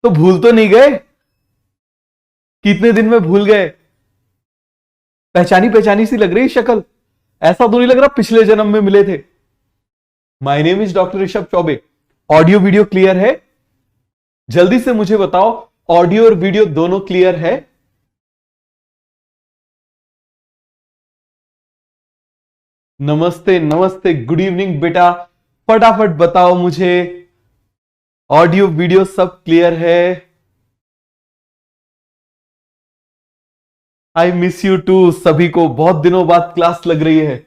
तो भूल तो नहीं गए? कितने दिन में भूल गए? पहचानी पहचानी सी लग रही शक्ल, ऐसा तो नहीं लग रहा पिछले जन्म में मिले थे। My name is doctor Rishabh Choubey. Audio video clear है? जल्दी से मुझे बताओ, ऑडियो और वीडियो दोनों क्लियर है? नमस्ते नमस्ते, गुड इवनिंग बेटा, फटाफट बताओ मुझे, ऑडियो वीडियो सब क्लियर है? I miss you too. सभी को बहुत दिनों बाद क्लास लग रही है।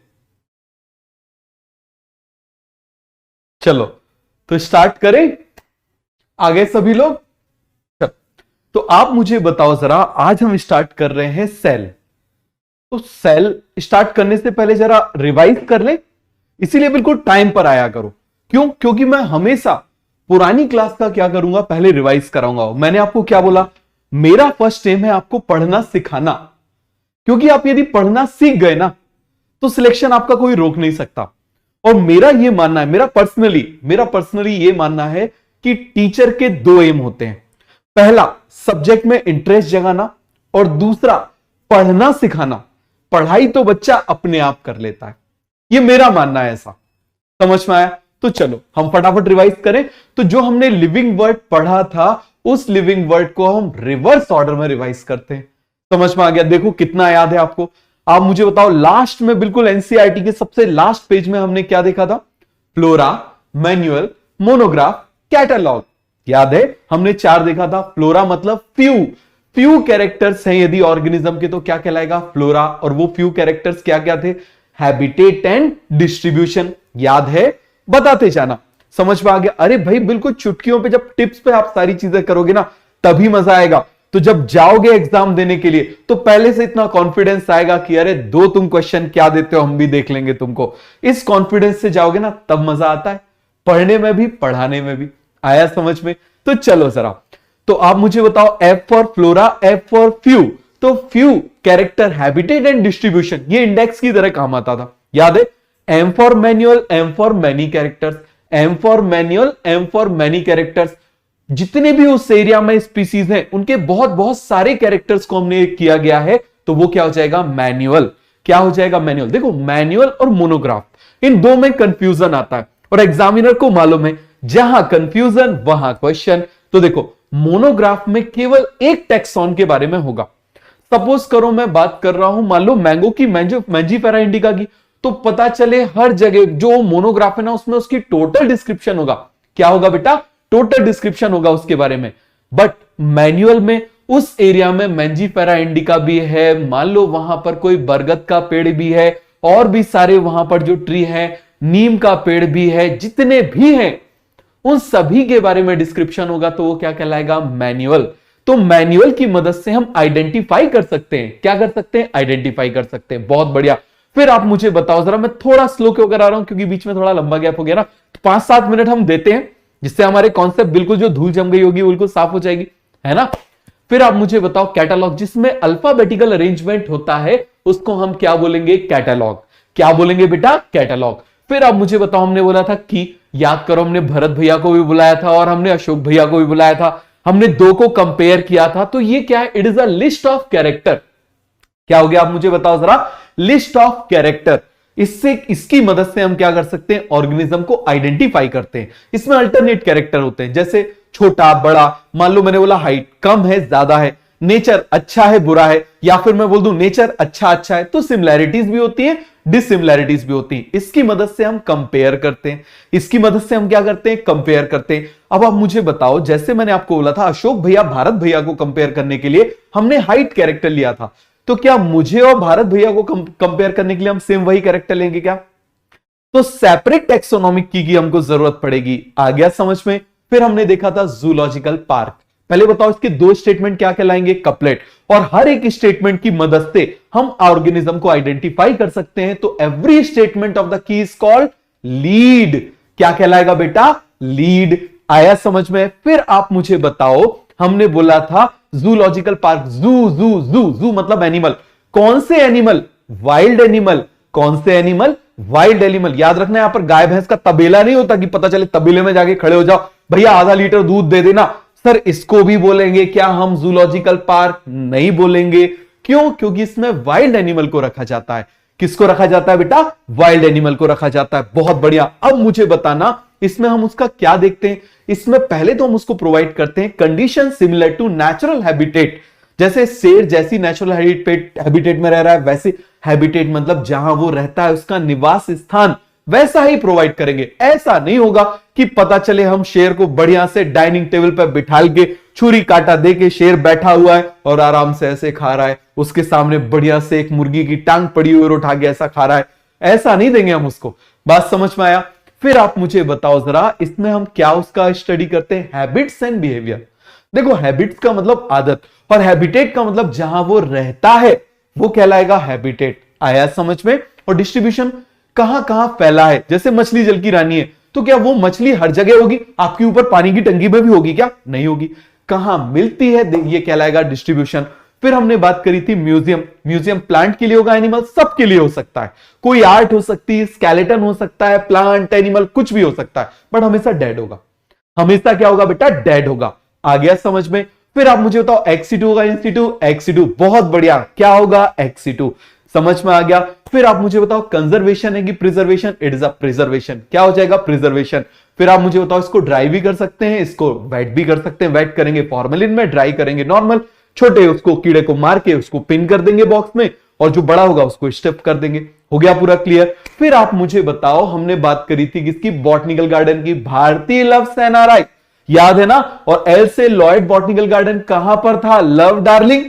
चलो तो स्टार्ट करें, आगे सभी लोग। तो आप मुझे बताओ जरा, आज हम स्टार्ट कर रहे हैं सेल। तो सेल स्टार्ट करने से पहले जरा रिवाइज कर ले, इसीलिए बिल्कुल टाइम पर आया करो। क्यों? क्योंकि मैं हमेशा पुरानी क्लास का क्या करूंगा, पहले रिवाइज कराऊंगा। मैंने आपको क्या बोला, मेरा फर्स्ट एम है आपको पढ़ना सिखाना, क्योंकि आप यदि पढ़ना सीख गए ना तो सिलेक्शन आपका कोई रोक नहीं सकता। और मेरा यह मानना है, मेरा पर्सनली यह मानना है कि टीचर के दो एम होते हैं। पहला, सब्जेक्ट में इंटरेस्ट जगाना, और दूसरा, पढ़ना सिखाना। पढ़ाई तो बच्चा अपने आप कर लेता है, यह मेरा मानना है। ऐसा समझ में आया? तो चलो हम फटाफट रिवाइज करें। तो जो हमने लिविंग वर्ड पढ़ा था, उस लिविंग वर्ड को हम रिवर्स ऑर्डर में रिवाइज करते हैं। समझ में आ गया? देखो कितना याद है आपको। आप मुझे बताओ, लास्ट में बिल्कुल एनसीईआरटी के सबसे लास्ट पेज में हमने क्या देखा था? Flora, manual, monograph, catalogue. याद है? हमने 4 देखा था। फ्लोरा मतलब फ्यू कैरेक्टर्स हैं यदि ऑर्गेनिज्म के, तो क्या कहलाएगा? फ्लोरा। और वो फ्यू कैरेक्टर्स क्या क्या थे? Habitat and distribution. याद है? बताते जाना। समझ में आ गया? अरे भाई बिल्कुल चुटकियों पे, जब टिप्स पे आप सारी चीजें करोगे ना तभी मजा आएगा। तो जब जाओगे एग्जाम देने के लिए तो पहले से इतना कॉन्फिडेंस आएगा कि अरे दो तुम क्वेश्चन क्या देते हो, हम भी देख लेंगे तुमको। इस कॉन्फिडेंस से जाओगे ना तब मजा आता है, पढ़ने में भी पढ़ाने में भी। आया समझ में? तो चलो जरा, तो आप मुझे बताओ, F for flora, F for few. तो few character, habitat and distribution, ये इंडेक्स की तरह काम आता था। याद है? M for manual, M for many characters, M for manual, M for many characters. जितने भी उस एरिया में स्पीसीज हैं उनके बहुत बहुत सारे कैरेक्टर्स को हमने किया गया है, तो वो क्या हो जाएगा? मैनुअल। क्या हो जाएगा? मैनुअल। देखो मैनुअल और मोनोग्राफ, इन दो में कंफ्यूजन आता है और एग्जामिनर को मालूम है जहां कंफ्यूजन वहां क्वेश्चन। तो देखो मोनोग्राफ में केवल एक टैक्सॉन के बारे में होगा। सपोज करो मैं बात कर रहा हूं मान लो मैंगो की, मैंजीफेरा इंडिका की, तो पता चले हर जगह जो मोनोग्राफ है ना उसमें उसकी टोटल डिस्क्रिप्शन होगा। क्या होगा बेटा? टोटल डिस्क्रिप्शन होगा उसके बारे में। बट मैनुअल में उस एरिया में मैंजीफेरा इंडिका भी है, मान लो वहां पर कोई बरगद का पेड़ भी है, और भी सारे वहां पर जो ट्री है, नीम का पेड़ भी है, जितने भी हैं उन सभी के बारे में डिस्क्रिप्शन होगा, तो वो क्या कहलाएगा? मैनुअल। तो मैनुअल की मदद से हम आइडेंटिफाई कर सकते हैं। क्या कर सकते हैं? आइडेंटिफाई कर सकते हैं। बहुत बढ़िया। फिर आप मुझे बताओ जरा, मैं थोड़ा स्लो क्यों कर आ रहा हूं, क्योंकि बीच में थोड़ा लंबा गैप हो गया ना, तो 5-7 मिनट हम देते हैं, जिससे हमारे कॉन्सेप्ट बिल्कुल जो धूल जम गई होगी बिल्कुल साफ हो जाएगी, है ना? फिर आप मुझे बताओ, कैटलॉग, जिसमें अल्फाबेटिकल अरेंजमेंट होता है उसको हम क्या बोलेंगे? कैटलॉग। क्या बोलेंगे बेटा? कैटलॉग। फिर आप मुझे बताओ, हमने बोला था कि, याद करो, हमने भरत भैया को भी बुलाया था और हमने अशोक भैया को भी बुलाया था, हमने दो को कंपेयर किया था। तो ये क्या है? It is a list of character. क्या हो गया? आप मुझे बताओ जरा, लिस्ट ऑफ कैरेक्टर। इससे, इसकी मदद से हम क्या कर सकते हैं? ऑर्गेनिज्म को आइडेंटिफाई करते हैं। इसमें अल्टरनेट कैरेक्टर होते हैं, जैसे छोटा, बड़ा। मान लो मैंने बोला हाइट कम है, ज्यादा है, नेचर अच्छा है, बुरा है, या फिर मैं बोल दूं नेचर अच्छा है, तो सिमिलैरिटीज भी होती है, डिसिमिलैरिटीज भी होती हैं। इसकी मदद से हम कंपेयर करते हैं। इसकी मदद से हम क्या करते हैं? कंपेयर करते हैं। अब आप मुझे बताओ, जैसे मैंने आपको बोला था अशोक भैया भारत भैया को कंपेयर करने के लिए हमने हाइट कैरेक्टर लिया था, तो क्या मुझे और भारत भैया को कंपेयर करने के लिए हम सेम वही कैरेक्टर लेंगे क्या? तो सेपरेट टैक्सोनॉमिक की हमको जरूरत पड़ेगी। आ गया समझ में? फिर हमने देखा था जूलॉजिकल पार्क। पहले बताओ इसके दो स्टेटमेंट क्या कहलाएंगे? कपलेट। और हर एक स्टेटमेंट की मदद से हम ऑर्गेनिज्म को आइडेंटिफाई कर सकते हैं। तो every statement of the key is called lead. क्या कहलाएगा बेटा? लीड। आया समझ में? फिर आप मुझे बताओ, हमने बोला था जूलॉजिकल पार्क, जू मतलब एनिमल। कौन से एनिमल? Wild animal. कौन से एनिमल? Wild animal. याद रखना, यहां पर गाय भैंस का तबेला नहीं होता कि पता चले तबेले में जाके खड़े हो जाओ, भैया आधा लीटर दूध दे देना, सर इसको भी बोलेंगे क्या हम जूलॉजिकल पार्क? नहीं बोलेंगे। क्यों? क्योंकि इसमें वाइल्ड एनिमल को रखा जाता है। किसको रखा जाता है बेटा? वाइल्ड एनिमल को रखा जाता है। बहुत बढ़िया। अब मुझे बताना इसमें हम उसका क्या देखते हैं। इसमें पहले तो हम उसको प्रोवाइड करते हैं condition similar to natural habitat. जैसे शेर जैसी नेचुरल हैबिटेट में रह रहा है, वैसे हैबिटेट मतलब जहां वो रहता है उसका निवास स्थान, वैसा ही प्रोवाइड करेंगे। ऐसा नहीं होगा कि पता चले हम शेर को बढ़िया से डाइनिंग टेबल पर बिठा के छुरी कांटा दे के शेर बैठा हुआ है और आराम से ऐसे खा रहा है, उसके सामने बढ़िया से एक मुर्गी की टांग पड़ी हुई और उठा के ऐसा खा रहा है। ऐसा नहीं देंगे हम उसको। बात समझ में आया? फिर आप मुझे बताओ जरा, इसमें हम क्या उसका स्टडी करते हैं? Habits and behaviour. देखो, हैबिट्स का मतलब आदत और हैबिटेट का मतलब जहां वो रहता है वो कहलाएगा हैबिटेट। आया समझ में? और डिस्ट्रीब्यूशन कहां कहां फैला है। जैसे मछली जल की रानी है, तो क्या वो मछली हर जगह होगी? आपके ऊपर पानी की टंकी में भी होगी क्या? नहीं होगी। कहां मिलती है ये कहलाएगा डिस्ट्रीब्यूशन। फिर हमने बात करी थी म्यूजियम। म्यूजियम प्लांट के लिए होगा, एनिमल सबके लिए हो सकता है। कोई आर्ट हो सकती है, स्केलेटन हो सकता है, प्लांट एनिमल कुछ भी हो सकता है, बट हमेशा डेड होगा। हमेशा क्या होगा बेटा? डेड होगा। आ गया समझ में? फिर आप मुझे बताओ एक्सीटू होगा इंस्टीटू? एक्सीटू। बहुत बढ़िया। क्या होगा? एक्सीटू। समझ में आ गया? फिर आप मुझे बताओ कंजर्वेशन है कि preservation? It is a preservation. क्या हो जाएगा? प्रिजर्वेशन। फिर आप मुझे बताओ इसको ड्राई भी कर सकते हैं, इसको वेट भी कर सकते हैं। वेट करेंगे फॉर्मेलिन में, ड्राई करेंगे नॉर्मल। छोटे उसको कीड़े को मार के उसको पिन कर देंगे बॉक्स में, और जो बड़ा होगा उसको स्टेप कर देंगे। हो गया पूरा क्लियर? फिर आप मुझे बताओ, हमने बात करी थी किसकी? बॉटनिकल गार्डन की। भारती लव्स एनआरआई, याद है ना? और एल से लॉयड बॉटनिकल गार्डन कहां पर था? Love darling.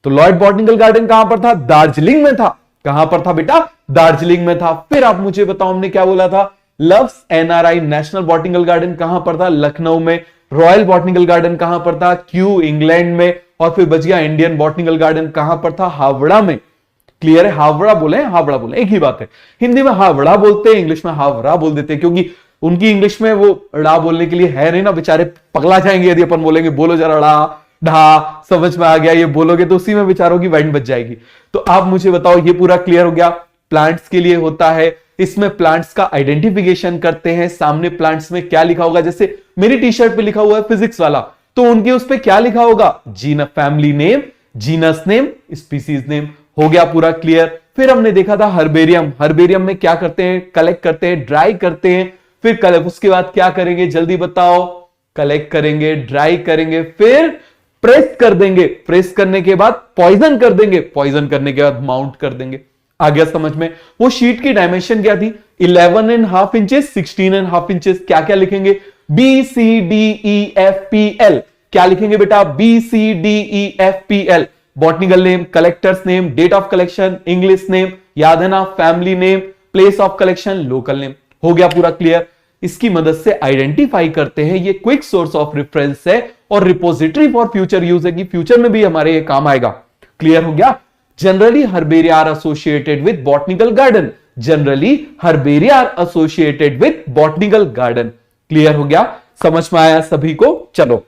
तो लॉयड बॉटनिकल गार्डन कहां पर था? दार्जिलिंग में था। कहां पर था बेटा? दार्जिलिंग में था। फिर आप मुझे बताओ, हमने क्या बोला था? Loves NRI national botanical garden कहां पर था? लखनऊ में। रॉयल बॉटनिकल गार्डन कहां पर था? क्यू, इंग्लैंड में। और फिर बच गया इंडियन बॉटनिकल गार्डन कहां पर था? हावड़ा में। क्लियर है? हावड़ा बोले, हावड़ा बोले, एक ही बात है। हिंदी में हावड़ा बोलते हैं, इंग्लिश में हावड़ा बोल देते हैं, क्योंकि उनकी इंग्लिश में वो ड़ा बोलने के लिए है नहीं ना, बेचारे पगला जाएंगे यदि अपन बोलेंगे बोलो जरा ड़ा ढा। समझ में आ गया? ये बोलोगे तो उसी में बेचारों की बैंड बच जाएगी। तो आप मुझे बताओ, ये पूरा क्लियर हो गया? प्लांट्स के लिए होता है। इसमें प्लांट्स का आइडेंटिफिकेशन करते हैं। सामने प्लांट्स में क्या लिखा होगा? जैसे मेरी टी शर्ट पे लिखा हुआ है फिजिक्स वाला, तो उनके उस पे क्या लिखा होगा? Gene, family name, genus name, species name. हो गया पूरा क्लियर? फिर हमने देखा था हर्बेरियम। हर्बेरियम में क्या करते हैं? कलेक्ट करते हैं, ड्राई करते हैं। फिर उसके बाद क्या करेंगे? जल्दी बताओ। कलेक्ट करेंगे, ड्राई करेंगे, फिर प्रेस कर देंगे। प्रेस करने के बाद पॉइजन कर देंगे। पॉइजन करने के बाद माउंट कर देंगे। आ गया समझ में? वो शीट की डायमेंशन क्या थी? 11.5 इंचेस, 16.5 इंचेस। क्या क्या लिखेंगे? B C D E F P L. क्या लिखेंगे बेटा? B C D E F P L. Botanical name, collectors name, date of collection, English name, याद है ना? Family name, place of collection, local name. हो गया पूरा क्लियर? इसकी मदद से आइडेंटिफाई करते हैं। ये क्विक सोर्स ऑफ रेफरेंस है और रिपोजिटरी फॉर फ्यूचर यूज है कि फ्यूचर में भी हमारे ये काम आएगा। क्लियर हो गया? Generally herbaria are associated with botanical garden. Generally herbaria are associated with botanical garden. Clear हो गया? समझ में आया सभी को? चलो,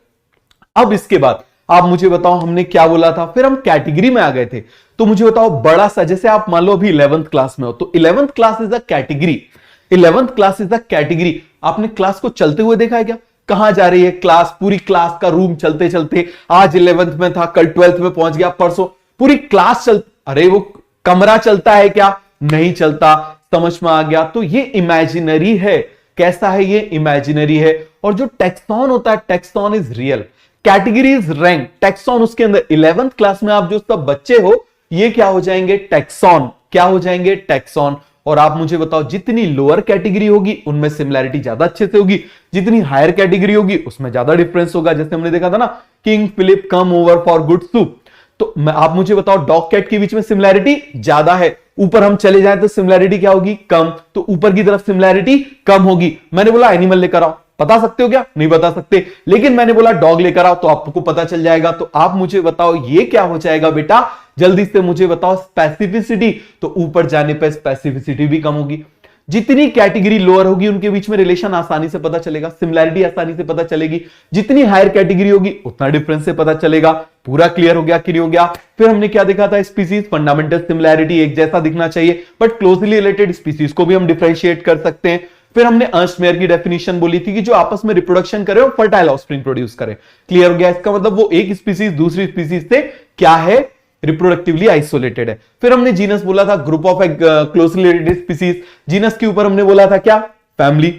अब इसके बाद आप मुझे बताओ, हमने क्या बोला था? फिर हम कैटेगरी में आ गए थे। तो मुझे बताओ, बड़ा सा, जैसे आप मान लो अभी 11th क्लास में हो, तो 11th class is a category. 11th class is a category. आपने क्लास को चलते हुए देखा है क्या? कहां जा रही है क्लास? पूरी क्लास का रूम चलते चलते, आज 11th में था, कल 12th में पहुंच गया, परसों पूरी क्लास चल, अरे वो कमरा चलता है क्या? नहीं चलता। समझ में आ गया? तो ये इमेजिनरी है। कैसा है? ये इमेजिनरी है। और जो टेक्सॉन होता है, tax on is real, category is rank, tax on उसके अंदर। 11th क्लास में आप जो सब बच्चे हो, ये क्या हो जाएंगे? टेक्सॉन। क्या हो जाएंगे? टेक्सॉन। और आप मुझे बताओ, जितनी लोअर कैटेगरी होगी उनमें सिमिलैरिटी ज्यादा अच्छे से होगी, जितनी हायर कैटेगरी होगी उसमें ज्यादा डिफरेंस होगा। जैसे हमने देखा था ना, King Philip come over for good soup. तो आप मुझे बताओ, डॉग कैट के बीच में सिमिलैरिटी ज्यादा है, ऊपर हम चले जाएं तो सिमिलैरिटी क्या होगी? कम। तो ऊपर की तरफ सिमिलैरिटी कम होगी। मैंने बोला एनिमल लेकर आओ, बता सकते हो क्या? नहीं बता सकते। लेकिन मैंने बोला डॉग लेकर आओ, तो आपको पता चल जाएगा। तो आप मुझे बताओ, ये क्या हो जाएगा बेटा? जल्दी से मुझे बताओ। स्पेसिफिसिटी। तो ऊपर जाने पर स्पेसिफिसिटी भी कम होगी। जितनी कैटेगरी लोअर होगी उनके बीच में रिलेशन आसानी से पता चलेगा, सिमिलैरिटी आसानी से पता चलेगी। जितनी हायर कैटेगरी होगी उतना डिफरेंस से पता चलेगा। पूरा क्लियर हो गया? क्लियर हो गया? फिर हमने क्या देखा था? स्पीसीज, फंडामेंटल सिमिलैरिटी एक जैसा दिखना चाहिए, बट क्लोजली रिलेटेड स्पीसीज को भी हम डिफरेंशिएट कर सकते हैं। फिर हमने अर्स्ट मेयर की डेफिनेशन बोली थी कि जो आपस में रिप्रोडक्शन करे और फर्टाइल ऑफस्प्रिंग प्रोड्यूस करे। क्लियर हो गया? इसका मतलब वो एक स्पीसीज दूसरी स्पीसीज से क्या है, रिप्रोडक्टिवली आइसोलेटेड है। फिर हमने जीनस बोला था group of closely related species. Genus के ऊपर हमने बोला था क्या, family,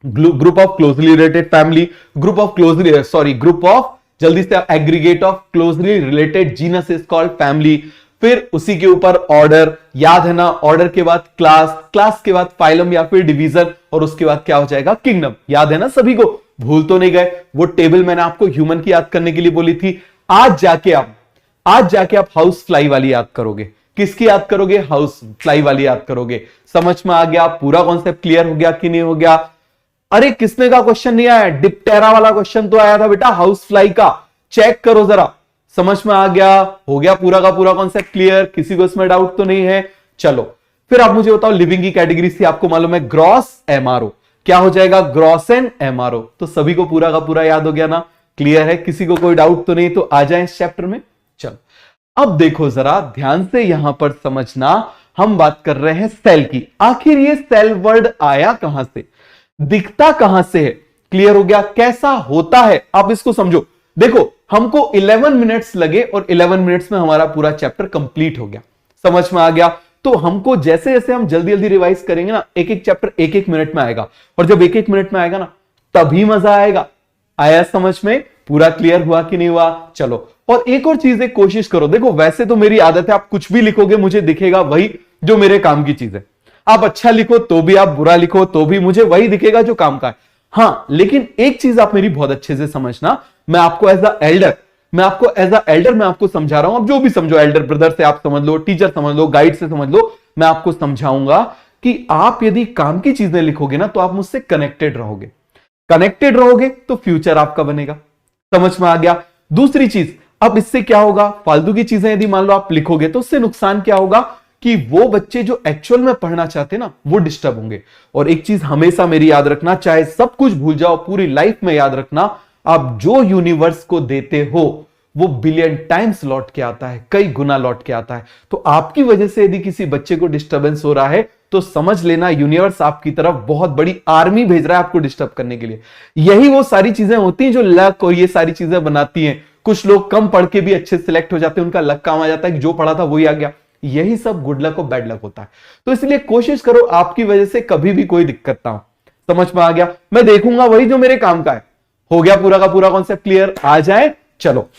group of closely related family, group of जल्दी से aggregate of closely related genus is called family. फिर उसी के ऊपर ऑर्डर, याद है ना, ऑर्डर के बाद क्लास, क्लास के बाद फाइलम या फिर डिवीजन, और उसके बाद क्या हो जाएगा, किंगडम। याद है ना सभी को, भूल तो नहीं गए? वो टेबल मैंने आपको ह्यूमन की याद करने के लिए बोली थी। आज जाके आप हाउस फ्लाई वाली याद करोगे। किसकी याद करोगे? हाउस फ्लाई वाली याद करोगे। समझ में आ गया? पूरा कॉन्सेप्ट क्लियर हो गया कि नहीं हो गया? अरे किसने का क्वेश्चन नहीं आया? डिप्टेरा वाला क्वेश्चन तो आया था बेटा, हाउस फ्लाई का, चेक करो जरा। समझ में आ गया? हो गया पूरा का पूरा कॉन्सेप्ट क्लियर? किसी को इसमें डाउट तो नहीं है? चलो फिर आप मुझे बताओ, लिविंग की कैटेगरी से आपको मालूम है ग्रॉस एमआरओ, क्या हो जाएगा, ग्रॉस एंड एमआरओ। तो सभी को पूरा का पूरा याद हो गया ना? क्लियर है? किसी को कोई डाउट तो नहीं? तो आ जाए इस चैप्टर में। चलो अब देखो जरा ध्यान से, यहां पर समझना, हम बात कर रहे हैं सेल की। आखिर ये सेल वर्ड आया कहां से, दिखता कहां से है? क्लियर हो गया? कैसा होता है आप इसको समझो। देखो हमको 11 मिनट्स लगे और 11 मिनट्स में हमारा पूरा चैप्टर कंप्लीट हो गया। समझ में आ गया? तो हमको जैसे जैसे हम जल्दी जल्दी रिवाइज करेंगे ना, एक एक चैप्टर एक एक मिनट में आएगा, और जब एक एक मिनट में आएगा ना तभी मजा आएगा। आया समझ में? पूरा क्लियर हुआ कि नहीं हुआ? चलो और एक और चीज, एक कोशिश करो, देखो वैसे तो मेरी आदत है आप कुछ भी लिखोगे मुझे दिखेगा वही जो मेरे काम की चीज है। आप अच्छा लिखो तो भी, आप बुरा लिखो तो भी मुझे वही दिखेगा जो काम का है। हाँ लेकिन एक चीज आप मेरी बहुत अच्छे से समझना, मैं आपको एज अ एल्डर मैं आपको समझा रहा हूं। अब जो भी समझो, एल्डर ब्रदर से आप समझ लो, टीचर समझ लो, गाइड से समझ लो, मैं आपको समझाऊंगा कि आप यदि काम की चीजें लिखोगे ना तो आप मुझसे कनेक्टेड रहोगे तो फ्यूचर आपका बनेगा। समझ में आ गया? दूसरी चीज, अब इससे क्या होगा, फालतू की चीजें यदि मान लो आप लिखोगे तो उससे नुकसान क्या होगा कि वो बच्चे जो एक्चुअल में पढ़ना चाहते हैं ना वो डिस्टर्ब होंगे। और एक चीज हमेशा मेरी याद रखना, चाहे सब कुछ भूल जाओ, पूरी लाइफ में याद रखना, आप जो यूनिवर्स को देते हो वो बिलियन टाइम्स लौट के आता है, कई गुना लौट के आता है। तो आपकी वजह से यदि किसी बच्चे को डिस्टर्बेंस हो रहा है तो समझ लेना यूनिवर्स आपकी तरफ बहुत बड़ी आर्मी भेज रहा है आपको डिस्टर्ब करने के लिए। यही वो सारी चीजें होती हैं जो लक और ये सारी चीजें बनाती हैं। कुछ लोग कम पढ़ के भी अच्छे सिलेक्ट हो जाते हैं, उनका लक काम आ जाता है कि जो पढ़ा था वही आ गया। यही सब गुड लक और बैड लक होता है। तो इसलिए कोशिश करो आपकी वजह से कभी भी कोई दिक्कत ना हो। समझ में आ गया? मैं देखूंगा वही जो मेरे काम का है। हो गया पूरा का पूरा कॉन्सेप्ट क्लियर? आ जाए। चलो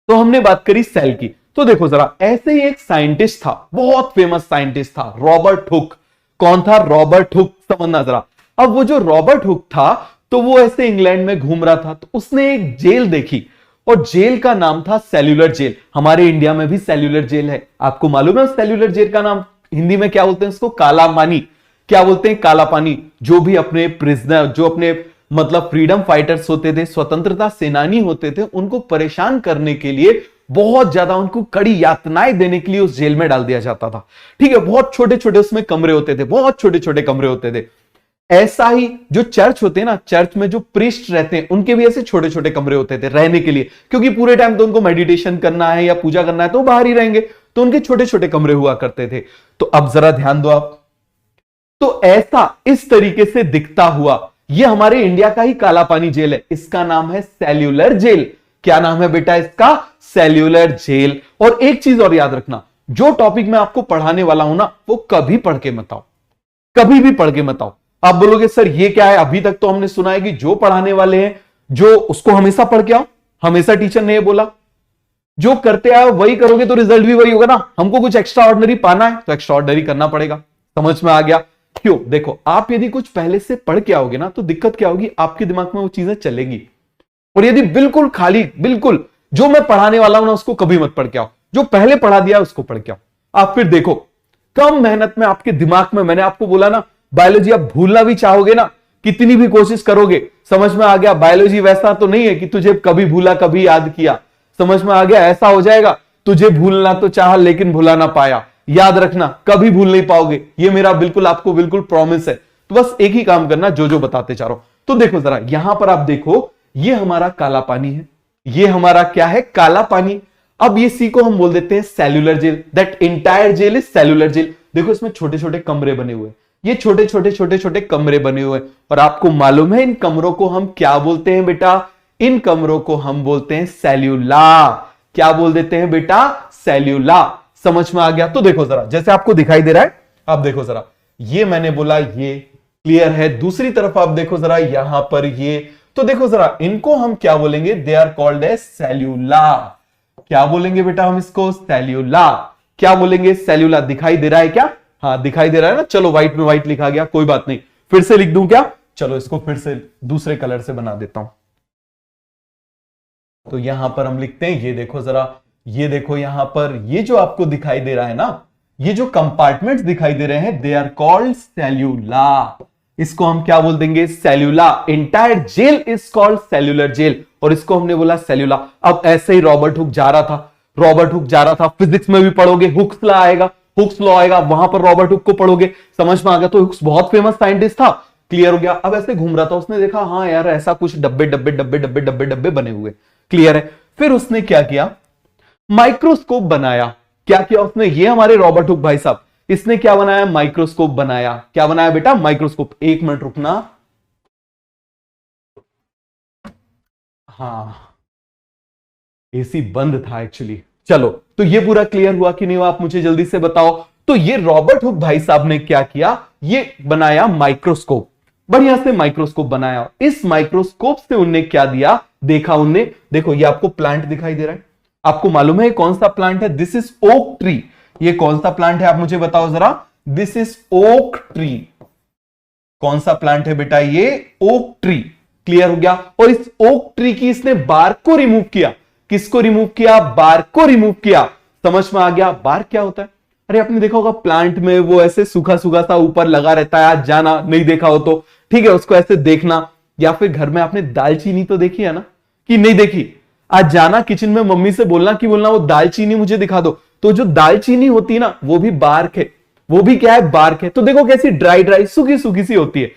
तो हमने बात करी सेल की। तो देखो जरा, ऐसे ही एक साइंटिस्ट था, बहुत फेमस साइंटिस्ट था, रॉबर्ट हुक। कौन था? Robert hook. समझना जरा। अब वो जो रॉबर्ट हुक था तो वो ऐसे इंग्लैंड में घूम रहा था, तो उसने एक जेल देखी और जेल का नाम था सेल्यूलर जेल। हमारे इंडिया में भी सेल्यूलर जेल है। आपको मालूम है उस सेल्यूलर जेल का नाम हिंदी में क्या बोलते हैं? उसको काला पानी। क्या बोलते हैं? काला पानी। जो भी अपने प्रिजनर, जो अपने मतलब फ्रीडम फाइटर्स होते थे, स्वतंत्रता सेनानी होते थे, उनको परेशान करने के लिए, बहुत ज्यादा उनको कड़ी यातनाएं देने के लिए उस जेल में डाल दिया जाता था। ठीक है, बहुत छोटे छोटे उसमें कमरे होते थे, बहुत छोटे छोटे कमरे होते थे। ऐसा ही जो चर्च होते हैं ना, चर्च में जो प्रीस्ट रहते हैं उनके भी ऐसे छोटे छोटे कमरे होते थे रहने के लिए, क्योंकि पूरे टाइम तो उनको मेडिटेशन करना है या पूजा करना है तो बाहर ही रहेंगे, तो उनके छोटे छोटे कमरे हुआ करते थे। तो अब जरा ध्यान दो आप, तो ऐसा इस तरीके से दिखता हुआ ये हमारे इंडिया का ही काला पानी जेल है। इसका नाम है सेल्यूलर जेल। क्या नाम है बेटा इसका? Cellular jail. और एक चीज और याद रखना, जो टॉपिक मैं आपको पढ़ाने वाला हूं ना वो कभी पढ़ के मत आओ, कभी भी पढ़ के मत आओ। आप बोलोगे सर ये क्या है, अभी तक तो हमने सुना है कि जो पढ़ाने वाले हैं जो उसको हमेशा पढ़ के आओ। हमेशा टीचर ने ये बोला, जो करते आए वही करोगे तो रिजल्ट भी वही होगा ना। हमको कुछ एक्स्ट्रा ऑर्डिनरी पाना है तो एक्स्ट्रा ऑर्डिनरी करना पड़ेगा। समझ में आ गया? क्यों? देखो आप यदि कुछ पहले से पढ़ के आओगे ना तो दिक्कत क्या होगी, आपके दिमाग में वो चीजें चलेगी। और यदि बिल्कुल खाली, बिल्कुल जो मैं पढ़ाने वाला हूं ना उसको कभी मत पढ़ के आओ, जो पहले पढ़ा दिया उसको पढ़ के आओ। आप फिर देखो कम मेहनत में आपके दिमाग में, मैंने आपको बोला ना बायोलॉजी आप भूलना भी चाहोगे ना, कितनी भी कोशिश करोगे। समझ में आ गया? बायोलॉजी वैसा तो नहीं है कि तुझे कभी भूला कभी याद किया। समझ में आ गया? ऐसा हो जाएगा तुझे भूलना तो चाहा लेकिन भुला ना पाया। याद रखना कभी भूल नहीं पाओगे, ये मेरा बिल्कुल आपको बिल्कुल प्रॉमिस है। तो बस एक ही काम करना, जो जो बताते जा रहा हूं। तो देखो जरा यहां पर आप देखो, ये हमारा काला पानी है, ये हमारा क्या है? काला पानी। अब ये सी को हम बोल देते हैं cellular jail. That entire jail is cellular jail. देखो इसमें छोटे छोटे कमरे बने हुए, ये छोटे छोटे छोटे छोटे कमरे बने हुए हैं और आपको मालूम है इन कमरों को हम क्या बोलते हैं बेटा? इन कमरों को हम बोलते हैं सेल्यूला। क्या बोल देते हैं बेटा? सेल्यूला। समझ में आ गया? तो देखो जरा, जैसे आपको दिखाई दे रहा है, आप देखो जरा, ये मैंने बोला ये क्लियर है। दूसरी तरफ आप देखो जरा, यहां पर ये, तो देखो जरा, इनको हम क्या बोलेंगे? They are called as सेल्यूला। क्या बोलेंगे बेटा हम इसको? सेल्यूला। क्या बोलेंगे? सेल्यूला। दिखाई दे रहा है क्या? हाँ दिखाई दे रहा है ना। चलो व्हाइट में व्हाइट लिखा गया, कोई बात नहीं, फिर से लिख दूं क्या? चलो इसको फिर से दूसरे कलर से बना देता हूं। तो यहां पर हम लिखते हैं, ये देखो जरा, ये देखो यहां पर ये जो आपको दिखाई दे रहा है ना, ये जो कंपार्टमेंट्स दिखाई दे रहे हैं, दे आर कॉल्ड सेल्यूला। इसको हम क्या बोल देंगे? Cellula. Entire gel is called cellular jail, और इसको हमने बोला सेल्यूला। अब ऐसे ही रॉबर्ट हुक जा रहा था, रॉबर्ट हुक जा रहा था, फिजिक्स में भी पढ़ोगे, हुक्स लॉ आएगा, हुक्स लॉ आएगा, वहां पर रॉबर्ट हुक को पढ़ोगे, समझ में आ गया? तो हुक्स बहुत फेमस साइंटिस्ट था, क्लियर हो गया? अब ऐसे घूम रहा था, उसने देखा हाँ यार ऐसा कुछ डब्बे डब्बे डब्बे डब्बे डब्बे डब्बे बने हुए, क्लियर है? फिर उसने क्या किया? माइक्रोस्कोप बनाया। क्या किया उसने? ये हमारे रॉबर्ट हुक भाई साहब, इसने क्या बनाया? माइक्रोस्कोप बनाया। क्या बनाया बेटा? माइक्रोस्कोप। एक मिनट रुकना, हाँ एसी बंद था एक्चुअली। चलो, तो ये पूरा क्लियर हुआ कि नहीं हुआ? आप मुझे जल्दी से बताओ। तो ये रॉबर्ट हुक भाई साहब ने क्या किया? ये बनाया माइक्रोस्कोप, बढ़िया से माइक्रोस्कोप बनाया। इस माइक्रोस्कोप से उनने क्या दिया? देखा उनने, देखो ये आपको प्लांट दिखाई दे रहा है, आपको मालूम है कौन सा प्लांट है? This is oak tree. ये कौन सा प्लांट है आप मुझे बताओ जरा? This is oak tree. कौन सा प्लांट है बेटा? ये ओक ट्री। क्लियर हो गया? और इस ओक ट्री की इसने बार्क को रिमूव किया। किसको रिमूव किया? बार्क को रिमूव किया। समझ में आ गया? बार्क क्या होता है? अरे आपने देखा होगा प्लांट में वो ऐसे सूखा सूखा सा ऊपर लगा रहता है, आज जाना नहीं देखा हो तो ठीक है, उसको ऐसे देखना। या फिर घर में आपने दालचीनी तो देखी है ना, कि नहीं देखी? आज जाना किचन में, मम्मी से बोलना कि बोलना वो दालचीनी मुझे दिखा दो। तो जो दालचीनी होती है ना, वो भी बार्क है, वो भी क्या है? बार्क है। तो देखो कैसी ड्राई ड्राई सूखी सूखी सी होती है,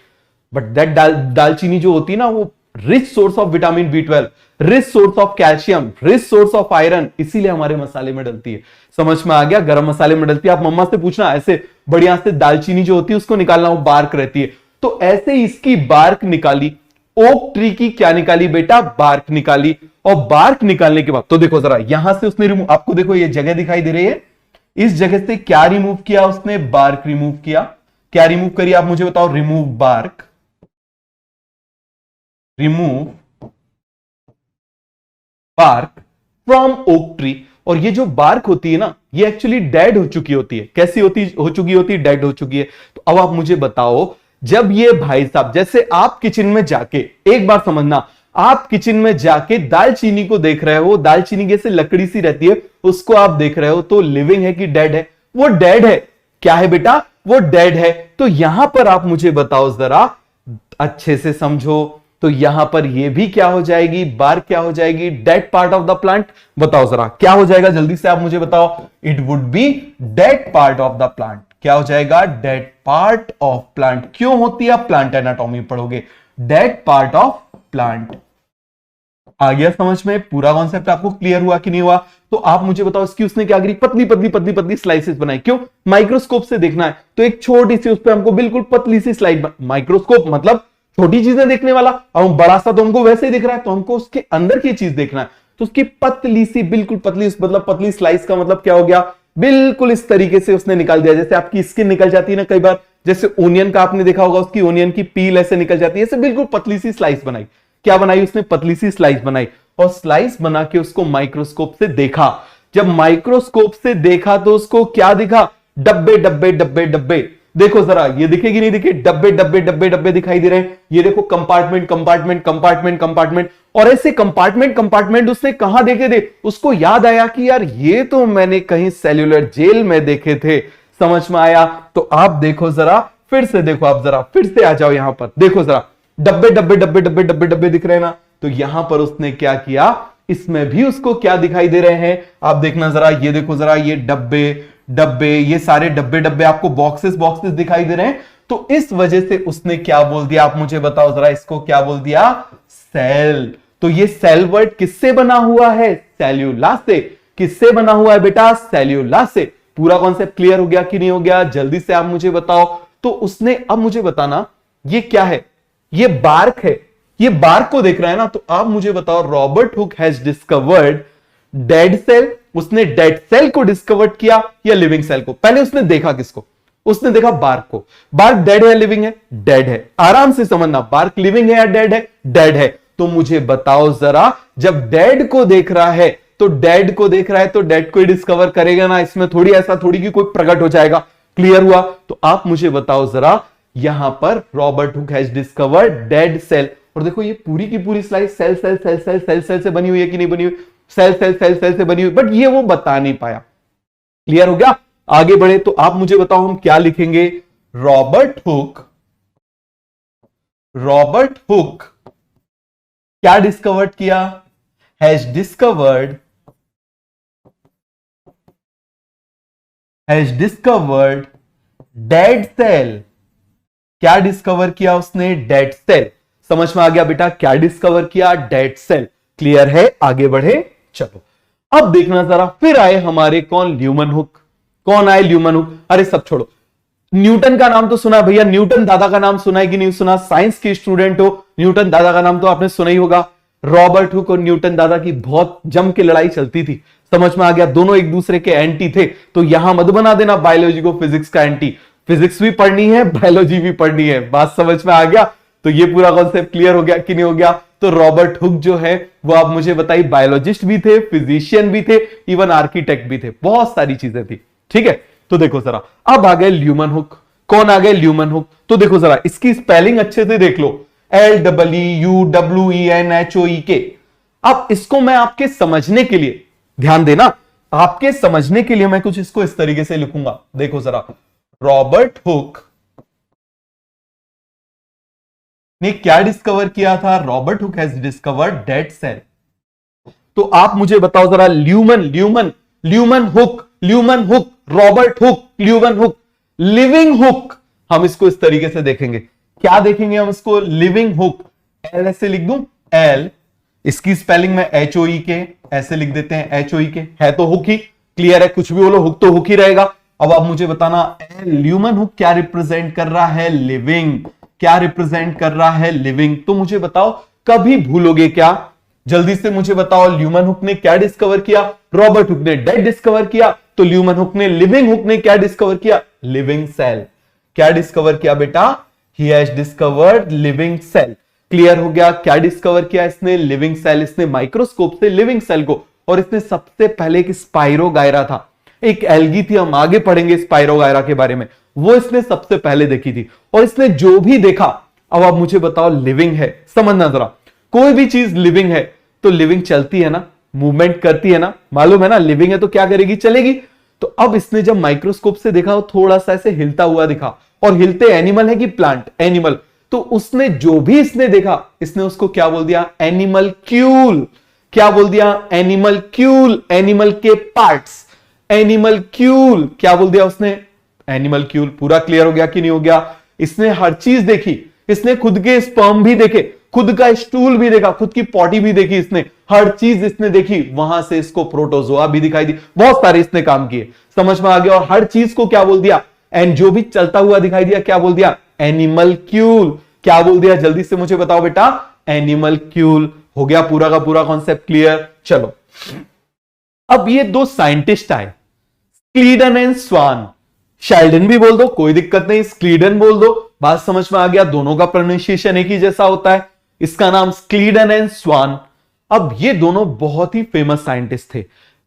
बट दैट दालचीनी जो होती है ना, वो rich source of vitamin B12, rich source of calcium, rich source of iron, इसीलिए हमारे मसाले में डलती है। समझ में आ गया? गरम मसाले में डलती है। आप मम्मा से पूछना, ऐसे बढ़िया से दालचीनी जो होती है उसको निकालना, वो बार्क रहती है। तो ऐसे इसकी बार्क निकाली, ओक ट्री की क्या निकाली बेटा? बार्क निकाली। और बार्क निकालने के बाद तो देखो जरा, यहां से उसने रिमूव, आपको देखो ये जगह दिखाई दे रही है, इस जगह से क्या रिमूव किया उसने? बार्क रिमूव किया। क्या रिमूव करी आप मुझे बताओ? Remove bark, remove bark from oak tree. और ये जो बार्क होती है ना, ये एक्चुअली डेड हो चुकी होती है। कैसी हो चुकी होती है? डेड हो चुकी है। तो अब आप मुझे बताओ, जब ये भाई साहब, जैसे आप किचन में जाके, एक बार समझना, आप किचन में जाके दालचीनी को देख रहे हो, दालचीनी जैसे लकड़ी सी रहती है, उसको आप देख रहे हो, तो लिविंग है कि डेड है? वो डेड है। क्या है बेटा? वो डेड है। तो यहां पर आप मुझे बताओ जरा, अच्छे से समझो, तो यहां पर ये भी क्या हो जाएगी? बार्क क्या हो जाएगी? Dead part of the plant. बताओ जरा क्या हो जाएगा? जल्दी से आप मुझे बताओ। It would be dead part of the plant. क्या हो जाएगा? Dead part of plant. क्यों होती है? आप प्लांट एनाटॉमी पढ़ोगे। Dead part of plant. आ गया समझ में? पूरा कॉन्सेप्ट आपको क्लियर हुआ कि नहीं हुआ? तो आप मुझे बताओ, इसकी उसने क्या करी? पतली पतली पतली पतली स्लाइसेस बनाई। क्यों? माइक्रोस्कोप से देखना है, तो एक छोटी सी उस पर हमको बिल्कुल पतली सी स्लाइड, माइक्रोस्कोप मतलब छोटी चीजें देखने वाला, और बड़ा सा तो हमको वैसे ही दिख रहा है, तो हमको उसके अंदर की चीज देखना है। तो उसकी पतली सी, बिल्कुल पतली, मतलब पतली स्लाइस का मतलब क्या हो गया? बिल्कुल इस तरीके से उसने निकाल दिया, जैसे आपकी स्किन निकल जाती है ना कई बार, जैसे ओनियन का आपने देखा होगा, उसकी ओनियन की पील ऐसे निकल जाती है, ऐसे बिल्कुल पतली सी स्लाइस बनाई। क्या बनाई उसने? पतली सी स्लाइस बनाई। और स्लाइस बना के उसको माइक्रोस्कोप से देखा। जब माइक्रोस्कोप से देखा तो उसको क्या दिखा? डब्बे डब्बे डब्बे डब्बे। देखो जरा, ये दिखेगी नहीं दिखे? डब्बे डब्बे डब्बे डब्बे दिखाई दे रहे हैं। ये देखो कंपार्टमेंट कंपार्टमेंट कंपार्टमेंट कंपार्टमेंट। और ऐसे कंपार्टमेंट कंपार्टमेंट उसने कहां देखे थे? उसको याद आया कि यार ये तो मैंने कहीं सेल्यूलर जेल में देखे थे। समझ में आया? तो आप देखो जरा, फिर से देखो, आप जरा फिर से आ जाओ यहां पर, देखो जरा, डब्बे डब्बे डब्बे डब्बे डब्बे डब्बे दिख रहे हैं ना? तो यहां पर उसने क्या किया? इसमें भी उसको क्या दिखाई दे रहे हैं? आप देखना जरा, ये देखो जरा, ये डब्बे डब्बे, ये सारे डब्बे डब्बे आपको बॉक्सेस बॉक्सेस दिखाई दे रहे हैं। तो इस वजह से उसने क्या बोल दिया? आप मुझे बताओ जरा, इसको क्या बोल दिया? सेल। तो ये सेल वर्ड किससे बना हुआ है? सेल्यूला से। किससे बना हुआ है बेटा? सेल्यूला से। पूरा कॉन्सेप्ट क्लियर हो गया कि नहीं हो गया? जल्दी से आप मुझे बताओ। तो उसने, अब मुझे बताना ये क्या है, ये बार्क है, ये बार्क को देख रहा है ना। तो आप मुझे बताओ, Robert Hooke has discovered dead cell, उसने डेड सेल को डिस्कवर किया या लिविंग सेल को? पहले उसने देखा किसको? उसने देखा बार्क को। बार्क डेड है लिविंग है? डेड है। आराम से समझना, बार्क लिविंग है या डेड है? डेड है। तो मुझे बताओ जरा, जब डेड को देख रहा है तो डेड को देख रहा है तो डेड को ही डिस्कवर करेगा ना, इसमें थोड़ी ऐसा थोड़ी कि कोई प्रकट हो जाएगा। क्लियर हुआ? तो आप मुझे बताओ जरा, यहां पर Robert Hooke has discovered dead cell, और देखो ये पूरी की पूरी slide cell cell cell cell cell cell से बनी हुई है कि नहीं बनी हुई? सेल सेल सेल सेल से बनी हुई, बट ये वो बता नहीं पाया। क्लियर हो गया? आगे बढ़े तो आप मुझे बताओ हम क्या लिखेंगे? रॉबर्ट हुक क्या डिस्कवर्ड किया? Has discovered dead cell. क्या डिस्कवर किया उसने? Dead cell. समझ में आ गया बेटा? क्या डिस्कवर किया? Dead cell. क्लियर है? आगे बढ़े चलो। अब देखना जरा, फिर आए हमारे कौन? Lumen hook. कौन आए? Lumen hook. अरे सब छोड़ो, न्यूटन का नाम तो सुना भैया, न्यूटन दादा का नाम सुना है कि नहीं सुना? साइंस के स्टूडेंट हो, न्यूटन दादा का नाम तो आपने सुना ही होगा। रॉबर्ट हुक और न्यूटन दादा की बहुत जम के लड़ाई चलती थी। समझ में आ गया? दोनों एक दूसरे के एंटी थे। तो यहां मत बना देना बायोलॉजी को फिजिक्स का एंटी। फिजिक्स भी पढ़नी है, बायोलॉजी भी पढ़नी है। बात समझ में आ गया? तो ये पूरा कॉन्सेप्ट क्लियर हो गया कि नहीं हो गया? तो रॉबर्ट हुक जो है वो आप मुझे बताइए, बायोलॉजिस्ट भी थे, फिजिशियन भी थे, इवन आर्किटेक्ट भी थे, बहुत सारी चीजें थी। ठीक है, तो देखो जरा, अब आ गए ल्यूमन हुक। कौन आ गए? Lumen hook. तो देखो जरा, इसकी स्पेलिंग अच्छे से देख लो, LEUWENHOEK। अब इसको मैं आपके समझने के लिए, ध्यान देना, आपके समझने के लिए मैं कुछ इसको इस तरीके से लिखूंगा। देखो जरा, रॉबर्ट हुक ने क्या डिस्कवर किया था? Robert Hooke has discovered dead cell. तो आप मुझे बताओ जरा, Leeuwenhoek, Robert Hooke, Leeuwenhoek, living Hooke. हम इसको इस तरीके से देखेंगे। क्या देखेंगे हम इसको? Living hook. एल ऐसे लिख दूं, एल, इसकी स्पेलिंग में HOEK ऐसे लिख देते हैं, HOEK है तो हुक ही। क्लियर है? कुछ भी बोलो, हुक तो हुक ही रहेगा। अब आप मुझे बताना, ल्यूमन हुक क्या रिप्रेजेंट कर रहा है? लिविंग। क्या रिप्रेजेंट कर रहा है? लिविंग। तो मुझे बताओ, कभी भूलोगे क्या? जल्दी से मुझे बताओ, ल्यूमन हुक ने क्या डिस्कवर किया? रॉबर्ट हुक ने डेड डिस्कवर किया। तो ल्यूमन हुक ने, लिविंग हुक ने क्या डिस्कवर किया? Living cell. क्या डिस्कवर किया बेटा? He has discovered living cell. Clear हो गया? क्या डिस्कवर किया इसने? Living cell. इसने माइक्रोस्कोप से लिविंग सेल को, और इसने सबसे पहले एक स्पाइरोगायरा था, एक एल्गी थी, हम आगे पढ़ेंगे स्पाइरोगायरा के बारे में, वो इसने सबसे पहले देखी थी। और इसने जो भी देखा, अब आप मुझे बताओ, लिविंग है। समझना जरा, कोई भी चीज लिविंग है तो लिविंग चलती है ना, मूवमेंट करती है ना, मालूम है ना? लिविंग है तो क्या करेगी? चलेगी। तो अब इसने जब माइक्रोस्कोप से देखा, वो थोड़ा सा ऐसे हिलता हुआ दिखा। और हिलते एनिमल है कि प्लांट? एनिमल। तो उसने जो भी इसने देखा, इसने उसको क्या बोल दिया? एनिमल क्यूल। क्या बोल दिया? एनिमल क्यूल। एनिमल के पार्ट्स, एनिमल क्यूल। क्या बोल दिया उसने? एनिमल क्यूल। पूरा क्लियर हो गया कि नहीं हो गया? इसने हर चीज देखी, इसने खुद के स्पर्म भी देखे, खुद का स्टूल भी देखा, खुद की पॉटी भी देखी, इसने हर चीज इसने देखी। वहां से इसको प्रोटोजोआ भी दिखाई दी, बहुत सारे इसने काम किए। समझ में आ गया? और हर चीज को क्या बोल दिया? एंड जो भी चलता हुआ दिखाई दिया, क्या बोल दिया? एनिमल क्यूल। क्या बोल दिया? जल्दी से मुझे बताओ बेटा, एनिमल क्यूल। हो गया पूरा का पूरा कॉन्सेप्ट क्लियर? चलो, अब ये दो साइंटिस्ट आए, स्क्लीडन एंड स्वान। शेल्डन भी बोल दो, कोई दिक्कत नहीं, स्क्लीडन बोल दो, बात समझ में आ गया। दोनों का प्रोनाउंसिएशन एक ही जैसा होता है। इसका नाम स्क्लीडन एंड स्वान। अब ये दोनों बहुत ही फेमस साइंटिस्ट थे,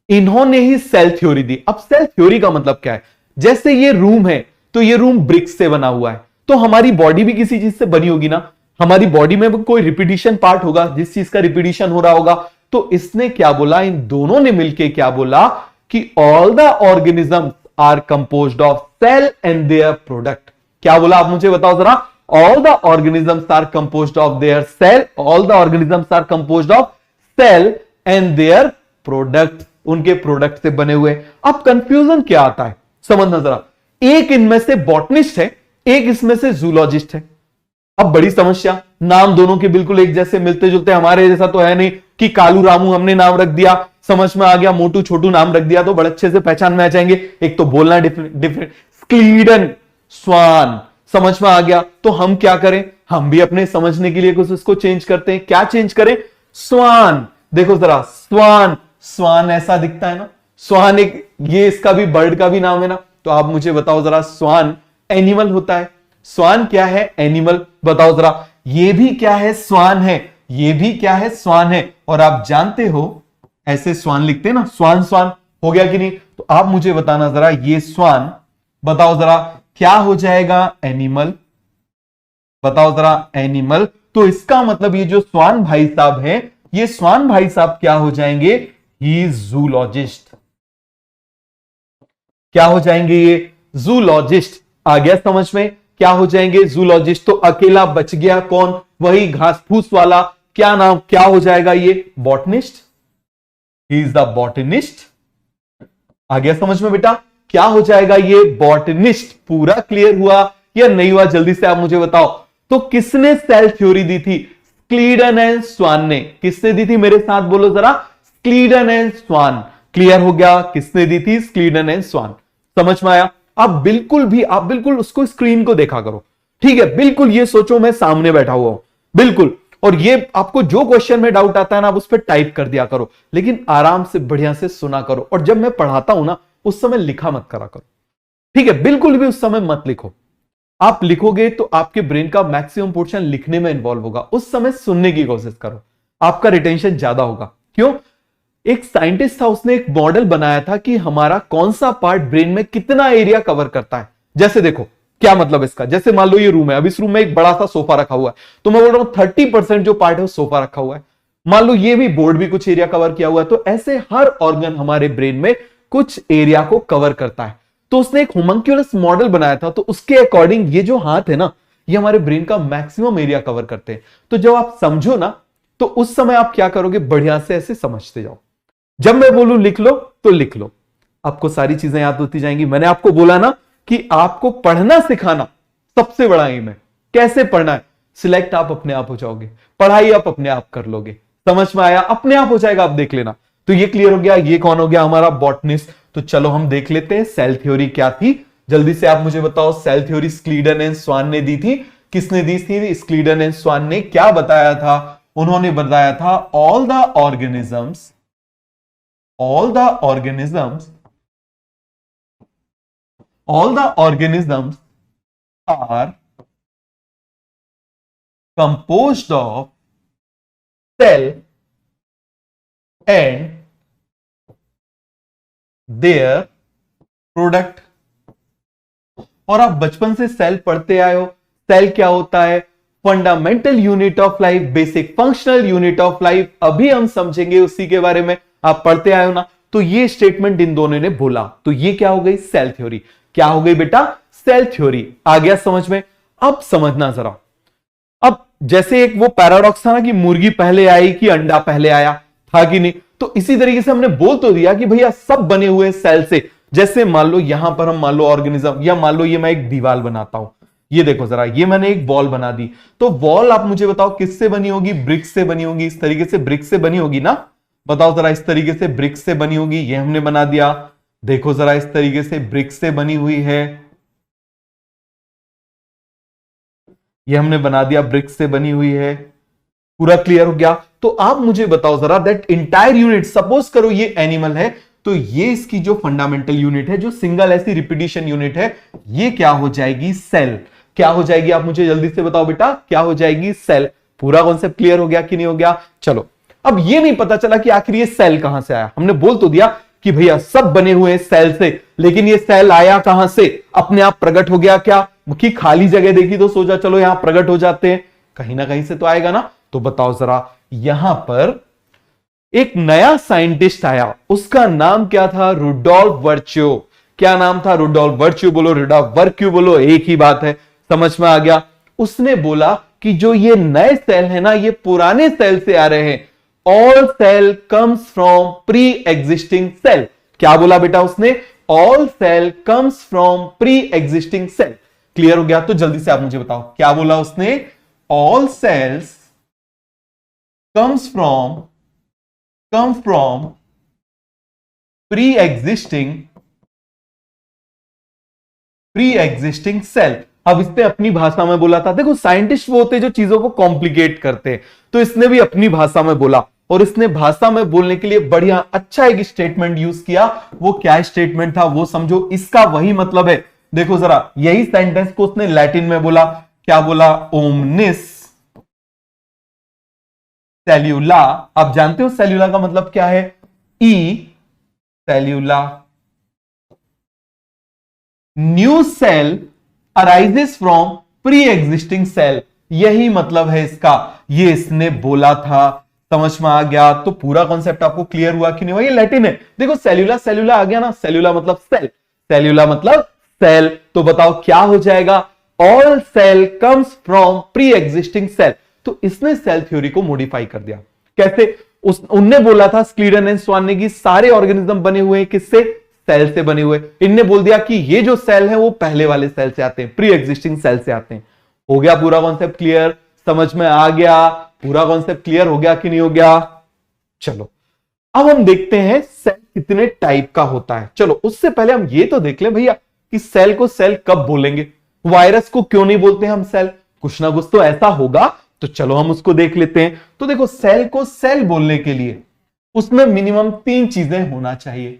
इन्होंने ही सेल थ्योरी दी। अब सेल थ्योरी का मतलब क्या है? जैसे ये रूम है, तो ये रूम ब्रिक्स से बना हुआ है, तो हमारी बॉडी भी किसी चीज से बनी होगी ना। हमारी बॉडी में भी कोई रिपीटिशन पार्ट होगा, जिस चीज का रिपीटिशन हो रहा होगा। तो इसने क्या बोला? इन दोनों ने मिलकर क्या बोला कि all the organism are composed of cell and their product. क्या बोला? आप मुझे बताओ जरा। All the organisms are composed of their cell, all the organisms are composed of cell and their product, उनके प्रोडक्ट से बने हुए। अब कंफ्यूजन क्या आता है? समझना जरा, एक इनमें से बॉटनिस्ट है, एक इसमें से जूलॉजिस्ट है। अब बड़ी समस्या, नाम दोनों के बिल्कुल एक जैसे मिलते जुलते, हमारे जैसा तो है नहीं कि कालू रामू हमने नाम रख दिया, समझ में आ गया, मोटू छोटू नाम रख दिया तो बड़े अच्छे से पहचान में आ जाएंगे। एक तो बोलना डिफरेंट। स्क्लीडन स्वान, समझ में आ गया? तो हम क्या करें, हम भी अपने समझने के लिए कुछ उसको चेंज करते हैं। क्या चेंज करें? स्वान। देखो जरा, स्वान, स्वान ऐसा दिखता है ना, स्वान एक, ये इसका भी बर्ड का भी नाम है ना। तो आप मुझे बताओ जरा, स्वान एनिमल होता है, स्वान क्या है? एनिमल। बताओ जरा, ये भी क्या है? स्वान है। ये भी क्या है? स्वान है। और आप जानते हो ऐसे स्वान लिखते हैं ना, स्वान स्वान, हो गया कि नहीं? तो आप मुझे बताना जरा, ये स्वान, बताओ जरा क्या हो जाएगा? एनिमल। बताओ जरा, एनिमल। तो इसका मतलब ये जो स्वान भाई साहब है, ये स्वान भाई साहब क्या हो जाएंगे? He is zoologist. क्या हो जाएंगे ये? जूलॉजिस्ट। आ गया समझ में? क्या हो जाएंगे? जूलॉजिस्ट। तो अकेला बच गया कौन? वही घास फूस वाला, क्या नाम, क्या हो जाएगा ये? Botanist. He is the botanist. आ गया समझ में बेटा? क्या हो जाएगा ये? बॉटनिस्ट। पूरा क्लियर हुआ या नहीं हुआ? जल्दी से आप मुझे बताओ। तो किसने सेल थ्योरी दी थी? स्क्लीडन एंड स्वान ने। किसने दी थी? मेरे साथ बोलो जरा, स्क्लीडन एंड स्वान। क्लियर हो गया? किसने दी थी? स्क्लीडन एंड स्वान। समझ में आया? आप बिल्कुल उसको स्क्रीन को देखा करो, ठीक है? बिल्कुल ये सोचो मैं सामने बैठा हुआ हूं, बिल्कुल। और ये आपको जो क्वेश्चन में डाउट आता है ना, आप उस पर टाइप कर दिया करो, लेकिन आराम से बढ़िया से सुना करो। और जब मैं पढ़ाता हूं ना, उस समय लिखा मत करा करो, ठीक है? बिल्कुल भी उस समय मत लिखो। आप लिखोगे तो आपके ब्रेन का मैक्सिमम पोर्शन लिखने में इन्वॉल्व होगा। उस समय सुनने की कोशिश करो, आपका रिटेंशन ज्यादा होगा। क्यों? एक साइंटिस्ट था, उसने एक मॉडल बनाया था कि हमारा कौन सा पार्ट ब्रेन में कितना एरिया कवर करता है। जैसे देखो, क्या मतलब इसका? जैसे मान लो ये रूम है, अब इस रूम में एक बड़ा सा सोफा रखा हुआ है, तो मैं बोल रहा हूं 30% जो पार्ट है वो सोफा रखा हुआ है। मान लो ये भी बोर्ड भी कुछ एरिया कवर किया हुआ है। तो ऐसे हर ऑर्गन हमारे ब्रेन में कुछ एरिया को कवर करता है। तो उसने एक होमंक्यूलस मॉडल बनाया था, तो उसके अकॉर्डिंग ये जो हाथ है ना, ये हमारे ब्रेन का मैक्सिमम एरिया कवर करते हैं। तो जब आप समझो ना, तो उस समय आप क्या करोगे? बढ़िया से ऐसे समझते जाओ। जब मैं बोलूं लिख लो, तो लिख लो, आपको सारी चीजें याद होती जाएंगी। मैंने आपको बोला ना कि आपको पढ़ना सिखाना सबसे बड़ा एम है। कैसे पढ़ना है? सिलेक्ट आप अपने आप हो जाओगे, पढ़ाई आप अपने आप कर लोगे। समझ में आया? अपने आप हो जाएगा, आप देख लेना। तो ये क्लियर हो गया। ये कौन हो गया? हमारा बॉटनिस्ट। तो चलो हम देख लेते हैं सेल थ्योरी क्या थी। जल्दी से आप मुझे बताओ, सेल थ्योरी स्क्लीडन एंड स्वान ने दी थी। किसने दी थी? स्क्लीडन एंड स्वान ने। क्या बताया था? उन्होंने बताया था all the organisms are composed of cell and their product. और आप बचपन से सेल पढ़ते आए हो। सेल क्या होता है? Fundamental unit of life, basic functional unit of life. अभी हम समझेंगे उसी के बारे में, आप पढ़ते आए हो ना। तो ये स्टेटमेंट इन दोनों ने बोला, तो ये क्या हो गई? Cell theory. क्या हो गई बेटा? Cell theory. आ गया समझ में? अब समझना जरा। अब जैसे एक वो पैराडॉक्स था ना कि मुर्गी पहले आई कि अंडा पहले आया, था कि नहीं? तो इसी तरीके से हमने बोल तो दिया कि भैया सब बने हुए सेल से। जैसे मान लो यहां पर हम मान लो ऑर्गेनिज्म, या मान लो ये मैं एक दीवार बनाता हूं। ये देखो जरा, ये मैंने एक वॉल बना दी। तो वॉल आप मुझे बताओ किससे बनी होगी? ब्रिक्स से बनी होगी। इस तरीके से ब्रिक्स से बनी होगी ना? बताओ जरा, इस तरीके से ब्रिक्स से बनी होगी। ये हमने बना दिया। देखो जरा, इस तरीके से ब्रिक्स से बनी हुई है। ये हमने बना दिया, ब्रिक्स से बनी हुई है। पूरा क्लियर हो गया? तो आप मुझे बताओ जरा, दैट इंटायर यूनिट, सपोज करो ये एनिमल है, तो ये इसकी जो फंडामेंटल यूनिट है, जो सिंगल ऐसी रिपीटिशन यूनिट है, ये क्या हो जाएगी? सेल। क्या हो जाएगी? आप मुझे जल्दी से बताओ बेटा, क्या हो जाएगी? सेल। पूरा कॉन्सेप्ट क्लियर हो गया कि नहीं हो गया? चलो, अब ये नहीं पता चला कि आखिर ये सेल कहां से आया। हमने बोल तो दिया कि भैया सब बने हुए हैं सेल से, लेकिन ये सेल आया कहां से? अपने आप प्रकट हो गया क्या? कि खाली जगह देखी तो सोचा चलो यहां प्रकट हो जाते हैं, कहीं ना कहीं से तो आएगा ना। तो बताओ जरा, यहां पर एक नया साइंटिस्ट आया, उसका नाम क्या था? Rudolf Virchow. क्या नाम था? Rudolf Virchow. बोलो रुडोल्फ वर्च्यू, बोलो, एक ही बात है। समझ में आ गया? उसने बोला कि जो ये नए सेल है ना, ये पुराने सेल से आ रहे हैं। All cell comes from pre existing cell. क्या बोला बेटा उसने? All cell comes from pre existing cell. Clear हो गया? तो जल्दी से आप मुझे बताओ, क्या बोला उसने? All sales comes from pre-existing cell। अब इसने अपनी भाषा में बोला था। देखो साइंटिस्ट वो होते हैं जो चीजों को कॉम्प्लिकेट करते हैं, तो इसने भी अपनी भाषा में बोला, और इसने भाषा में बोलने के लिए बढ़िया अच्छा एक स्टेटमेंट यूज किया। वो क्या स्टेटमेंट था वो समझो, इसका वही मतलब है। देखो जरा, यही सेंटेंस को उसने लैटिन में बोला, क्या बोला? Omnis cellula. आप जानते हो सेल्यूला का मतलब क्या है? E cellula, new cell arises from pre existing cell. यही मतलब है इसका, ये इसने बोला था। समझ में आ गया? तो पूरा कॉन्सेप्ट आपको क्लियर हुआ कि नहीं हुआ? ये लैटिन है। देखो सेल्यूला सेल्यूला आ गया ना, सेल्यूला मतलब सेल, सेल्यूला मतलब सेल। तो बताओ क्या हो जाएगा? All cell comes from pre existing cell. तो इसने सेल थ्योरी को मॉडिफाई कर दिया। कैसे? उनने बोला था स्क्लीडन एंड स्वान ने कि सारे ऑर्गेनिज्म बने हुए हैं किससे? सेल से बने हुए। इनने बोल दिया कि ये जो सेल है वो पहले वाले सेल से आते हैं, प्री एग्जिस्टिंग सेल से आते हैं। हो गया पूरा कॉन्सेप्ट क्लियर? समझ में आ गया? पूरा कॉन्सेप्ट क्लियर हो गया कि नहीं हो गया? चलो अब हम देखते हैं सेल कितने टाइप का होता है। चलो उससे पहले हम ये तो देख लें भैया कि सेल को सेल कब बोलेंगे, वायरस को क्यों नहीं बोलते हम सेल, कुछ ना कुछ तो ऐसा होगा। तो चलो हम उसको देख लेते हैं। तो देखो सेल को सेल बोलने के लिए उसमें मिनिमम 3 चीजें होना चाहिए।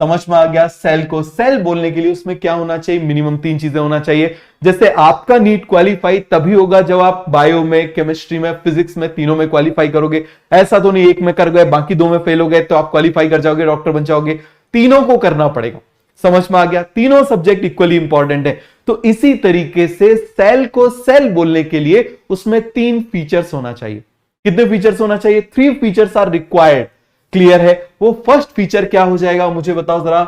समझ में आ गया? सेल को सेल बोलने के लिए उसमें क्या होना चाहिए? मिनिमम 3 चीजें होना चाहिए। जैसे आपका नीट क्वालिफाई तभी होगा जब आप बायो में, केमिस्ट्री में, फिजिक्स में, तीनों में क्वालिफाई करोगे। ऐसा तो नहीं एक में कर गए बाकी 2 में फेल हो गए तो आप क्वालिफाई कर जाओगे, डॉक्टर बन जाओगे। तीनों को करना पड़ेगा। समझ में आ गया? तीनों सब्जेक्ट इक्वली इंपॉर्टेंट है। तो इसी तरीके से सेल को सेल बोलने के लिए उसमें 3 फीचर्स होना चाहिए। कितने फीचर्स होना चाहिए? 3 फीचर्स आर रिक्वायर्ड। क्लियर है? वो फर्स्ट फीचर क्या हो जाएगा मुझे बताओ जरा।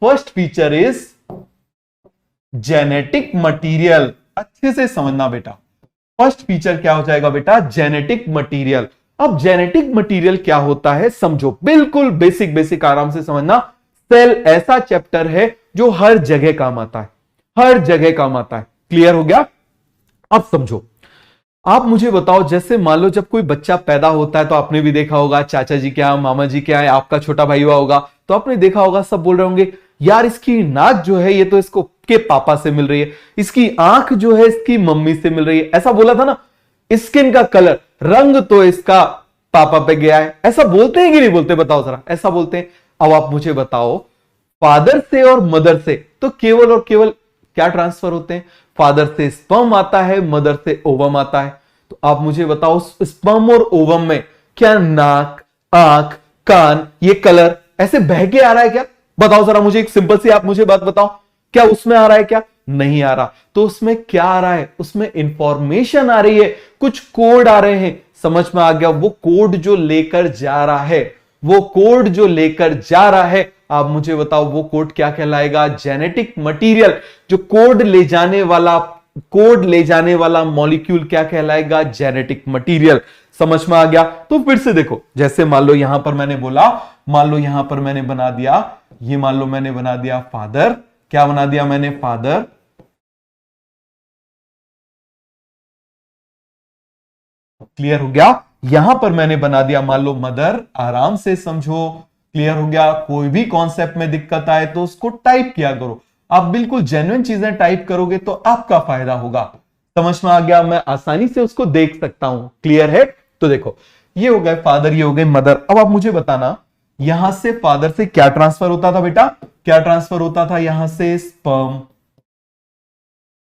First feature is genetic material. अच्छे से समझना बेटा, फर्स्ट फीचर क्या हो जाएगा बेटा? Genetic material. अब जेनेटिक मटेरियल क्या होता है समझो, बिल्कुल बेसिक बेसिक आराम से समझना। सेल ऐसा चैप्टर है जो हर जगह काम आता है, हर जगह काम आता है। क्लियर हो गया? अब समझो, आप मुझे बताओ, जैसे मान लो जब कोई बच्चा पैदा होता है तो आपने भी देखा होगा, चाचा जी क्या, मामा जी क्या है, आपका छोटा भाई हुआ होगा तो आपने देखा होगा सब बोल रहे होंगे यार इसकी नाक जो है ये तो इसको के पापा से मिल रही है, इसकी आंख जो है इसकी मम्मी से मिल रही है। ऐसा बोला था ना? स्किन का कलर, रंग तो इसका पापा पे गया है। ऐसा बोलते हैं कि नहीं बोलते? बताओ जरा। ऐसा बोलते हैं। अब आप मुझे बताओ, फादर से और मदर से तो केवल और केवल क्या ट्रांसफर होते हैं? फादर से स्पर्म आता है, मदर से ओवम आता है। तो आप मुझे बताओ स्पर्म और ओवम में क्या नाक, आंख, कान, ये कलर ऐसे बह के आ रहा है क्या? बताओ जरा मुझे, एक सिंपल सी आप मुझे बात बताओ, क्या उसमें आ रहा है क्या? नहीं आ रहा। तो उसमें क्या आ रहा है? उसमें इंफॉर्मेशन आ रही है, कुछ कोड आ रहे हैं। समझ में आ गया? वो कोड जो लेकर जा रहा है, वो कोड जो लेकर जा रहा है, आप मुझे बताओ वो कोड क्या कहलाएगा? Genetic material. जो कोड ले जाने वाला मॉलिक्यूल क्या कहलाएगा? Genetic material. समझ में आ गया? तो फिर से देखो, जैसे मान लो यहां पर मैंने बोला, मान लो यहां पर मैंने बना दिया, ये मान लो मैंने बना दिया फादर। क्या बना दिया मैंने? फादर। क्लियर हो गया? यहां पर मैंने बना दिया मान लो मदर। आराम से समझो। क्लियर हो गया? कोई भी कॉन्सेप्ट में दिक्कत आए तो उसको टाइप किया करो। आप बिल्कुल जेन्युइन चीजें टाइप करोगे तो आपका फायदा होगा। समझ में आ गया? मैं आसानी से उसको देख सकता हूं। क्लियर है? तो देखो, ये हो गए फादर, ये हो गए मदर। अब आप मुझे बताना, यहां से फादर से क्या ट्रांसफर होता था बेटा? क्या ट्रांसफर होता था? यहां से स्पर्म।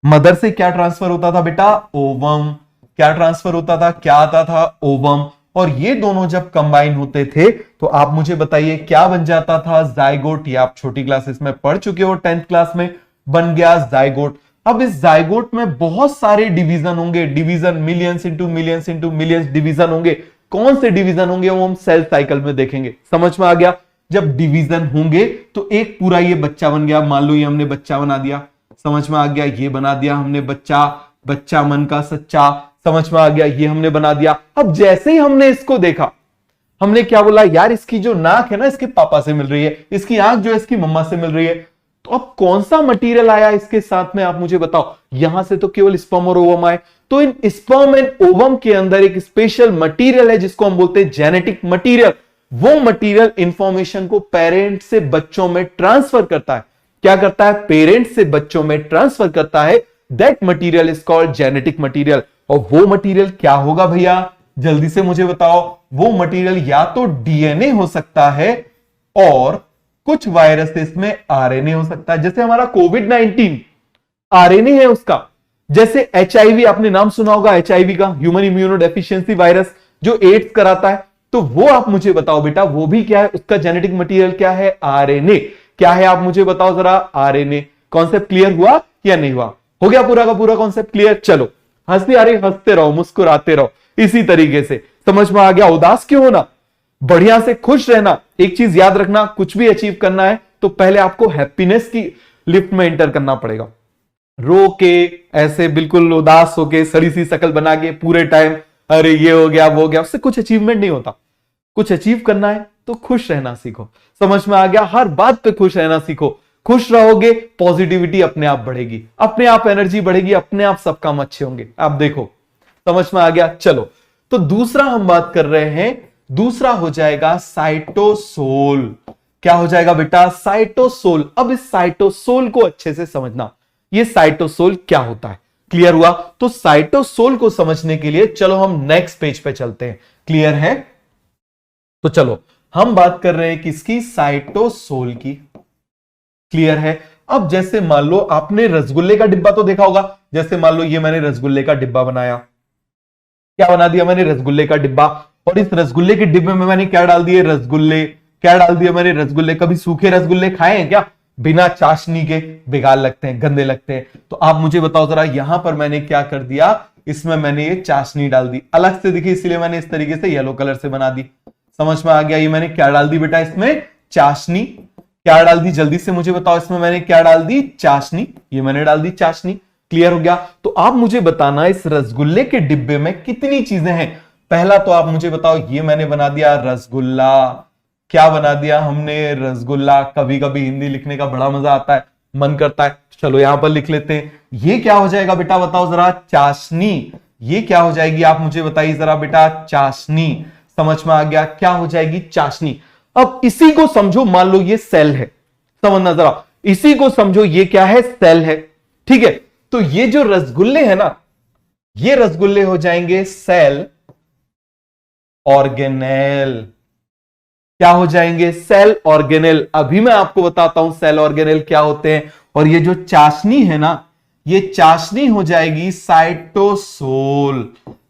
मदर से क्या ट्रांसफर होता था बेटा? ओवम। क्या ट्रांसफर होता था? क्या आता था? ओवम। और ये दोनों जब कंबाइन होते थे तो आप मुझे बताइए क्या बन जाता था? जाइगोट। ये आप छोटी क्लासेस में पढ़ चुके हो, 10th क्लास में बन गया जाइगोट। अब इस जाइगोट में बहुत सारे डिवीजन होंगे, division millions into millions into millions division होंगे। कौन से डिवीजन होंगे वो हम सेल साइकिल में देखेंगे। समझ में आ गया? जब डिवीजन होंगे तो एक पूरा ये बच्चा बन गया। मान लो ये हमने बच्चा बना दिया। समझ में आ गया? ये बना दिया हमने बच्चा, बच्चा मन का सच्चा। समझ में आ गया? ये हमने बना दिया। अब जैसे ही हमने इसको देखा, हमने क्या बोला? यार इसकी जो नाक है ना इसके पापा से मिल रही है, इसकी आंख जो है इसकी मम्मा से मिल रही है। तो अब कौन सा मटेरियल आया इसके साथ में आप मुझे बताओ। यहां से तो केवल स्पर्म और ओवम आए। तो इन स्पर्म एंड ओवम के अंदर एक स्पेशल मटेरियल है जिसको हम बोलते हैं जेनेटिक मटेरियल। वो मटेरियल इंफॉर्मेशन को पेरेंट से बच्चों में ट्रांसफर करता है। क्या करता है? पेरेंट से बच्चों में ट्रांसफर करता है, that material is called genetic material. और वो मटीरियल क्या होगा भैया, जल्दी से मुझे बताओ। वो मटीरियल या तो डीएनए हो सकता है और कुछ वायरसेस में आरएनए हो सकता है। जैसे हमारा कोविड-19 आरएनए है उसका। जैसे एचआईवी, आपने नाम सुना होगा एचआईवी का, ह्यूमन इम्यूनो डेफिशिएंसी वायरस, जो एड्स कराता है। तो वो आप मुझे बताओ बेटा, वो भी क्या है, उसका जेनेटिक मटीरियल क्या है, आरएनए। क्या है आप मुझे बताओ जरा, आरएनए। कॉन्सेप्ट क्लियर हुआ या नहीं हुआ? हो गया पूरा का पूरा कॉन्सेप्ट क्लियर? चलो, हंसती आ रही, हंसते रहो, मुस्कुराते रहो, इसी तरीके से समझ में आ गया। उदास क्यों होना, बढ़िया से खुश रहना। एक चीज याद रखना, कुछ भी अचीव करना है तो पहले आपको हैप्पीनेस की लिफ्ट में एंटर करना पड़ेगा। रो के ऐसे बिल्कुल उदास होके सड़ी सी शकल बना के पूरे टाइम अरे ये हो गया वो हो गया, उससे कुछ अचीवमेंट नहीं होता। कुछ अचीव करना है तो खुश रहना सीखो। समझ में आ गया? हर बात पे खुश रहना सीखो। खुश रहोगे, पॉजिटिविटी अपने आप बढ़ेगी, अपने आप एनर्जी बढ़ेगी, अपने आप सब काम अच्छे होंगे। आप देखो, समझ में आ गया? चलो, तो दूसरा हम बात कर रहे हैं, दूसरा हो जाएगा साइटोसोल। क्या हो जाएगा बेटा? साइटोसोल। अब इस साइटोसोल को अच्छे से समझना, ये साइटोसोल क्या होता है। क्लियर हुआ? तो साइटोसोल को समझने के लिए चलो हम नेक्स्ट पेज पे चलते हैं। क्लियर है? तो चलो हम बात कर रहे हैं किसकी, साइटोसोल की। क्लियर है? अब जैसे मान लो आपने रसगुल्ले का डिब्बा तो देखा होगा। जैसे मान लो ये मैंने रसगुल्ले का डिब्बा बनाया, क्या बना दिया मैंने, रसगुल्ले का डिब्बा। और इस रसगुल्ले के डिब्बे में मैंने क्या डाल दिए, रसगुल्ले। क्या डाल दिया मैंने, रसगुल्ले। कभी सूखे रसगुल्ले खाए हैं क्या? बिना चाशनी के बेकार लगते हैं, गंदे लगते हैं। तो आप मुझे बताओ जरा, यहां पर मैंने क्या कर दिया, इसमें मैंने ये चाशनी डाल दी, अलग से दिखी इसलिए मैंने इस तरीके से येलो कलर से बना दी। समझ में आ गया? ये मैंने क्या डाल दी बेटा, इसमें चाशनी। क्या डाल दी, जल्दी से मुझे बताओ, इसमें मैंने क्या डाल दी, चाशनी। ये मैंने डाल दी चाशनी। क्लियर हो गया? तो आप मुझे बताना इस रसगुल्ले के डिब्बे में कितनी चीजें हैं। पहला तो आप मुझे बताओ, ये मैंने बना दिया रसगुल्ला। क्या बना दिया हमने, रसगुल्ला। कभी कभी हिंदी लिखने का बड़ा मजा आता है, मन करता है, चलो यहां पर लिख लेते हैं। ये क्या हो जाएगा बेटा, बताओ जरा, चाशनी। ये क्या हो जाएगी आप मुझे बताइए जरा बेटा, चाशनी। समझ में आ गया? क्या हो जाएगी, चाशनी। अब इसी को समझो, मान लो ये सेल है, समझना जरा, इसी को समझो ये क्या है, सेल है। ठीक है? तो ये जो रसगुल्ले हैं ना, ये रसगुल्ले हो जाएंगे सेल ऑर्गेनेल। क्या हो जाएंगे, सेल ऑर्गेनेल। अभी मैं आपको बताता हूं सेल ऑर्गेनेल क्या होते हैं। और ये जो चाशनी है ना, ये चाशनी हो जाएगी साइटोसोल।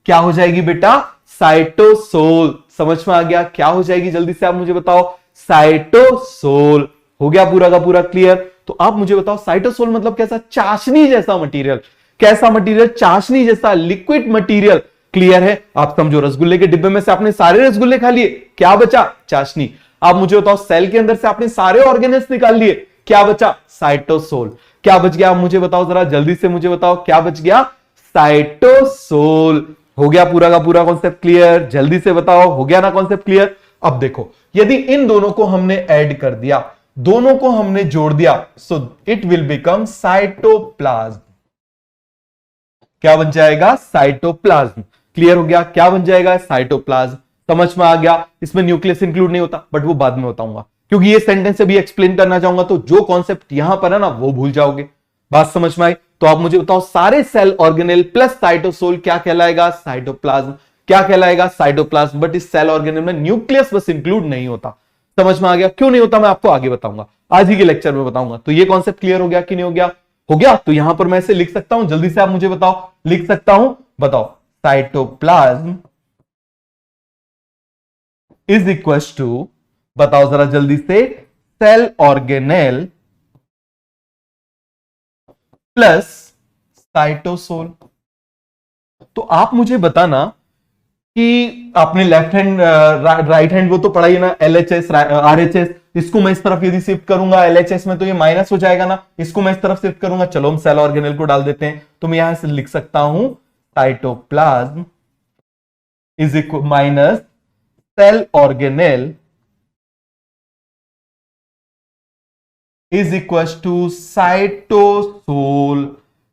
क्या हो जाएगी बेटा, साइटोसोल। समझ में आ गया? क्या हो जाएगी, जल्दी से आप मुझे बताओ, साइटोसोल। हो गया पूरा का पूरा क्लियर? तो आप मुझे बताओ साइटोसोल मतलब कैसा, चाशनी जैसा मटेरियल। कैसा मटेरियल, चाशनी जैसा लिक्विड मटेरियल। क्लियर है? आप समझो, रसगुल्ले के डिब्बे में से आपने सारे रसगुल्ले खा लिए, क्या बचा, चाशनी। आप मुझे बताओ सेल के अंदर से आपने सारे ऑर्गेनेल्स निकाल लिए, क्या बचा, साइटोसोल। क्या बच गया आप मुझे बताओ जरा, जल्दी से मुझे बताओ, क्या बच गया, साइटोसोल। हो गया पूरा का पूरा कॉन्सेप्ट क्लियर? जल्दी से बताओ, हो गया ना कॉन्सेप्ट क्लियर? अब देखो, यदि इन दोनों को हमने ऐड कर दिया, दोनों को हमने जोड़ दिया, so it will become cytoplasm. क्या बन जाएगा, साइटोप्लाज्म। क्लियर हो गया? क्या बन जाएगा, साइटोप्लाज्म। समझ में आ गया? इसमें न्यूक्लियस इंक्लूड नहीं होता, बट वो बाद में बताऊंगा, क्योंकि ये सेंटेंस अभी एक्सप्लेन करना चाहूंगा तो जो कॉन्सेप्ट यहां पर है ना वो भूल जाओगे। बात समझ में आई? तो आप मुझे बताओ सारे सेल ऑर्गेनेल प्लस साइटोसोल क्या कहलाएगा, साइटोप्लाज्म। क्या कहलाएगा, साइटोप्लाज्म। बट इस सेल ऑर्गेनेल में न्यूक्लियस बस इंक्लूड नहीं होता। समझ में आ गया? क्यों नहीं होता मैं आपको आगे बताऊंगा, आज ही के लेक्चर में बताऊंगा। तो ये कॉन्सेप्ट क्लियर हो गया कि नहीं हो गया? हो गया? तो यहां पर मैं इसे लिख सकता हूं, जल्दी से आप मुझे बताओ, लिख सकता हूं, बताओ, साइटोप्लाज्म इज इक्वल टू, बताओ जरा जल्दी से, सेल ऑर्गेनेल प्लस साइटोसोल। तो आप मुझे बताना कि आपने लेफ्ट हैंड राइट हैंड वो तो पढ़ा ही ना, LHS RHS, इसको मैं इस तरफ यदि शिफ्ट करूंगा LHS में तो ये माइनस हो जाएगा ना, इसको मैं इस तरफ शिफ्ट करूंगा। चलो हम सेल ऑर्गेनेल को डाल देते हैं, तो मैं यहां से लिख सकता हूं cytoplasm is equal minus cell organelle is equal to cytosol.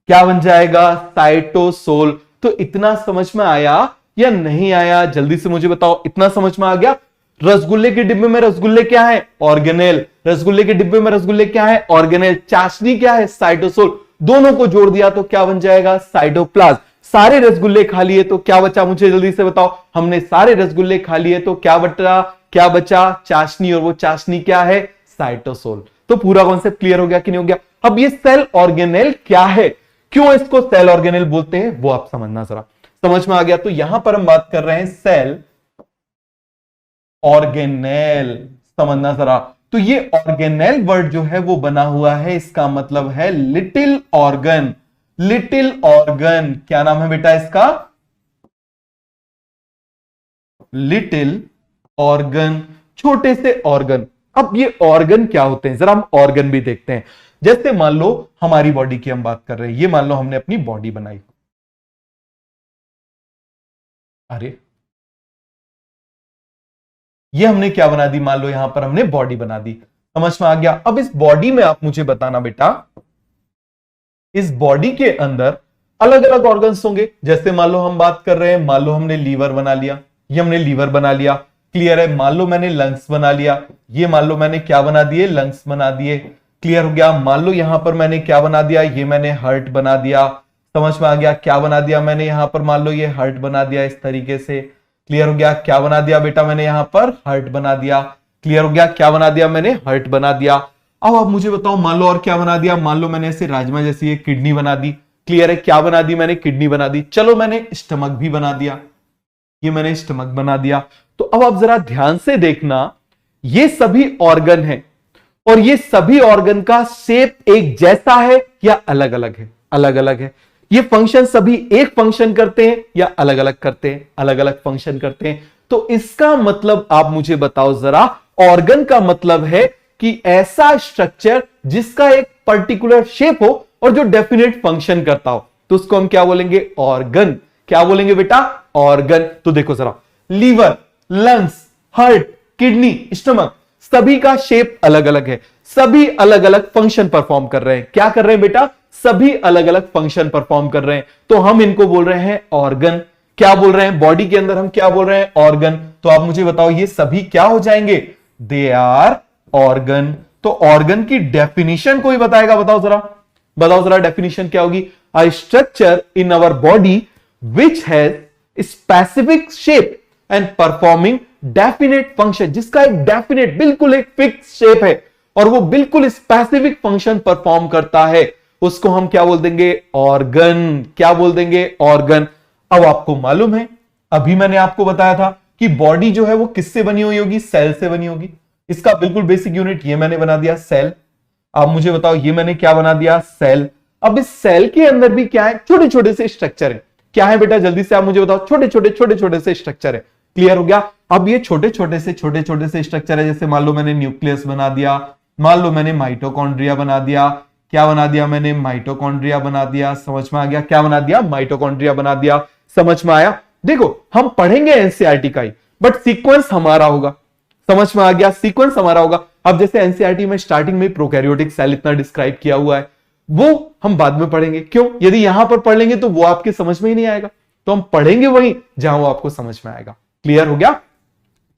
क्या बन जाएगा, साइटोसोल। तो इतना समझ में आया या नहीं आया, जल्दी से मुझे बताओ, इतना समझ में आ गया? रसगुल्ले के डिब्बे में रसगुल्ले क्या है, ऑर्गेनेल। रसगुल्ले के डिब्बे में रसगुल्ले क्या है, ऑर्गेनेल। चाशनी क्या है, साइटोसोल। दोनों को जोड़ दिया तो क्या बन जाएगा, साइटोप्लाज्म। सारे रसगुल्ले खा लिए तो क्या बचा, मुझे जल्दी से बताओ। हमने सारे रसगुल्ले खा लिए तो क्या बचा, क्या बचा, चाशनी, और वो चाशनी क्या है, साइटोसोल। तो पूरा कॉन्सेप्ट क्लियर हो गया कि नहीं हो गया। अब ये सेल ऑर्गेनेल क्या है, क्यों इसको सेल ऑर्गेनेल बोलते हैं, वो आप समझना जरा। समझ में आ गया। तो यहां पर हम बात कर रहे हैं सेल ऑर्गेनेल, समझना जरा। तो ये ऑर्गेनेल वर्ड जो है वो बना हुआ है, इसका मतलब है लिटिल ऑर्गन। लिटिल ऑर्गन, क्या नाम है बेटा इसका, लिटिल ऑर्गन, छोटे से ऑर्गन। अब ये ऑर्गन क्या होते हैं, जरा हम ऑर्गन भी देखते हैं। जैसे मान लो हमारी बॉडी की हम बात कर रहे हैं, ये मान लो हमने अपनी बॉडी बनाई, अरे ये हमने क्या बना दी, मान लो यहां पर हमने बॉडी बना दी। समझ में आ गया। अब इस बॉडी में आप मुझे बताना बेटा, इस बॉडी के अंदर अलग अलग ऑर्गन्स होंगे। जैसे मान लो हम बात कर रहे हैं, मान लो हमने लीवर बना लिया, ये हमने लीवर बना लिया, क्लियर है। मान लो मैंने लंग्स बना लिया, ये मान लो मैंने क्या बना दिए, लंग्स बना दिए, क्लियर हो गया। मान लो यहां पर मैंने क्या बना दिया, ये मैंने हार्ट बना दिया। समझ में आ गया, क्या बना दिया मैंने यहां पर, मान लो ये हार्ट बना दिया इस तरीके से, क्लियर हो गया। क्या बना दिया बेटा मैंने यहां पर, हार्ट बना दिया, क्लियर हो गया। क्या बना दिया मैंने, हार्ट बना दिया। अब आप मुझे बताओ, मान लो और क्या बना दिया, मान लो मैंने ऐसे राजमा जैसी एक किडनी बना दी, क्लियर है। क्या बना दी मैंने, किडनी बना दी। चलो मैंने स्टमक भी बना दिया, ये मैंने स्टमक बना दिया। तो अब आप जरा ध्यान से देखना, ये सभी ऑर्गन हैं और ये सभी ऑर्गन का शेप एक जैसा है या अलग अलग है, अलग अलग है। ये फंक्शन सभी एक फंक्शन करते हैं या अलग अलग करते हैं, अलग अलग फंक्शन करते हैं। तो इसका मतलब आप मुझे बताओ जरा, ऑर्गन का मतलब है कि ऐसा स्ट्रक्चर जिसका एक पर्टिकुलर शेप हो और जो डेफिनेट फंक्शन करता हो, तो उसको हम क्या बोलेंगे, ऑर्गन। क्या बोलेंगे बेटा, ऑर्गन। तो देखो जरा, liver, lungs, heart, kidney, stomach, सभी का शेप अलग अलग है, सभी अलग अलग फंक्शन परफॉर्म कर रहे हैं। क्या कर रहे हैं बेटा, सभी अलग अलग फंक्शन परफॉर्म कर रहे हैं, तो हम इनको बोल रहे हैं ऑर्गन। क्या बोल रहे हैं, बॉडी के अंदर हम क्या बोल रहे हैं, ऑर्गन। तो आप मुझे बताओ ये सभी क्या हो जाएंगे, दे आर ऑर्गन। तो ऑर्गन की डेफिनेशन कोई बताएगा, बताओ जरा, बताओ जरा डेफिनेशन क्या होगी। A structure in our body which has specific shape and performing definite function, जिसका एक डेफिनेट बिल्कुल एक फिक्स शेप है और वो बिल्कुल स्पेसिफिक फंक्शन परफॉर्म करता है, उसको हम क्या बोल देंगे, ऑर्गन। क्या बोल देंगे, ऑर्गन। अब आपको मालूम है, अभी मैंने आपको बताया था कि बॉडी जो है वो किससे बनी हुई होगी, सेल से बनी होगी। इसका बिल्कुल बेसिक यूनिट ये मैंने बना दिया, सेल। आप मुझे बताओ, ये मैंने क्या बना दिया, सेल। अब इस सेल के अंदर भी क्या है, छोटे छोटे से स्ट्रक्चर है। क्या है बेटा, जल्दी से आप मुझे बताओ, छोटे छोटे से स्ट्रक्चर है। क्लियर हो गया। अब ये छोटे छोटे से स्ट्रक्चर है। जैसे मान लो मैंने न्यूक्लियस बना दिया, मान लो मैंने माइटोकॉन्ड्रिया बना दिया। क्या बना दिया मैंने, माइटोकॉन्ड्रिया बना दिया। समझ में आ गया, क्या बना दिया, माइटोकॉन्ड्रिया बना दिया। समझ में आया। देखो हम पढ़ेंगे एनसीईआरटी का ही, बट सीक्वेंस हमारा होगा। समझ में आ गया, सीक्वेंस हमारा होगा। अब जैसे एनसीईआरटी में स्टार्टिंग में प्रोकैरियोटिक सेल इतना डिस्क्राइब किया हुआ है, वो हम बाद में पढ़ेंगे। क्यों, यदि यहां पर पढ़ लेंगे तो वो आपके समझ में ही नहीं आएगा, तो हम पढ़ेंगे वहीं जहां वो आपको समझ में आएगा। क्लियर हो गया।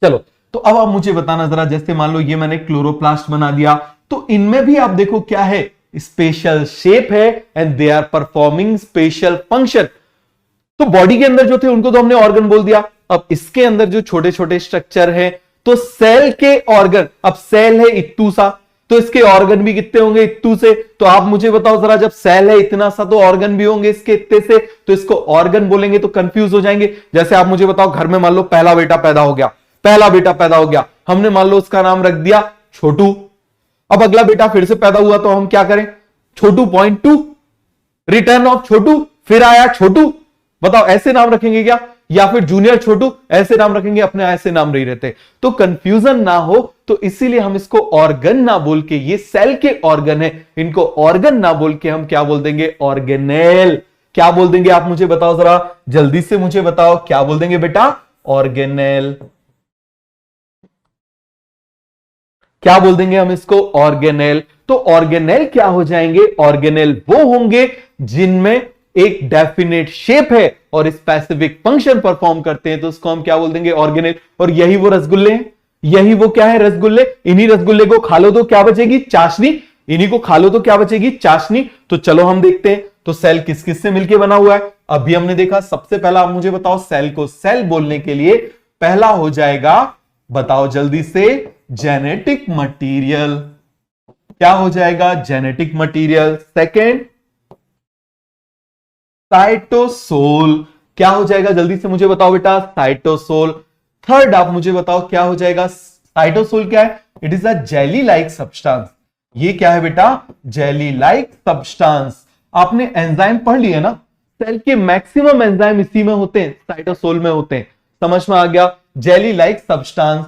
चलो, तो अब आप मुझे बताना जरा, जैसे मान लो ये मैंने क्लोरोप्लास्ट बना दिया, तो इनमें भी आप देखो क्या है, स्पेशल शेप है and they are performing special function. तो बॉडी के अंदर जो थे उनको तो हमने ऑर्गन बोल दिया। अब इसके अंदर जो छोटे छोटे स्ट्रक्चर है, तो सेल के ऑर्गन, अब सेल है इत्तू सा, तो इसके ऑर्गन भी कितने होंगे, इत्तू से। तो आप मुझे बताओ जरा, जब सेल है इतना सा तो ऑर्गन भी होंगे इसके इतने से, तो इसको ऑर्गन बोलेंगे तो कंफ्यूज हो जाएंगे। जैसे आप मुझे बताओ, घर में मान लो पहला बेटा पैदा हो गया, पहला बेटा पैदा हो गया, हमने मान लो उसका नाम रख दिया छोटू। अब अगला बेटा फिर से पैदा हुआ तो हम क्या करें, छोटू पॉइंट टू, रिटर्न ऑफ छोटू, फिर आया छोटू। बताओ ऐसे नाम रखेंगे क्या, या फिर जूनियर छोटू ऐसे नाम रखेंगे, अपने ऐसे नाम नहीं रहते। तो कंफ्यूजन ना हो, तो इसीलिए हम इसको ऑर्गन ना बोल के, ये सेल के ऑर्गन है, इनको ऑर्गन ना बोल के हम क्या बोल देंगे, ऑर्गेनेल। क्या बोल देंगे आप मुझे बताओ जरा, जल्दी से मुझे बताओ, क्या बोल देंगे बेटा, ऑर्गेनेल। क्या बोल देंगे हम इसको, ऑर्गेनेल। तो ऑर्गेनेल क्या हो जाएंगे, ऑर्गेनेल वो होंगे जिनमें एक डेफिनेट शेप है और स्पेसिफिक फंक्शन परफॉर्म करते हैं, तो उसको हम क्या बोल देंगे, ऑर्गेनेल। और यही वो रसगुल्ले हैं, यही वो क्या है, रसगुल्ले। इन्हीं रसगुल्ले को खा लो तो क्या बचेगी, चाशनी। इन्हीं को खा लो तो क्या बचेगी, चाशनी। तो चलो हम देखते हैं तो सेल किस किस से मिलकर बना हुआ है। अभी हमने देखा, सबसे पहला आप मुझे बताओ, सेल को सेल बोलने के लिए पहला हो जाएगा, बताओ जल्दी से, जेनेटिक मटेरियल। क्या हो जाएगा, जेनेटिक मटेरियल। Second, cytosol. क्या हो जाएगा, जल्दी से मुझे बताओ बेटा, साइटोसोल। थर्ड आप मुझे बताओ क्या हो जाएगा, साइटोसोल क्या है, it is a jelly like substance. ये क्या है बेटा, जेली लाइक सब्सटेंस। आपने एंजाइम पढ़ लिया ना, सेल के मैक्सिमम एंजाइम इसी में होते हैं, साइटोसोल में होते हैं। समझ में आ गया, जेली लाइक सब्सटेंस।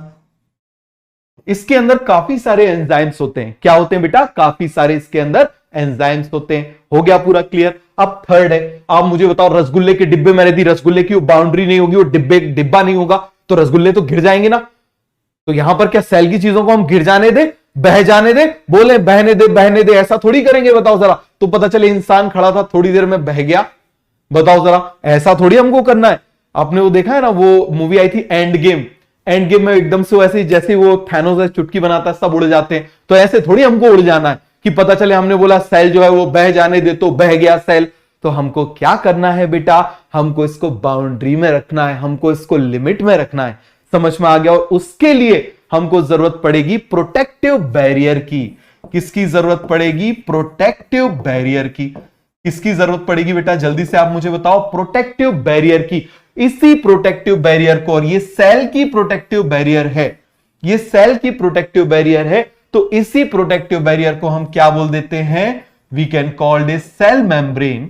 इसके अंदर काफी सारे एंजाइम्स होते हैं। क्या होते हैं बेटा, काफी सारे इसके अंदर एंजाइम्स होते हैं। हो गया पूरा क्लियर। अब थर्ड है, आप मुझे बताओ, रसगुल्ले के डिब्बे मैंने दी, रसगुल्ले की बाउंड्री नहीं होगी, वो डिब्बा नहीं होगा, तो रसगुल्ले तो गिर जाएंगे ना। तो यहां पर क्या सेल की चीजों को हम गिर जाने दे, बह जाने दे, बोले बहने दे बहने दे, ऐसा थोड़ी करेंगे, बताओ जरा। तो पता चले इंसान खड़ा था, थोड़ी देर में बह गया, बताओ जरा, ऐसा थोड़ी हमको करना है। आपने वो देखा है ना, वो मूवी आई थी एंड गेम, एंड गेम में एकदम से वैसे जैसे वो थैनोस चुटकी बनाता है, सब उड़ जाते हैं। तो ऐसे थोड़ी हमको उड़ जाना है कि पता चले हमने बोला सेल जो है वो बह जाने दे तो बह गया सेल। तो हमको क्या करना है बेटा, हमको इसको बाउंड्री में रखना है, हमको इसको लिमिट में रखना है। समझ में आ गया। और उसके लिए हमको जरूरत पड़ेगी प्रोटेक्टिव बैरियर की। किसकी जरूरत पड़ेगी, प्रोटेक्टिव बैरियर की। किसकी जरूरत पड़ेगी बेटा, जल्दी से आप मुझे बताओ, प्रोटेक्टिव बैरियर की। इसी प्रोटेक्टिव बैरियर को, और ये सेल की प्रोटेक्टिव बैरियर है, ये सेल की प्रोटेक्टिव बैरियर है, तो इसी प्रोटेक्टिव बैरियर को हम क्या बोल देते हैं, we can call this cell membrane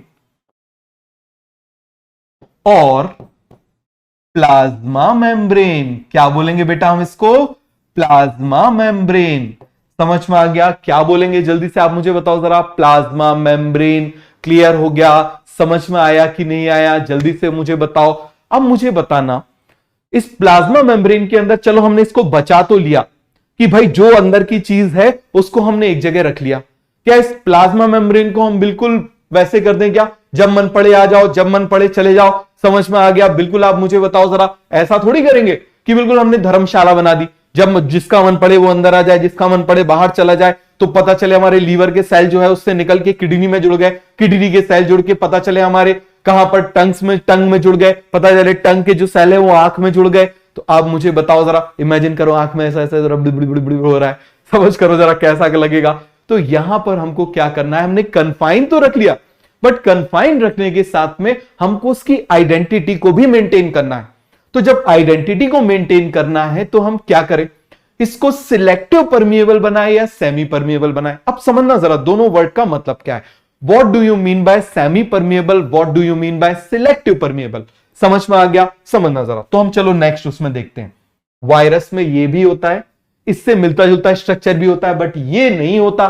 और प्लाज्मा मेम्ब्रेन। क्या बोलेंगे बेटा हम इसको, प्लाज्मा मेम्ब्रेन। समझ में आ गया, क्या बोलेंगे जल्दी से आप मुझे बताओ जरा, प्लाज्मा मेम्ब्रेन। क्लियर हो गया, समझ में आया कि नहीं आया, जल्दी से मुझे बताओ। अब मुझे बताना, इस प्लाज्मा मेम्ब्रेन के अंदर, चलो हमने इसको बचा तो लिया कि भाई जो अंदर की चीज है उसको हमने एक जगह रख लिया। क्या इस प्लाज्मा मेम्ब्रेन को हम बिल्कुल वैसे कर दें क्या, जब मन पड़े आ जाओ, जब मन पड़े चले जाओ। समझ में आ गया, बिल्कुल आप मुझे बताओ जरा, ऐसा थोड़ी करेंगे कि बिल्कुल हमने धर्मशाला बना दी, जब जिसका मन पड़े वो अंदर आ जाए, जिसका मन पड़े बाहर चला जाए। तो पता चले हमारे लीवर के सेल जो है उससे निकल के किडनी में जुड़ गए, किडनी के सेल जुड़ के पता चले हमारे कहां पर टंग में जुड़ गए, पता चले टंग के जो सेल है वो आंख में जुड़ गए। तो आप मुझे बताओ जरा, इमेजिन करो आंख में ऐसा ऐसा जरा हो रहा है, समझ करो जरा कैसा लगेगा। तो यहां पर हमको क्या करना है, हमने कन्फाइन तो रख लिया, बट कन्फाइन रखने के साथ में हमको उसकी आइडेंटिटी को भी मेंटेन करना है। तो जब आइडेंटिटी को मेंटेन करना है तो हम क्या करें, इसको सिलेक्टिव परमिएबल बनाए या सेमी परमिएबल बनाए। अब समझना जरा दोनों वर्ड का मतलब क्या है। What do you mean by semi permeable, what do you mean by selective permeable. समझ में आ गया, समझना जरा। तो हम चलो नेक्स्ट उसमें देखते हैं। वायरस में ये भी होता है, इससे मिलता जुलता स्ट्रक्चर भी होता है, बट ये नहीं होता,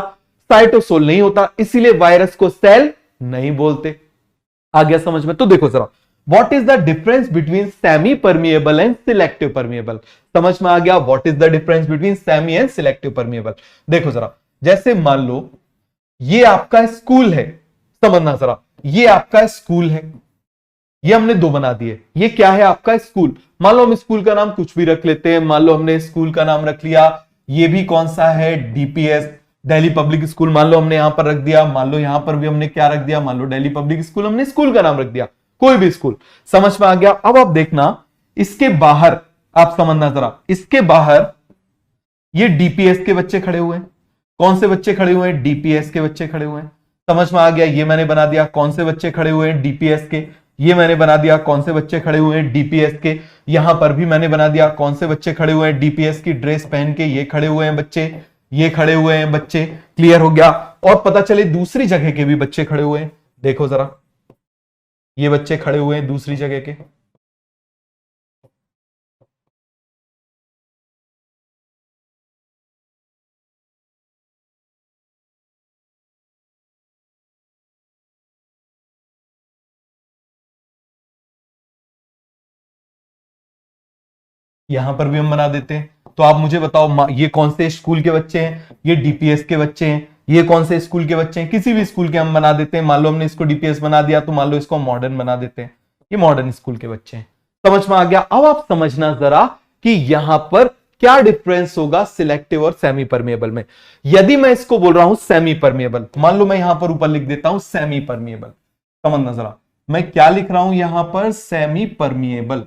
साइटोसोल नहीं होता, इसीलिए वायरस को सेल नहीं बोलते। आ गया समझ में। तो देखो जरा, what is the difference between semi permeable and selective permeable. समझ में आ गया, what is the difference between semi and selective permeable. देखो जरा, जैसे मान लो ये आपका स्कूल है, समझना जरा, ये आपका स्कूल है, ये हमने दो बना दिए, ये क्या है आपका स्कूल। मान लो हम स्कूल का नाम कुछ भी रख लेते हैं, मान लो हमने स्कूल का नाम रख लिया, ये भी कौन सा है, डीपीएस, दिल्ली पब्लिक स्कूल, मान लो हमने यहां पर रख दिया, मान लो यहां पर भी हमने क्या रख दिया, मान लो दिल्ली पब्लिक स्कूल, हमने स्कूल का नाम रख दिया, कोई भी स्कूल। समझ में आ गया। अब आप देखना, इसके बाहर आप समझना जरा, इसके बाहर ये डीपीएस के बच्चे खड़े हुए हैं। कौन से बच्चे खड़े हुए हैं, डीपीएस के बच्चे खड़े हुए हैं। समझ में आ गया, ये मैंने बना दिया कौन से बच्चे खड़े हुए हैं, डीपीएस के। ये मैंने बना दिया कौन से बच्चे खड़े हुए हैं, डीपीएस के। यहां पर भी मैंने बना दिया कौन से बच्चे खड़े हुए हैं, डीपीएस की ड्रेस पहन के ये खड़े हुए हैं बच्चे, ये खड़े हुए हैं बच्चे। क्लियर हो गया। और पता चले दूसरी जगह के भी बच्चे खड़े हुए हैं, देखो जरा, ये बच्चे खड़े हुए हैं दूसरी जगह के। यहां पर भी हम बना देते हैं। तो आप मुझे बताओ, ये कौन से स्कूल के बच्चे हैं, ये डीपीएस के बच्चे हैं। ये कौन से स्कूल के बच्चे हैं, किसी भी स्कूल के हम बना देते हैं। मान लो हमने इसको डीपीएस बना दिया, तो मान लो इसको मॉडर्न बना देते हैं, ये मॉडर्न स्कूल के बच्चे हैं। समझ में आ गया। अब आप समझना जरा कि यहां पर क्या डिफरेंस होगा सिलेक्टिव और सेमी परमेबल में? यदि मैं इसको बोल रहा हूं सेमी परमेबल, मान लो मैं यहां पर ऊपर लिख देता हूं सेमी परमेबल, समझना जरा मैं क्या लिख रहा हूं यहां पर, सेमी परमेबल।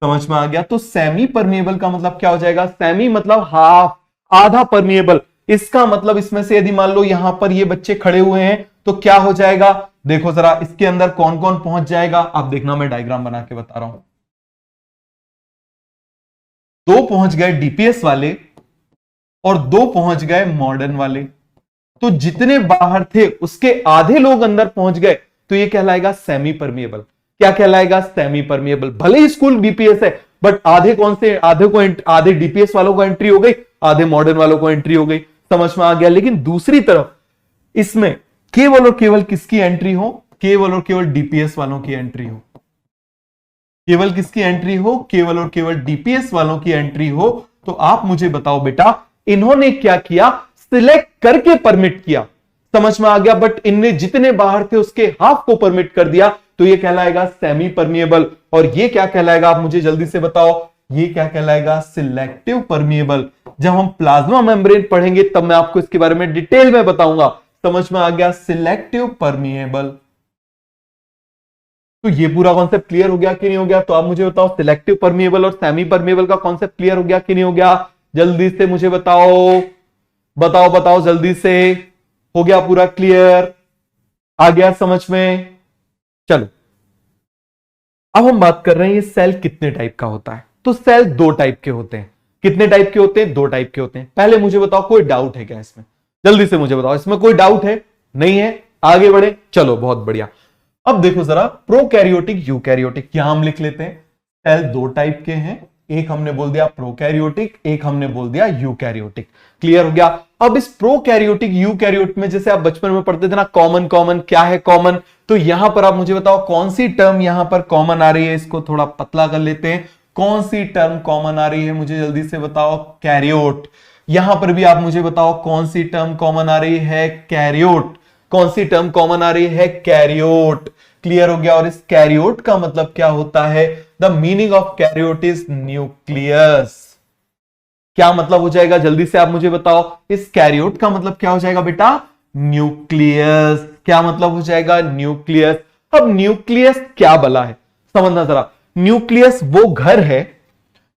समझ में आ गया? तो सेमी परमेबल का मतलब क्या हो जाएगा? सेमी मतलब हाफ, आधा परमेबल। इसका मतलब इसमें से यदि मान लो यहां पर ये बच्चे खड़े हुए हैं तो क्या हो जाएगा? देखो जरा इसके अंदर कौन कौन पहुंच जाएगा, आप देखना मैं डायग्राम बना के बता रहा हूं। दो पहुंच गए डीपीएस वाले और दो पहुंच गए मॉडर्न वाले। तो जितने बाहर थे उसके आधे लोग अंदर पहुंच गए, तो ये कहलाएगा सेमी परमिएबल। क्या कहलाएगा? Semi permeable. भले ही स्कूल बीपीएस है, बट आधे कौन से, आधे डीपीएस वालों को एंट्री हो गई, आधे मॉडर्न वालों को एंट्री हो गई। समझ में आ गया? लेकिन दूसरी तरफ इसमें केवल और केवल किसकी एंट्री हो? केवल और केवल डीपीएस वालों की एंट्री हो। केवल किसकी एंट्री हो? केवल और केवल डीपीएस वालों की एंट्री हो। तो आप मुझे बताओ बेटा, इन्होंने क्या किया? सिलेक्ट करके परमिट किया। समझ में आ गया? बट इनने जितने बाहर थे उसके हाफ को परमिट कर दिया, तो ये कहलाएगा सेमी परमिएबल। और ये क्या कहलाएगा? आप मुझे जल्दी से बताओ, ये क्या कहलाएगा? Selective permeable. जब हम प्लाज्मा मेम्ब्रेन पढ़ेंगे तब मैं आपको इसके बारे में डिटेल में बताऊंगा। समझ में आ गया? Selective permeable. तो ये पूरा कॉन्सेप्ट क्लियर हो गया कि नहीं हो गया? तो आप मुझे बताओ, सिलेक्टिव परमिएबल और सेमी परमिएबल का कॉन्सेप्ट क्लियर हो गया कि नहीं हो गया? जल्दी से मुझे बताओ, बताओ बताओ जल्दी से। हो गया पूरा क्लियर? आ गया समझ में? चलो अब हम बात कर रहे हैं ये सेल कितने टाइप का होता है। तो सेल दो टाइप के होते हैं। कितने टाइप के होते हैं? दो टाइप के होते हैं। पहले मुझे बताओ, कोई डाउट है क्या इसमें? जल्दी से मुझे बताओ, इसमें कोई डाउट है? नहीं है? आगे बढ़े। चलो बहुत बढ़िया। अब देखो जरा, प्रोकैरियोटिक यूकैरियोटिक, यहां हम लिख लेते हैं। सेल दो टाइप के हैं, एक हमने बोल दिया प्रोकैरियोटिक, एक हमने बोल दिया यूकैरियोटिक। क्लियर हो गया? अब इस प्रोकैरियोटिक यूकैरियोट में जैसे आप बचपन में पढ़ते थे ना, कॉमन कॉमन क्या है कॉमन, तो यहां पर आप मुझे बताओ कौन सी टर्म यहां पर कॉमन आ रही है। इसको थोड़ा पतला कर लेते हैं। कौन सी टर्म कॉमन आ रही है मुझे जल्दी से बताओ? कैरियोट। यहां पर भी आप मुझे बताओ कौन सी टर्म कॉमन आ रही है? कैरियोट। कौन सी टर्म कॉमन आ रही है? कैरियोट। क्लियर हो गया? और इस कैरियोट का मतलब क्या होता है? The meaning of karyote is nucleus. क्या मतलब हो जाएगा? जल्दी से आप मुझे बताओ, इस कैरियोट का मतलब क्या हो जाएगा बेटा? न्यूक्लियस। क्या मतलब हो जाएगा? न्यूक्लियस। अब न्यूक्लियस क्या बला है, समझना जरा। न्यूक्लियस वो घर है,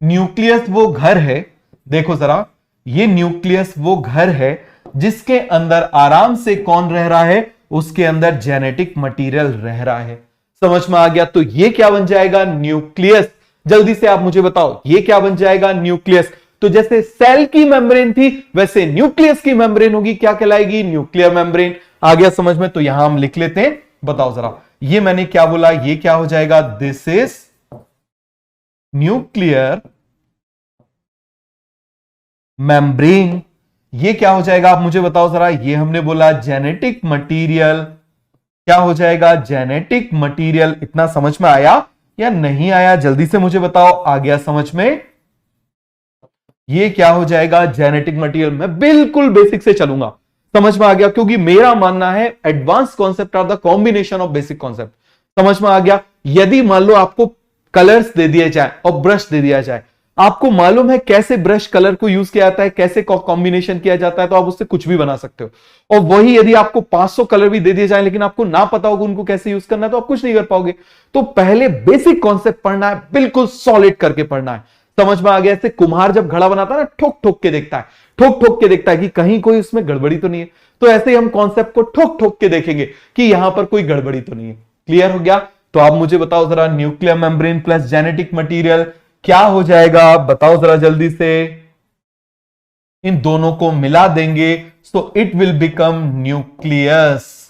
न्यूक्लियस वो घर है, देखो जरा, ये न्यूक्लियस वो घर है जिसके अंदर आराम से कौन रह रहा है? उसके अंदर जेनेटिक मटेरियल रह रहा है। समझ में आ गया? तो ये क्या बन जाएगा? न्यूक्लियस। जल्दी से आप मुझे बताओ, ये क्या बन जाएगा? न्यूक्लियस। तो जैसे सेल की मेम्ब्रेन थी वैसे न्यूक्लियस की मेम्ब्रेन होगी, क्या कहलाएगी? Nuclear membrane. आ गया समझ में? तो यहां हम लिख लेते हैं। बताओ जरा, ये मैंने क्या बोला? ये क्या हो जाएगा? This is nuclear membrane. ये क्या हो जाएगा? आप मुझे बताओ जरा। ये हमने बोला जेनेटिक मटेरियल। क्या हो जाएगा? Genetic material. इतना समझ में आया या नहीं आया? जल्दी से मुझे बताओ। आ गया समझ में? ये क्या हो जाएगा? Genetic material. मैं बिल्कुल बेसिक से चलूंगा। समझ में आ गया? क्योंकि मेरा मानना है advance concept are the combination of basic concept. समझ में आ गया? यदि मान लो आपको कलर्स दे दिए जाए और ब्रश दे दिया जाए, आपको मालूम है कैसे ब्रश कलर को यूज किया जाता है, कैसे कॉम्बिनेशन किया जाता है, तो आप उससे कुछ भी बना सकते हो। और वही यदि आपको 500 कलर भी दे दिए जाए लेकिन आपको ना पता होगा उनको कैसे यूज करना है, तो आप कुछ नहीं कर पाओगे। तो पहले बेसिक कॉन्सेप्ट पढ़ना है, बिल्कुल सॉलिड करके पढ़ना है। समझ में आ गया? ऐसे कुम्हार जब घड़ा बनाता है ना, ठोक ठोक के देखता है, ठोक ठोक के देखता है कि कहीं कोई उसमें गड़बड़ी तो नहीं है। तो ऐसे ही हम कॉन्सेप्ट को ठोक ठोक के देखेंगे कि यहां पर कोई गड़बड़ी तो नहीं है। क्लियर हो गया? तो आप मुझे बताओ जरा, nuclear membrane plus genetic material क्या हो जाएगा? बताओ जरा जल्दी से। इन दोनों को मिला देंगे so it will become nucleus.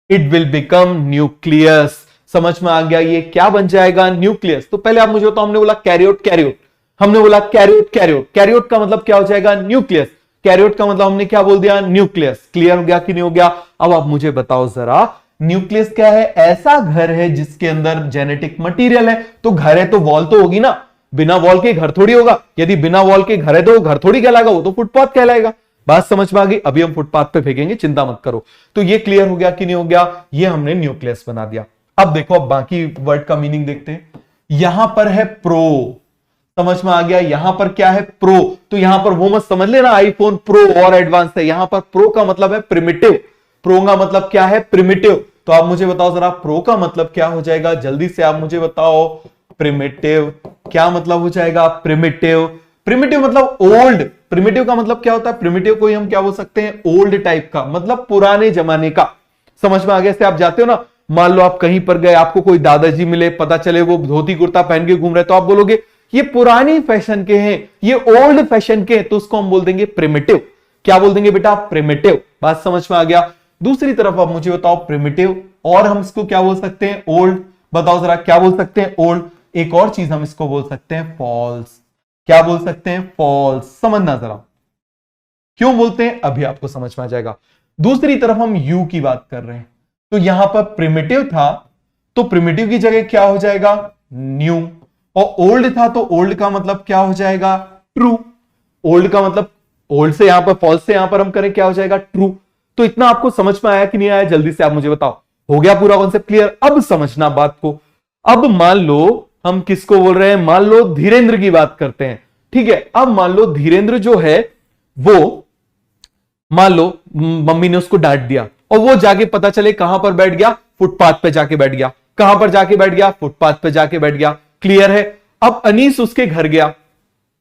It will become nucleus. समझ में आ गया? ये क्या बन जाएगा? न्यूक्लियस। तो पहले आप मुझे बताओ, हमने बोला कैरियोट कैरियोट, हमने बोला कैरियोट कैरियोट, कैरियोट का मतलब क्या हो जाएगा? न्यूक्लियस। कैरियोट का मतलब हमने क्या बोल दिया? न्यूक्लियस। क्लियर हो गया कि नहीं हो गया? अब आप मुझे बताओ जरा, न्यूक्लियस क्या है? ऐसा घर है जिसके अंदर जेनेटिक मटेरियल है। तो घर है तो वॉल तो होगी ना, बिना वॉल के घर थोड़ी होगा। यदि बिना वॉल के घर है तो घर थोड़ी कहलाएगा, वो तो फुटपाथ कहलाएगा। बात समझ में आ गई? अभी हम फुटपाथ पे फेंकेंगे, चिंता मत करो। तो ये क्लियर हो गया कि नहीं हो गया? ये हमने न्यूक्लियस बना दिया। अब देखो, अब बाकी वर्ड का मीनिंग देखते हैं। यहां पर है प्रो। समझ में आ गया। यहां पर क्या है, प्रो, तो यहां पर वो मत समझ लेना आईफोन प्रो और एडवांस है, यहां पर प्रो का मतलब है प्रिमिटिव, प्रो का मतलब क्या है, प्रिमिटिव। तो आप मुझे बताओ जरा प्रो का मतलब क्या हो जाएगा, जल्दी से आप मुझे बताओ। प्रिमिटिव क्या मतलब हो जाएगा, प्रिमिटिव, प्रिमिटिव मतलब ओल्ड, प्रिमिटिव का मतलब क्या होता है, प्रिमिटिव को हम क्या बोल सकते हैं, ओल्ड टाइप का, मतलब पुराने जमाने का। समझ में आ गया। से आप जाते हो ना, मान लो आप कहीं पर गए, आपको कोई दादाजी मिले, पता चले वो धोती कुर्ता पहन के घूम रहे, तो आप बोलोगे ये पुरानी फैशन के हैं, ये ओल्ड फैशन के हैं, तो उसको हम बोल देंगे प्रिमिटिव। क्या बोल देंगे बेटा, प्रिमिटिव। बात समझ में आ गया। दूसरी तरफ आप मुझे बताओ प्रिमिटिव, और हम इसको क्या बोल सकते हैं, ओल्ड। बताओ जरा क्या बोल सकते हैं, ओल्ड। एक और चीज हम इसको बोल सकते हैं फॉल्स। क्या बोल सकते हैं, फॉल्स। समझना जरा क्यों बोलते हैं, अभी आपको समझ में आ जाएगा। दूसरी तरफ हम यू की बात कर रहे हैं, तो यहां पर प्रिमिटिव था, तो प्रिमिटिव की जगह क्या हो जाएगा, न्यू। और ओल्ड था, तो ओल्ड का मतलब क्या हो जाएगा, ट्रू। ओल्ड का मतलब ओल्ड से यहां पर फॉल्स से यहां पर हम करें, क्या हो जाएगा, ट्रू। तो इतना आपको समझ में आया कि नहीं आया, जल्दी से आप मुझे बताओ। हो गया पूरा कॉन्सेप्ट क्लियर। अब समझना बात को। अब मान लो हम किसको बोल रहे हैं, मान लो धीरेन्द्र की बात करते हैं, ठीक है। अब मान लो धीरेन्द्र जो है वो, मान लो मम्मी ने उसको डांट दिया, और वो जाके पता चले कहां पर बैठ गया, फुटपाथ पे जाके बैठ गया। कहां पर जाके बैठ गया, फुटपाथ पे जाके बैठ गया। क्लियर है। अब अनीस उसके घर गया,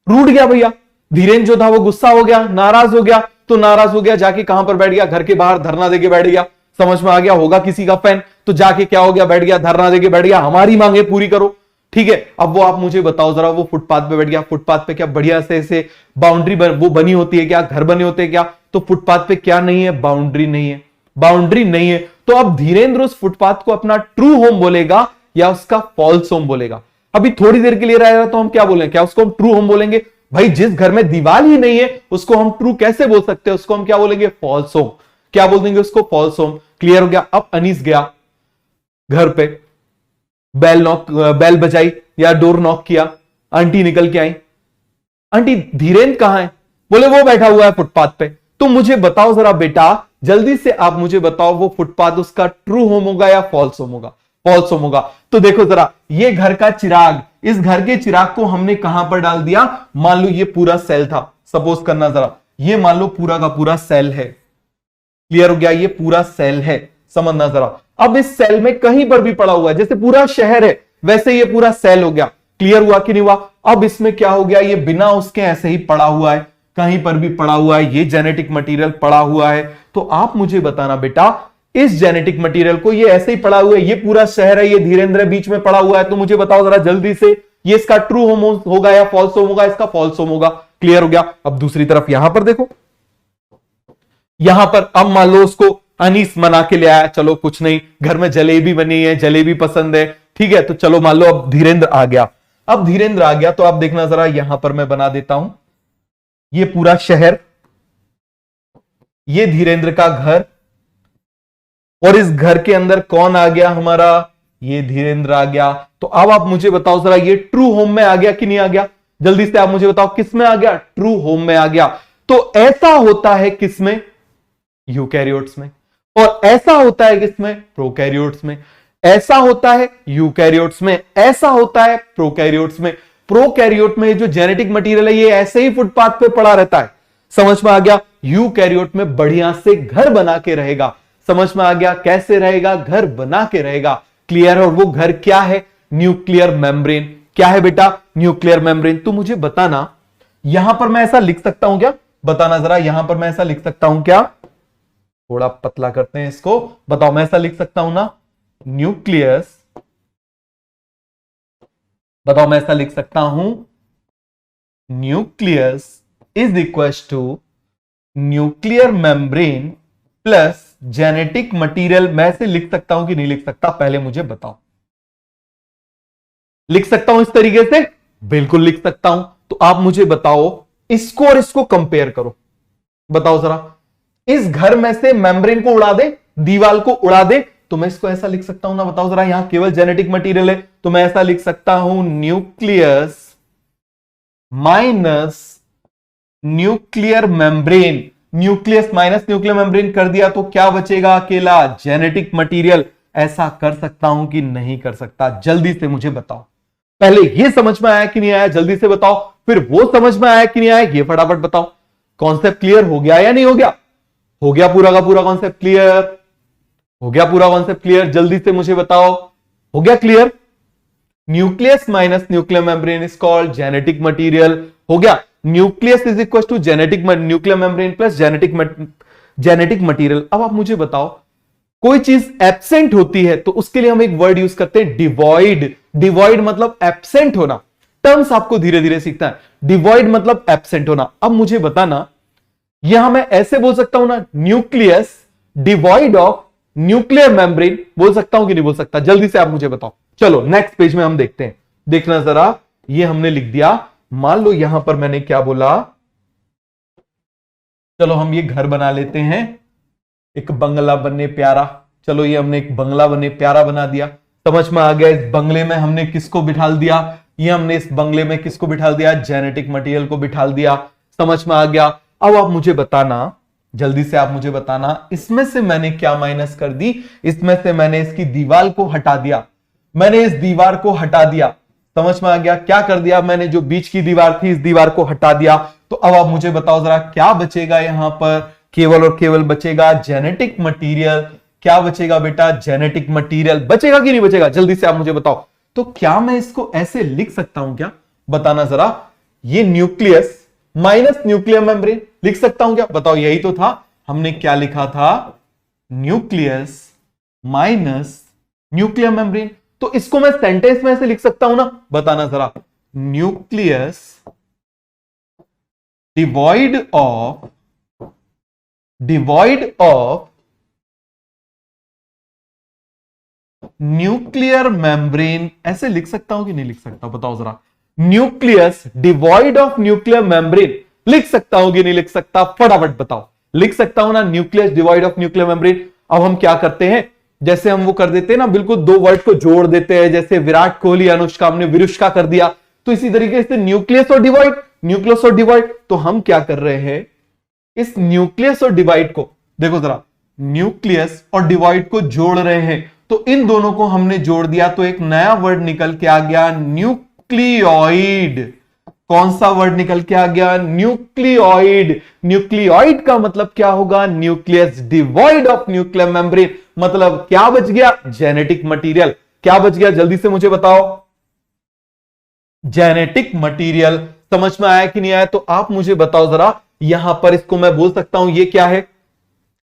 रूठ गया भैया। धीरेन्द्र जो था वो गुस्सा हो गया, नाराज हो गया, तो नाराज हो गया, जाके कहां पर बैठ गया, घर के बाहर धरना देके बैठ गया। समझ में आ गया, होगा किसी का फैन, तो जाके क्या हो गया, बैठ गया, धरना देके बैठ गया, हमारी मांगे पूरी करो। ठीक है। अब वो आप मुझे बताओ जरा, वो फुटपाथ पे बैठ गया, फुटपाथ पे क्या बढ़िया से ऐसे बाउंड्री वो बनी होती है क्या, घर बने होते हैं क्या, तो फुटपाथ पे क्या नहीं है, बाउंड्री नहीं है, बाउंड्री नहीं है। तो अब धीरेन्द्र उस फुटपाथ को अपना ट्रू होम बोलेगा या उसका फॉल्स होम बोलेगा। अभी थोड़ी देर के लिए रहेगा तो हम क्या बोलेंगे, क्या उसको हम ट्रू होम बोलेंगे, भाई जिस घर में दीवार ही नहीं है उसको हम ट्रू कैसे बोल सकते हैं, उसको हम क्या बोलेंगे, फॉल्स होम। क्या बोल देंगे उसको, फॉल्स होम। क्लियर हो गया। अब अनीस गया घर पे, बेल बजाई या डोर नॉक किया, आंटी निकल के आई, आंटी धीरेन्द्र कहां है, बोले वो बैठा हुआ है फुटपाथ पे। तो मुझे बताओ जरा बेटा, जल्दी से आप मुझे बताओ, वो फुटपाथ उसका ट्रू होम होगा या फॉल्स होम होगा, फॉल्स होम होगा। तो देखो जरा, ये घर का चिराग, इस घर के चिराग को हमने कहां पर डाल दिया, मान लो ये पूरा सेल था, सपोज करना जरा, ये मान लो पूरा का पूरा सेल है। क्लियर हो गया, ये पूरा सेल है, समझना जरा। अब इस सेल में कहीं पर भी पड़ा हुआ है, जैसे पूरा शहर है वैसे ये पूरा सेल हो गया। क्लियर हुआ कि नहीं हुआ। अब इसमें क्या हो गया, ये बिना उसके ऐसे ही पड़ा हुआ है, कहीं पर भी पड़ा हुआ है, ये जेनेटिक मटेरियल पड़ा हुआ है। तो आप मुझे बताना बेटा, इस जेनेटिक मटेरियल को, ये ऐसे ही पड़ा हुआ है, ये पूरा शहर है, ये धीरेन्द्र बीच में पड़ा हुआ है, तो मुझे बताओ जरा जल्दी से, ये इसका ट्रू होम होगा या फॉल्स होम होगा, इसका फॉल्स होम होगा। क्लियर हो गया। अब दूसरी तरफ यहां पर देखो, यहां पर अब मान लो उसको अनीस मना के ले आया, चलो कुछ नहीं, घर में जलेबी बनी है, जलेबी पसंद है, ठीक है, तो चलो मान लो अब धीरेन्द्र आ गया। अब धीरेन्द्र आ गया तो आप देखना जरा, यहां पर मैं बना देता हूं, ये पूरा शहर, ये धीरेन्द्र का घर, और इस घर के अंदर कौन आ गया हमारा, ये धीरेन्द्र आ गया। तो अब आप मुझे बताओ जरा, ये ट्रू होम में आ गया कि नहीं आ गया, जल्दी से आप मुझे बताओ, किस में आ गया, ट्रू होम में आ गया। तो ऐसा होता है किसमें, यूकैरियोट्स में, और ऐसा होता है किसमें, प्रोकैरियोट्स में। ऐसा होता है यूकैरियोट्स में, ऐसा होता है प्रोकैरियोट्स में। प्रोकैरियोट में जो जेनेटिक मटेरियल है ये ऐसे ही फुटपाथ पे पड़ा रहता है। समझ में आ गया। यूकैरियोट में बढ़िया से घर बना के रहेगा। समझ में आ गया, कैसे रहेगा, घर बना के रहेगा। क्लियर है। और वो घर क्या है, न्यूक्लियर मेम्ब्रेन। क्या है बेटा, न्यूक्लियर मेम्ब्रेन। तो मुझे बताना, यहां पर मैं ऐसा लिख सकता हूं क्या, बताना जरा, यहां पर मैं ऐसा लिख सकता हूं क्या, थोड़ा पतला करते हैं इसको, बताओ मैं ऐसा लिख सकता हूं ना, न्यूक्लियस, बताओ मैं ऐसा लिख सकता हूं, nucleus is equal to nuclear membrane plus genetic material. मैं ऐसे लिख सकता हूं कि नहीं लिख सकता, पहले मुझे बताओ। लिख सकता हूं इस तरीके से, बिल्कुल लिख सकता हूं। तो आप मुझे बताओ, इसको और इसको कंपेयर करो, बताओ जरा, इस घर में से मेम्ब्रेन को उड़ा दे, दीवार को उड़ा दे, तो मैं इसको ऐसा लिख सकता हूं ना, बताओ जरा, यहां केवल जेनेटिक मटेरियल है, तो मैं ऐसा लिख सकता हूं, nucleus minus nuclear membrane. Nucleus minus nuclear membrane कर दिया तो क्या बचेगा, अकेला जेनेटिक मटेरियल। ऐसा कर सकता हूं कि नहीं कर सकता, जल्दी से मुझे बताओ। पहले ये समझ में आया कि नहीं आया जल्दी से बताओ, फिर वो समझ में आया कि नहीं आया ये फटाफट बताओ। कॉन्सेप्ट क्लियर हो गया या नहीं हो गया? हो गया पूरा का पूरा कॉन्सेप्ट क्लियर? हो गया पूरा कॉन्सेप्ट क्लियर? जल्दी से मुझे बताओ, हो गया clear? Nucleus minus nuclear membrane is called genetic material. हो गया, nucleus is equal to genetic nuclear membrane plus genetic material. अब आप मुझे बताओ, कोई चीज एब्सेंट होती है तो उसके लिए हम एक वर्ड यूज करते हैं डिवॉइड। डिवॉइड मतलब एब्सेंट होना। टर्म्स आपको धीरे धीरे सीखता है। डिवॉइड मतलब एब्सेंट होना। अब मुझे बताना, यहां मैं ऐसे बोल सकता हूं ना, nucleus devoid of nuclear membrane, बोल सकता हूं कि नहीं बोल सकता? जल्दी से आप मुझे बताओ। चलो नेक्स्ट पेज में हम देखते हैं। देखना जरा, ये हमने लिख दिया। मान लो यहां पर मैंने क्या बोला, चलो हम ये घर बना लेते हैं, एक बंगला बने प्यारा। चलो ये हमने एक बंगला बने प्यारा बना दिया। समझ में आ गया? इस बंगले में हमने किसको बिठाल दिया? ये हमने इस बंगले में किसको बिठाल दिया? जेनेटिक मटेरियल को बिठाल दिया। समझ में आ गया? अब आप मुझे बताना, जल्दी से आप मुझे बताना, इसमें से मैंने क्या माइनस कर दी? इसमें से मैंने इसकी दीवार को हटा दिया। मैंने इस दीवार को हटा दिया। समझ में आ गया? क्या कर दिया मैंने? जो बीच की दीवार थी, इस दीवार को हटा दिया। तो अब आप मुझे बताओ जरा, क्या बचेगा यहां पर? केवल और केवल बचेगा जेनेटिक मटेरियल। क्या बचेगा बेटा? जेनेटिक मटेरियल बचेगा कि नहीं बचेगा? जल्दी से आप मुझे बताओ। तो क्या मैं इसको ऐसे लिख सकता हूं क्या? बताना जरा। ये न्यूक्लियस माइनस न्यूक्लियर मेम्ब्रेन लिख सकता हूं क्या? बताओ, यही तो था। हमने क्या लिखा था? Nucleus minus nuclear membrane. तो इसको मैं सेंटेंस में ऐसे लिख सकता हूं ना? बताना जरा। Nucleus devoid of nuclear membrane, ऐसे लिख सकता हूं कि नहीं लिख सकता? बताओ जरा। Nucleus devoid of nuclear membrane लिख सकता हूं कि नहीं लिख सकता? फटाफट बताओ। लिख सकता हूं ना, nucleus devoid of nuclear membrane. अब हम क्या करते हैं, जैसे हम वो कर देते हैं ना, बिल्कुल दो वर्ड को जोड़ देते हैं। जैसे विराट कोहली अनुष्का, हमने विरुष्का कर दिया। तो इसी तरीके से न्यूक्लियस और डिवॉइड, न्यूक्लियस और डिवॉइड। तो हम क्या कर रहे हैं, इस न्यूक्लियस और डिवाइड को देखो जरा, न्यूक्लियस और डिवाइड को जोड़ रहे हैं। तो इन दोनों को हमने जोड़ दिया तो एक नया वर्ड निकल के आ गया, न्यूक्लियोइड। कौन सा वर्ड निकल के आ गया? न्यूक्लियोइड। न्यूक्लियोइड का मतलब क्या होगा? Nucleus devoid of nuclear membrane. मतलब क्या बच गया? Genetic material. क्या बच गया? जल्दी से मुझे बताओ। Genetic material. समझ में आया कि नहीं आया? तो आप मुझे बताओ जरा, यहां पर इसको मैं बोल सकता हूं ये क्या है?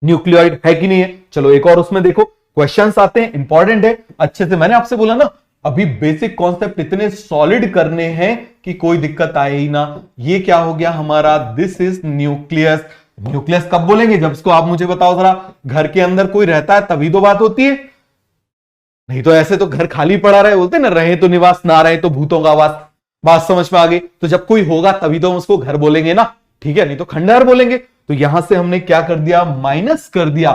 न्यूक्लियोइड है कि नहीं है? चलो एक और उसमें देखो क्वेश्चंस आते हैं, इंपॉर्टेंट है अच्छे से। मैंने आपसे बोला ना, अभी बेसिक कॉन्सेप्ट इतने सॉलिड करने हैं कि कोई दिक्कत आए ही ना। ये क्या हो गया हमारा? This is nucleus. न्यूक्लियस कब बोलेंगे? जब इसको आप मुझे बताओ जरा, घर के अंदर कोई रहता है तभी तो बात होती है, नहीं तो ऐसे तो घर खाली पड़ा रहे, बोलते ना, रहे तो निवास ना रहे तो भूतों का वास। बात समझ में आ गई? तो जब कोई होगा तभी तो हम उसको घर बोलेंगे ना, ठीक है? नहीं तो खंडहर बोलेंगे। तो यहां से हमने क्या कर दिया? माइनस कर दिया।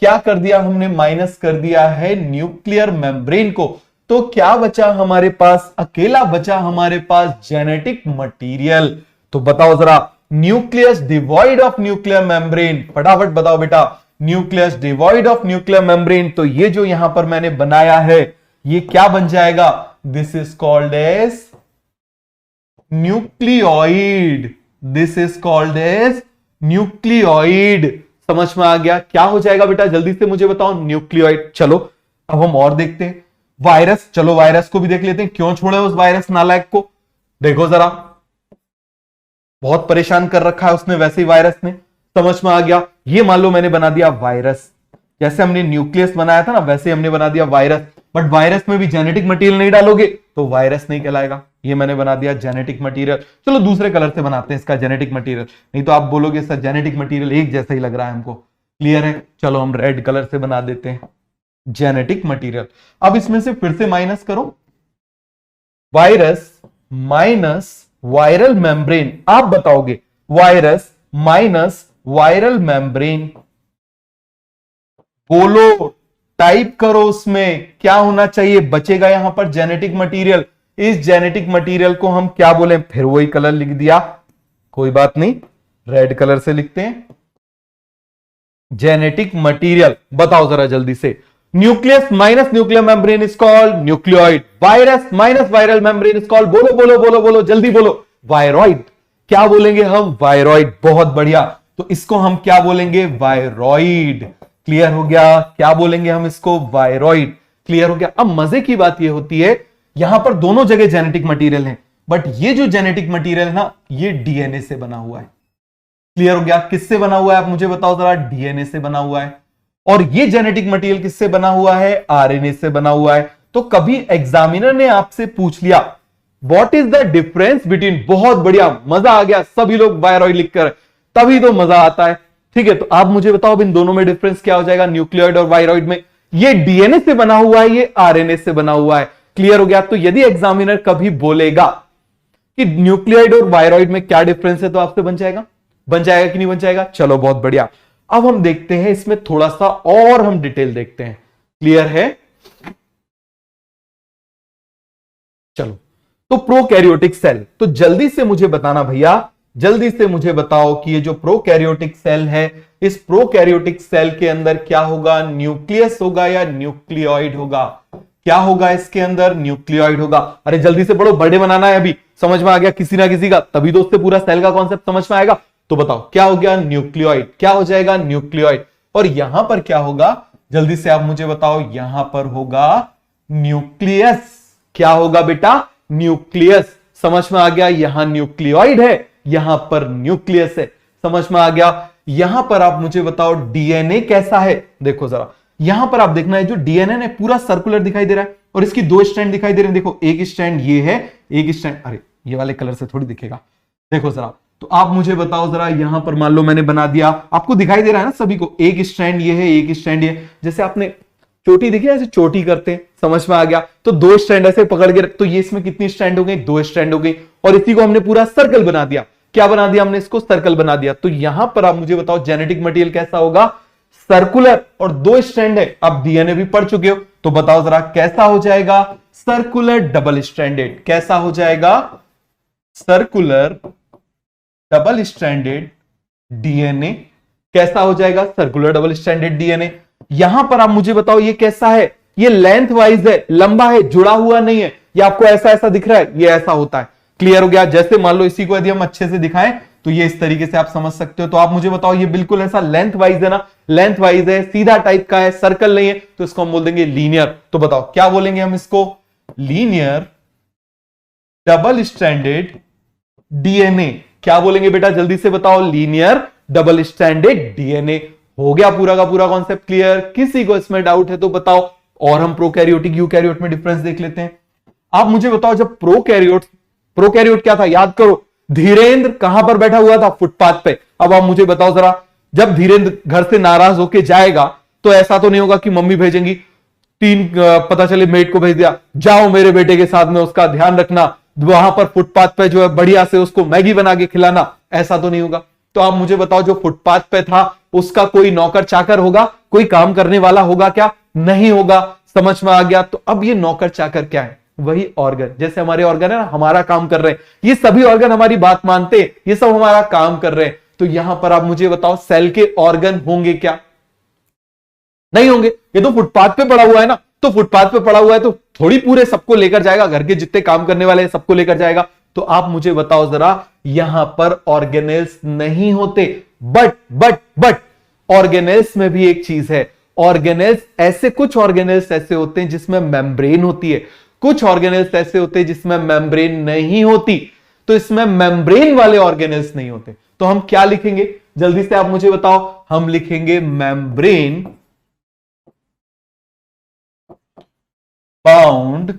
क्या कर दिया हमने? माइनस कर दिया है न्यूक्लियर मेम्ब्रेन को। तो क्या बचा हमारे पास? अकेला बचा हमारे पास जेनेटिक मटेरियल। तो बताओ जरा, nucleus devoid of nuclear membrane, फटाफट बताओ बेटा। Nucleus devoid of nuclear membrane, तो ये जो यहां पर मैंने बनाया है, ये क्या बन जाएगा? This is called as nucleoid. This is called as nucleoid. समझ में आ गया? क्या हो जाएगा बेटा? जल्दी से मुझे बताओ। न्यूक्लियोइड। चलो अब हम और देखते हैं। वायरस, चलो वायरस को भी देख लेते हैं। क्यों छोड़े उस वायरस नालायक को? देखो जरा, बहुत परेशान कर रखा है उसने, वैसे ही वायरस ने। समझ में आ गया? ये मान लो मैंने बना दिया वायरस, जैसे हमने न्यूक्लियस बनाया था ना, वैसे हमने बना दिया वायरस। बट वायरस में भी जेनेटिक मटेरियल नहीं डालोगे तो वायरस नहीं कहलाएगा। ये मैंने बना दिया जेनेटिक मटेरियल। चलो दूसरे कलर से बनाते हैं इसका जेनेटिक मटेरियल, नहीं तो आप बोलोगे सर जेनेटिक मटेरियल एक जैसा ही लग रहा है हमको। क्लियर है? चलो हम रेड कलर से बना देते हैं जेनेटिक मटेरियल। अब इसमें से फिर से माइनस करो, वायरस माइनस वायरल मेम्ब्रेन। आप बताओगे वायरस माइनस वायरल मेम्ब्रेन, बोलो, टाइप करो, उसमें क्या होना चाहिए? बचेगा यहां पर जेनेटिक मटेरियल। इस जेनेटिक मटेरियल को हम क्या बोले? फिर वही कलर लिख दिया, कोई बात नहीं, रेड कलर से लिखते हैं जेनेटिक मटेरियल। बताओ जरा जल्दी से, nucleus minus nuclear membrane is called nucleoid, virus minus viral membrane is called, बोलो बोलो बोलो बोलो जल्दी बोलो, वायरॉइड। क्या बोलेंगे हम? वायरॉइड। बहुत बढ़िया, तो इसको हम क्या बोलेंगे? वायरॉइड। क्लियर हो गया? क्या बोलेंगे हम इसको? वायरॉइड। क्लियर हो गया? अब मजे की बात यह होती है, यहां पर दोनों जगह जेनेटिक मटेरियल है, बट ये जो जेनेटिक मटेरियल है ना, ये डीएनए से बना हुआ है। क्लियर हो गया? किससे बना हुआ है आप मुझे बताओ जरा? डीएनए से बना हुआ है। और ये जेनेटिक मटेरियल किससे बना हुआ है? आरएनए से बना हुआ है। तो कभी एग्जामिनर ने आपसे पूछ लिया what is the difference between, बहुत बढ़िया, मजा आ गया, सभी लोग वायरॉइड लिखकर, तभी तो मजा आता है। ठीक है, तो आप मुझे बताओ इन दोनों में डिफरेंस क्या हो जाएगा? न्यूक्लियोइड और वायरॉइड में ये डीएनए से बना हुआ है, ये आरएनए से बना हुआ है। क्लियर हो गया? तो यदि एग्जामिनर कभी बोलेगा कि न्यूक्लियोइड और वायरॉइड में क्या डिफरेंस है, तो आपसे बन जाएगा? बन जाएगा कि नहीं बन जाएगा? चलो बहुत बढ़िया। अब हम देखते हैं इसमें थोड़ा सा और हम डिटेल देखते हैं। क्लियर है? चलो, तो प्रोकैरियोटिक सेल, तो जल्दी से मुझे बताना भैया, जल्दी से मुझे बताओ कि ये जो प्रोकैरियोटिक सेल है, इस प्रोकैरियोटिक सेल के अंदर क्या होगा? न्यूक्लियस होगा या न्यूक्लियोइड होगा? क्या होगा इसके अंदर? न्यूक्लियोइड होगा। अरे जल्दी से पढ़ो, बर्थडे मनाना है अभी, समझ में आ गया किसी ना किसी का, तभी तो उससे पूरा सेल का कॉन्सेप्ट समझ में आएगा। तो बताओ क्या हो गया? न्यूक्लियोइड। क्या हो जाएगा? न्यूक्लियोइड। और यहां पर क्या होगा? जल्दी से आप मुझे बताओ, यहां पर होगा न्यूक्लियस। क्या होगा बेटा? न्यूक्लियस। समझ में आ गया? यहां न्यूक्लियोइड है, यहां पर न्यूक्लियस है। समझ में आ गया? यहां पर आप मुझे बताओ डीएनए कैसा है? देखो जरा, यहां पर आप देखना है, जो डीएनए है पूरा सर्कुलर दिखाई दे रहा है और इसकी दो स्ट्रैंड दिखाई दे रहे हैं। देखो, एक स्ट्रैंड ये है, एक स्ट्रैंड, अरे ये वाले कलर से थोड़ी दिखेगा, देखो जरा। तो आप मुझे बताओ जरा, यहां पर मान लो मैंने बना दिया, आपको दिखाई दे रहा है ना सभी को, एक स्ट्रैंड ये है, एक स्ट्रैंड ये, जैसे आपने चोटी देखी है, ऐसे चोटी करते हैं, समझ में आ गया? तो दो स्ट्रैंड ऐसे पकड़ के, तो ये इसमें कितनी स्ट्रैंड हो गई? दो स्ट्रैंड हो गई। और इसी को हमने पूरा सर्कल बना दिया। क्या बना दिया हमने? इसको सर्कल बना दिया। तो यहां पर आप मुझे बताओ जेनेटिक मटेरियल कैसा होगा? सर्कुलर, और दो स्ट्रैंड है। अब डीएनए भी पढ़ चुके हो, तो बताओ जरा कैसा हो जाएगा? Circular double stranded. कैसा हो जाएगा? Circular double stranded DNA. कैसा हो जाएगा? Circular double stranded DNA. यहां पर आप मुझे बताओ ये कैसा है? ये लेंथ वाइज है, लंबा है, जुड़ा हुआ नहीं है। ये आपको ऐसा ऐसा दिख रहा है, ये ऐसा होता है। क्लियर हो गया? जैसे मान लो इसी को यदि हम अच्छे से दिखाएं तो ये इस तरीके से आप समझ सकते हो। तो आप मुझे बताओ, ये बिल्कुल ऐसा लेंथ वाइज है ना? लेंथ वाइज है, सीधा टाइप का है, सर्कल नहीं है, तो इसको हम बोल देंगे लीनियर। तो बताओ क्या बोलेंगे हम इसको? Linear double stranded DNA. क्या बोलेंगे बेटा? जल्दी से बताओ। Linear double stranded DNA. हो गया पूरा का पूरा कॉन्सेप्ट क्लियर? किसी को इसमें डाउट है तो बताओ। और हम प्रोकैरियोटिक यूकैरियोट में डिफरेंस देख लेते हैं। आप मुझे बताओ, जब प्रोकैरियोट क्या था? याद करो, धीरेन्द्र कहां पर बैठा हुआ था? फुटपाथ पे। अब आप मुझे बताओ जरा, जब धीरेन्द्र घर से नाराज होके जाएगा तो ऐसा तो नहीं होगा कि मम्मी भेजेंगी, पता चले मेड को भेज दिया, जाओ मेरे बेटे के साथ में उसका ध्यान रखना, वहां पर फुटपाथ पे जो है बढ़िया से उसको मैगी बना के खिलाना, ऐसा तो नहीं होगा। तो आप मुझे बताओ, जो फुटपाथ पे था उसका कोई नौकर चाकर होगा? कोई काम करने वाला होगा क्या? नहीं होगा। समझ में आ गया? तो अब ये नौकर चाकर क्या है? वही ऑर्गन, जैसे हमारे ऑर्गन है ना, हमारा काम कर रहे हैं, ये सभी ऑर्गन हमारी बात मानते हैं, ये सब हमारा काम कर रहे हैं। तो यहां पर आप मुझे बताओ, सेल के ऑर्गन होंगे क्या? नहीं होंगे। ये तो फुटपाथ पे पड़ा हुआ है ना, तो फुटपाथ पे पड़ा हुआ है तो थोड़ी पूरे सबको लेकर जाएगा, घर के जितने काम करने वाले हैं सबको लेकर जाएगा। तो आप मुझे बताओ जरा, यहां पर ऑर्गेनेल्स नहीं होते। बट ऑर्गेनेल्स में भी एक चीज है, ऑर्गेनेल्स ऐसे, कुछ ऑर्गेनेल्स ऐसे होते हैं जिसमें मेम्ब्रेन होती है, कुछ ऑर्गेनेल्स ऐसे होते हैं जिसमें मेम्ब्रेन नहीं होती। तो इसमें मेम्ब्रेन वाले ऑर्गेनेल्स नहीं होते, तो हम क्या लिखेंगे? जल्दी से आप मुझे बताओ। हम लिखेंगे membrane bound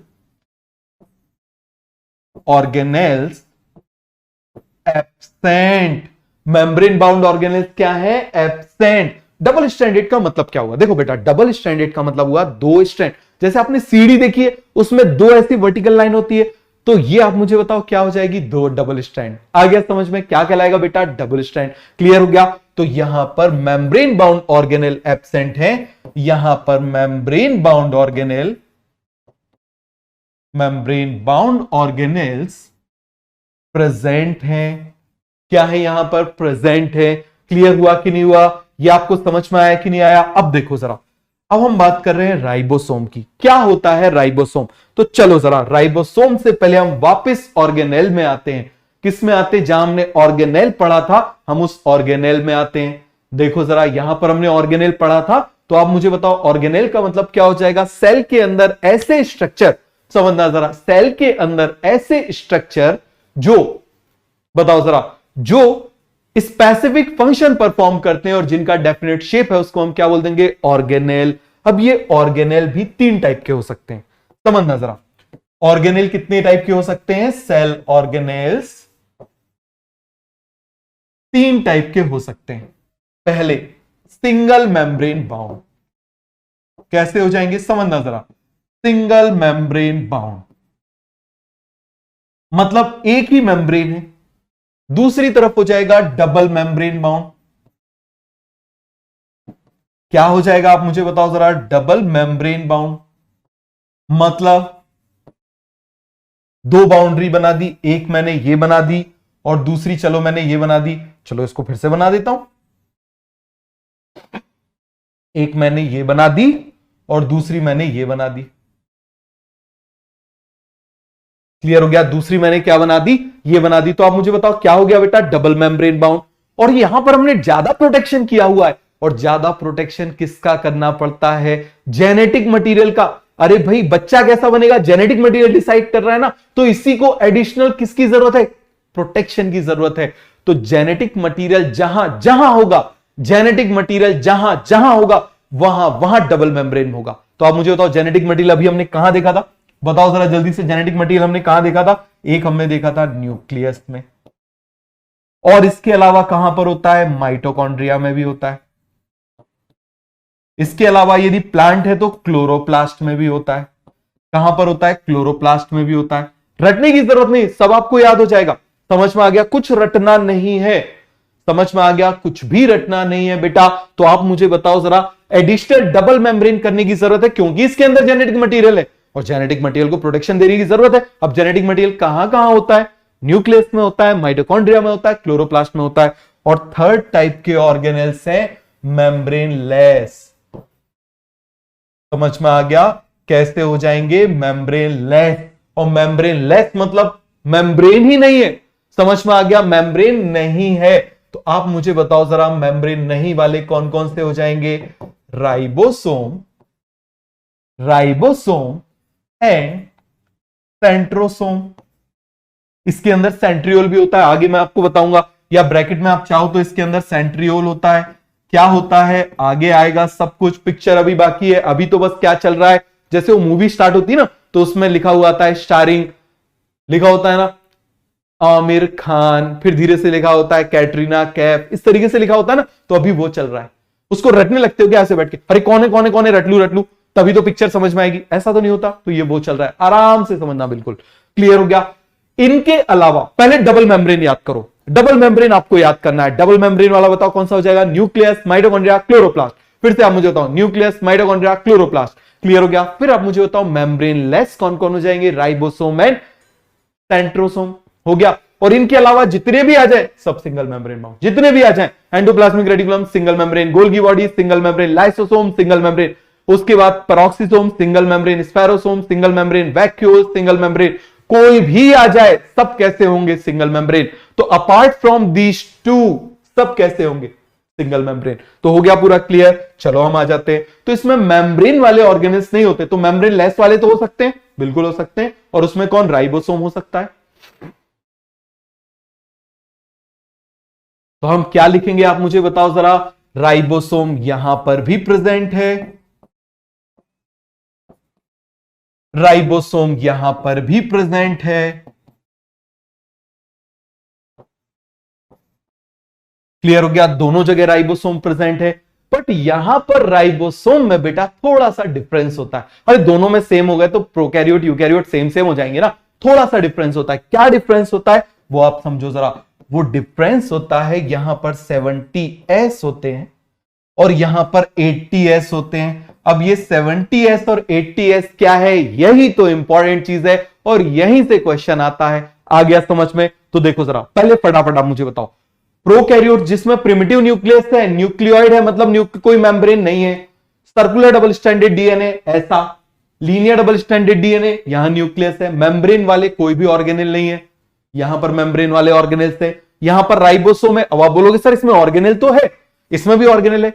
organelles absent. Membrane bound organelles क्या है? एब्सेंट। डबल स्ट्रैंडेड का मतलब क्या हुआ? देखो बेटा, डबल स्ट्रैंडेड का मतलब हुआ दो स्ट्रैंड। जैसे आपने सीढ़ी देखी है, उसमें दो ऐसी वर्टिकल लाइन होती है, तो ये आप मुझे बताओ क्या हो जाएगी? दो डबल स्ट्रैंड। आ गया समझ में? क्या कहलाएगा बेटा? Double strand. क्लियर हो गया? तो यहां पर मेम्ब्रेन बाउंड ऑर्गेनेल एब्सेंट है, यहां पर मेम्ब्रेन बाउंड ऑर्गेनेल्स प्रेजेंट हैं। क्या है? यहां पर प्रेजेंट है। क्लियर हुआ कि नहीं हुआ? ये आपको समझ में आया कि नहीं आया? अब देखो जरा, अब हम बात कर रहे हैं राइबोसोम की। क्या होता है राइबोसोम? तो चलो जरा राइबोसोम से पहले हम वापस ऑर्गेनेल में आते हैं। किस में आते हैं? जहां हमने ऑर्गेनेल पढ़ा था, हम उस ऑर्गेनेल में आते हैं। देखो जरा, यहां पर हमने ऑर्गेनेल पढ़ा था, तो आप मुझे बताओ ऑर्गेनेल का मतलब क्या हो जाएगा? सेल के अंदर ऐसे स्ट्रक्चर, समझना जरा, सेल के अंदर ऐसे स्ट्रक्चर जो, बताओ जरा, जो स्पेसिफिक फंक्शन परफॉर्म करते हैं और जिनका डेफिनेट शेप है, उसको हम क्या बोल देंगे? ऑर्गेनेल। अब ये ऑर्गेनेल भी 3 टाइप के हो सकते हैं, समझना जरा। ऑर्गेनेल कितने टाइप के हो सकते हैं? सेल ऑर्गेनेल्स 3 टाइप के हो सकते हैं। पहले सिंगल मेम्ब्रेन बाउंड। कैसे हो जाएंगे? समझना जरा। सिंगल मेम्ब्रेन बाउंड मतलब एक ही मेम्ब्रेन है। दूसरी तरफ हो जाएगा डबल मेम्ब्रेन बाउंड। क्या हो जाएगा आप मुझे बताओ जरा? डबल मेम्ब्रेन बाउंड मतलब 2 बाउंड्री बना दी, एक मैंने ये बना दी और दूसरी चलो मैंने ये बना दी। चलो इसको फिर से बना देता हूं। एक मैंने ये बना दी और दूसरी मैंने ये बना दी। क्लियर हो गया? दूसरी मैंने क्या बना दी? ये बना दी। तो आप मुझे बताओ क्या हो गया बेटा? Double membrane bound. और यहां पर हमने ज्यादा प्रोटेक्शन किया हुआ है, और ज्यादा प्रोटेक्शन किसका करना पड़ता है? जेनेटिक मटेरियल का। अरे भाई, बच्चा कैसा बनेगा जेनेटिक मटेरियल डिसाइड कर रहा है ना, तो इसी को एडिशनल किसकी जरूरत है? प्रोटेक्शन की जरूरत है। तो जेनेटिक मटेरियल जहां जहां होगा, जेनेटिक मटेरियल जहां जहां होगा, वहां वहां डबल मेम्ब्रेन होगा। तो आप मुझे बताओ जेनेटिक मटेरियल अभी हमने कहां देखा था? बताओ जरा जल्दी से, जेनेटिक मटेरियल हमने कहां देखा था? एक हमने देखा था न्यूक्लियस में, और इसके अलावा कहां पर होता है? माइटोकॉन्ड्रिया में भी होता है। इसके अलावा यदि प्लांट है तो क्लोरोप्लास्ट में भी होता है। कहां पर होता है? क्लोरोप्लास्ट में भी होता है। रटने की जरूरत नहीं, सब आपको याद हो जाएगा। समझ में आ गया? कुछ रटना नहीं है। समझ में आ गया? कुछ भी रटना नहीं है बेटा। तो आप मुझे बताओ जरा, एडिशनल डबल मेम्ब्रेन करने की जरूरत है क्योंकि इसके अंदर जेनेटिक मटेरियल है, और जेनेटिक मटेरियल को प्रोटेक्शन देने की जरूरत है। अब जेनेटिक मटेरियल कहां कहां होता है? न्यूक्लियस में होता है, माइटोकॉन्ड्रिया में होता है, क्लोरोप्लास्ट में होता है। और थर्ड टाइप के ऑर्गेनेल्स हैं मेम्ब्रेन लेस। समझ में आ गया? कैसे हो जाएंगे? Membrane less. और मेम्ब्रेन लेस मतलब मेम्ब्रेन ही नहीं है। समझ में आ गया? मेम्ब्रेन नहीं है। तो आप मुझे बताओ जरा, मेम्ब्रेन नहीं वाले कौन कौन से हो जाएंगे? Ribosome, ribosome and centrosome. इसके अंदर सेंट्रियोल भी होता है, आगे मैं आपको बताऊंगा, या ब्रैकेट में आप चाहो तो इसके अंदर सेंट्रियोल होता है। क्या होता है आगे आएगा सब कुछ, पिक्चर अभी बाकी है। अभी तो बस क्या चल रहा है, जैसे वो मूवी स्टार्ट होती है ना, तो उसमें लिखा हुआ आता है स्टारिंग, लिखा होता है ना आमिर खान, फिर धीरे से लिखा होता है कैटरीना कैफ, इस तरीके से लिखा होता है ना। तो अभी वो चल रहा है, उसको रटने लगते हो क्या ऐसे बैठ के? अरे कौन है कौन है कौन है, रट लू तभी तो पिक्चर समझ में आएगी। ऐसा तो नहीं होता। तो ये वो चल रहा है, आराम से समझना, बिल्कुल क्लियर हो गया। इनके अलावा पहले डबल मेम्ब्रेन याद करो। डबल मेम्ब्रेन आपको याद करना है। डबल मेम्ब्रेन वाला बताओ कौन सा हो जाएगा? Nucleus, mitochondria, chloroplast. फिर से आप मुझे बताओ, न्यूक्लियस, माइटोकॉन्ड्रिया, क्लोरोप्लास्ट। क्लियर हो गया? फिर आप मुझे बताओ मेम्ब्रेन लेस कौन कौन हो जाएंगे? Ribosome and centrosome. हो गया। और इनके अलावा जितने भी आ जाए सब सिंगल मेम्ब्रेन बाउंड, जितने भी आ जाए। Endoplasmic reticulum single membrane, Golgi body single membrane, lysosome single membrane, उसके बाद peroxisome single membrane, spherosome single membrane, vacuole single membrane. कोई भी आ जाए सब कैसे होंगे? Single membrane. तो अपार्ट फ्रॉम दीज टू सब कैसे होंगे? Single membrane. तो हो गया पूरा क्लियर। चलो हम आ जाते हैं। तो इसमें मेम्ब्रेन वाले ऑर्गेनेल्स नहीं होते, तो मेम्ब्रेन लेस वाले तो हो सकते हैं, बिल्कुल हो सकते हैं। और उसमें कौन? राइबोसोम हो सकता है। तो हम क्या लिखेंगे आप मुझे बताओ जरा? राइबोसोम यहां पर भी प्रेजेंट है, राइबोसोम यहां पर भी प्रेजेंट है। क्लियर हो गया? दोनों जगह राइबोसोम प्रेजेंट है, बट यहां पर राइबोसोम में बेटा थोड़ा सा डिफरेंस होता है। अरे दोनों में सेम हो गए तो प्रोकैरियोट यूकैरियोट सेम सेम हो जाएंगे ना। थोड़ा सा डिफरेंस होता है। क्या डिफरेंस होता है वो आप समझो जरा। वो डिफरेंस होता है, यहां पर 70s होते हैं और यहां पर 80s होते हैं। अब ये 70s और 80s क्या है? यही तो इंपॉर्टेंट चीज है, और यहीं से क्वेश्चन आता है। आ गया समझ में? तो देखो जरा, पहले फटाफट आप मुझे बताओ, प्रोकैरियोट जिसमें प्रिमिटिव न्यूक्लियस है, न्यूक्लियोइड है, मतलब कोई मेम्ब्रेन नहीं है, सर्कुलर डबल स्ट्रैंडेड डीएनए ऐसा, लीनियर डबल स्ट्रैंडेड डीएनए, यहां न्यूक्लियस है, मेम्ब्रेन वाले कोई भी ऑर्गेनेल नहीं है, यहां पर मेम्ब्रेन वाले ऑर्गेनेल्स है, यहां पर राइबोसोम है। अब आप बोलोगे सर इसमें ऑर्गेनेल तो है, इसमें भी ऑर्गेनेल है,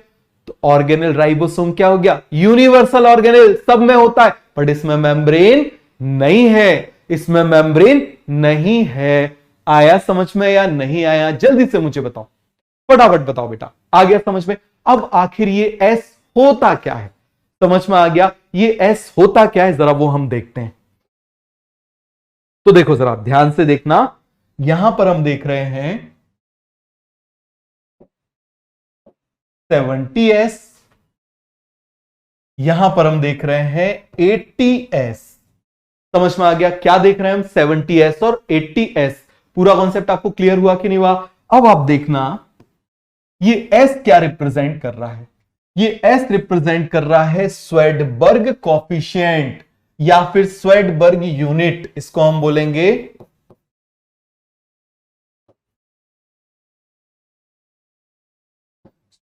तो ऑर्गेनेल राइबोसोम क्या हो गया, यूनिवर्सल ऑर्गेनेल, सब में होता है, बट इसमें मेम्ब्रेन नहीं है, इसमें मेम्ब्रेन नहीं है। आया समझ में या नहीं आया, जल्दी से मुझे बताओ, फटाफट बताओ बेटा, आ गया समझ में। अब आखिर ये एस होता क्या है, समझ में आ गया, ये एस होता क्या है, जरा वो हम देखते हैं। तो देखो जरा ध्यान से देखना, यहां पर हम देख रहे हैं 70s, यहां पर हम देख रहे हैं 80s। समझ में आ गया क्या देख रहे हैं हम, 70s और 80s। पूरा कॉन्सेप्ट आपको क्लियर हुआ कि नहीं हुआ। अब आप देखना ये एस क्या रिप्रेजेंट कर रहा है, ये एस रिप्रेजेंट कर रहा है स्वेडबर्ग कॉफिशिएंट या फिर स्वेडबर्ग यूनिट, इसको हम बोलेंगे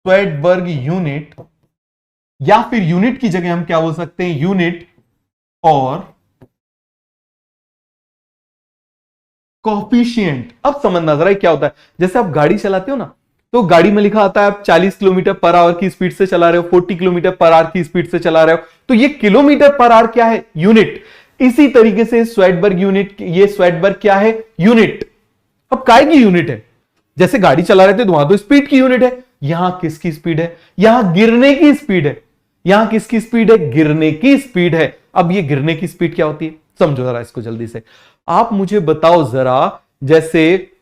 स्वेडबर्ग यूनिट, या फिर यूनिट की जगह हम क्या बोल सकते हैं, यूनिट और कॉफिशिएंट। अब समझना जरा क्या होता है, जैसे आप गाड़ी चलाते हो ना, तो गाड़ी में लिखा आता है आप 40 किलोमीटर पर आवर की स्पीड से चला रहे हो, 40 किलोमीटर पर आवर की स्पीड से चला रहे हो, तो ये किलोमीटर पर आवर क्या है, यूनिट। इसी तरीके से स्वेडबर्ग यूनिट, ये स्वेडबर्ग क्या है, यूनिट। अब काय की यूनिट है, जैसे गाड़ी चला रहे थे तो वहां तो स्पीड की यूनिट है, यहां किसकी स्पीड है, यहां गिरने की स्पीड है, यहां किसकी स्पीड है, गिरने की स्पीड है। अब ये गिरने की स्पीड क्या होती है, समझो जरा इसको जल्दी से। आप मुझे बताओ जरा, जैसे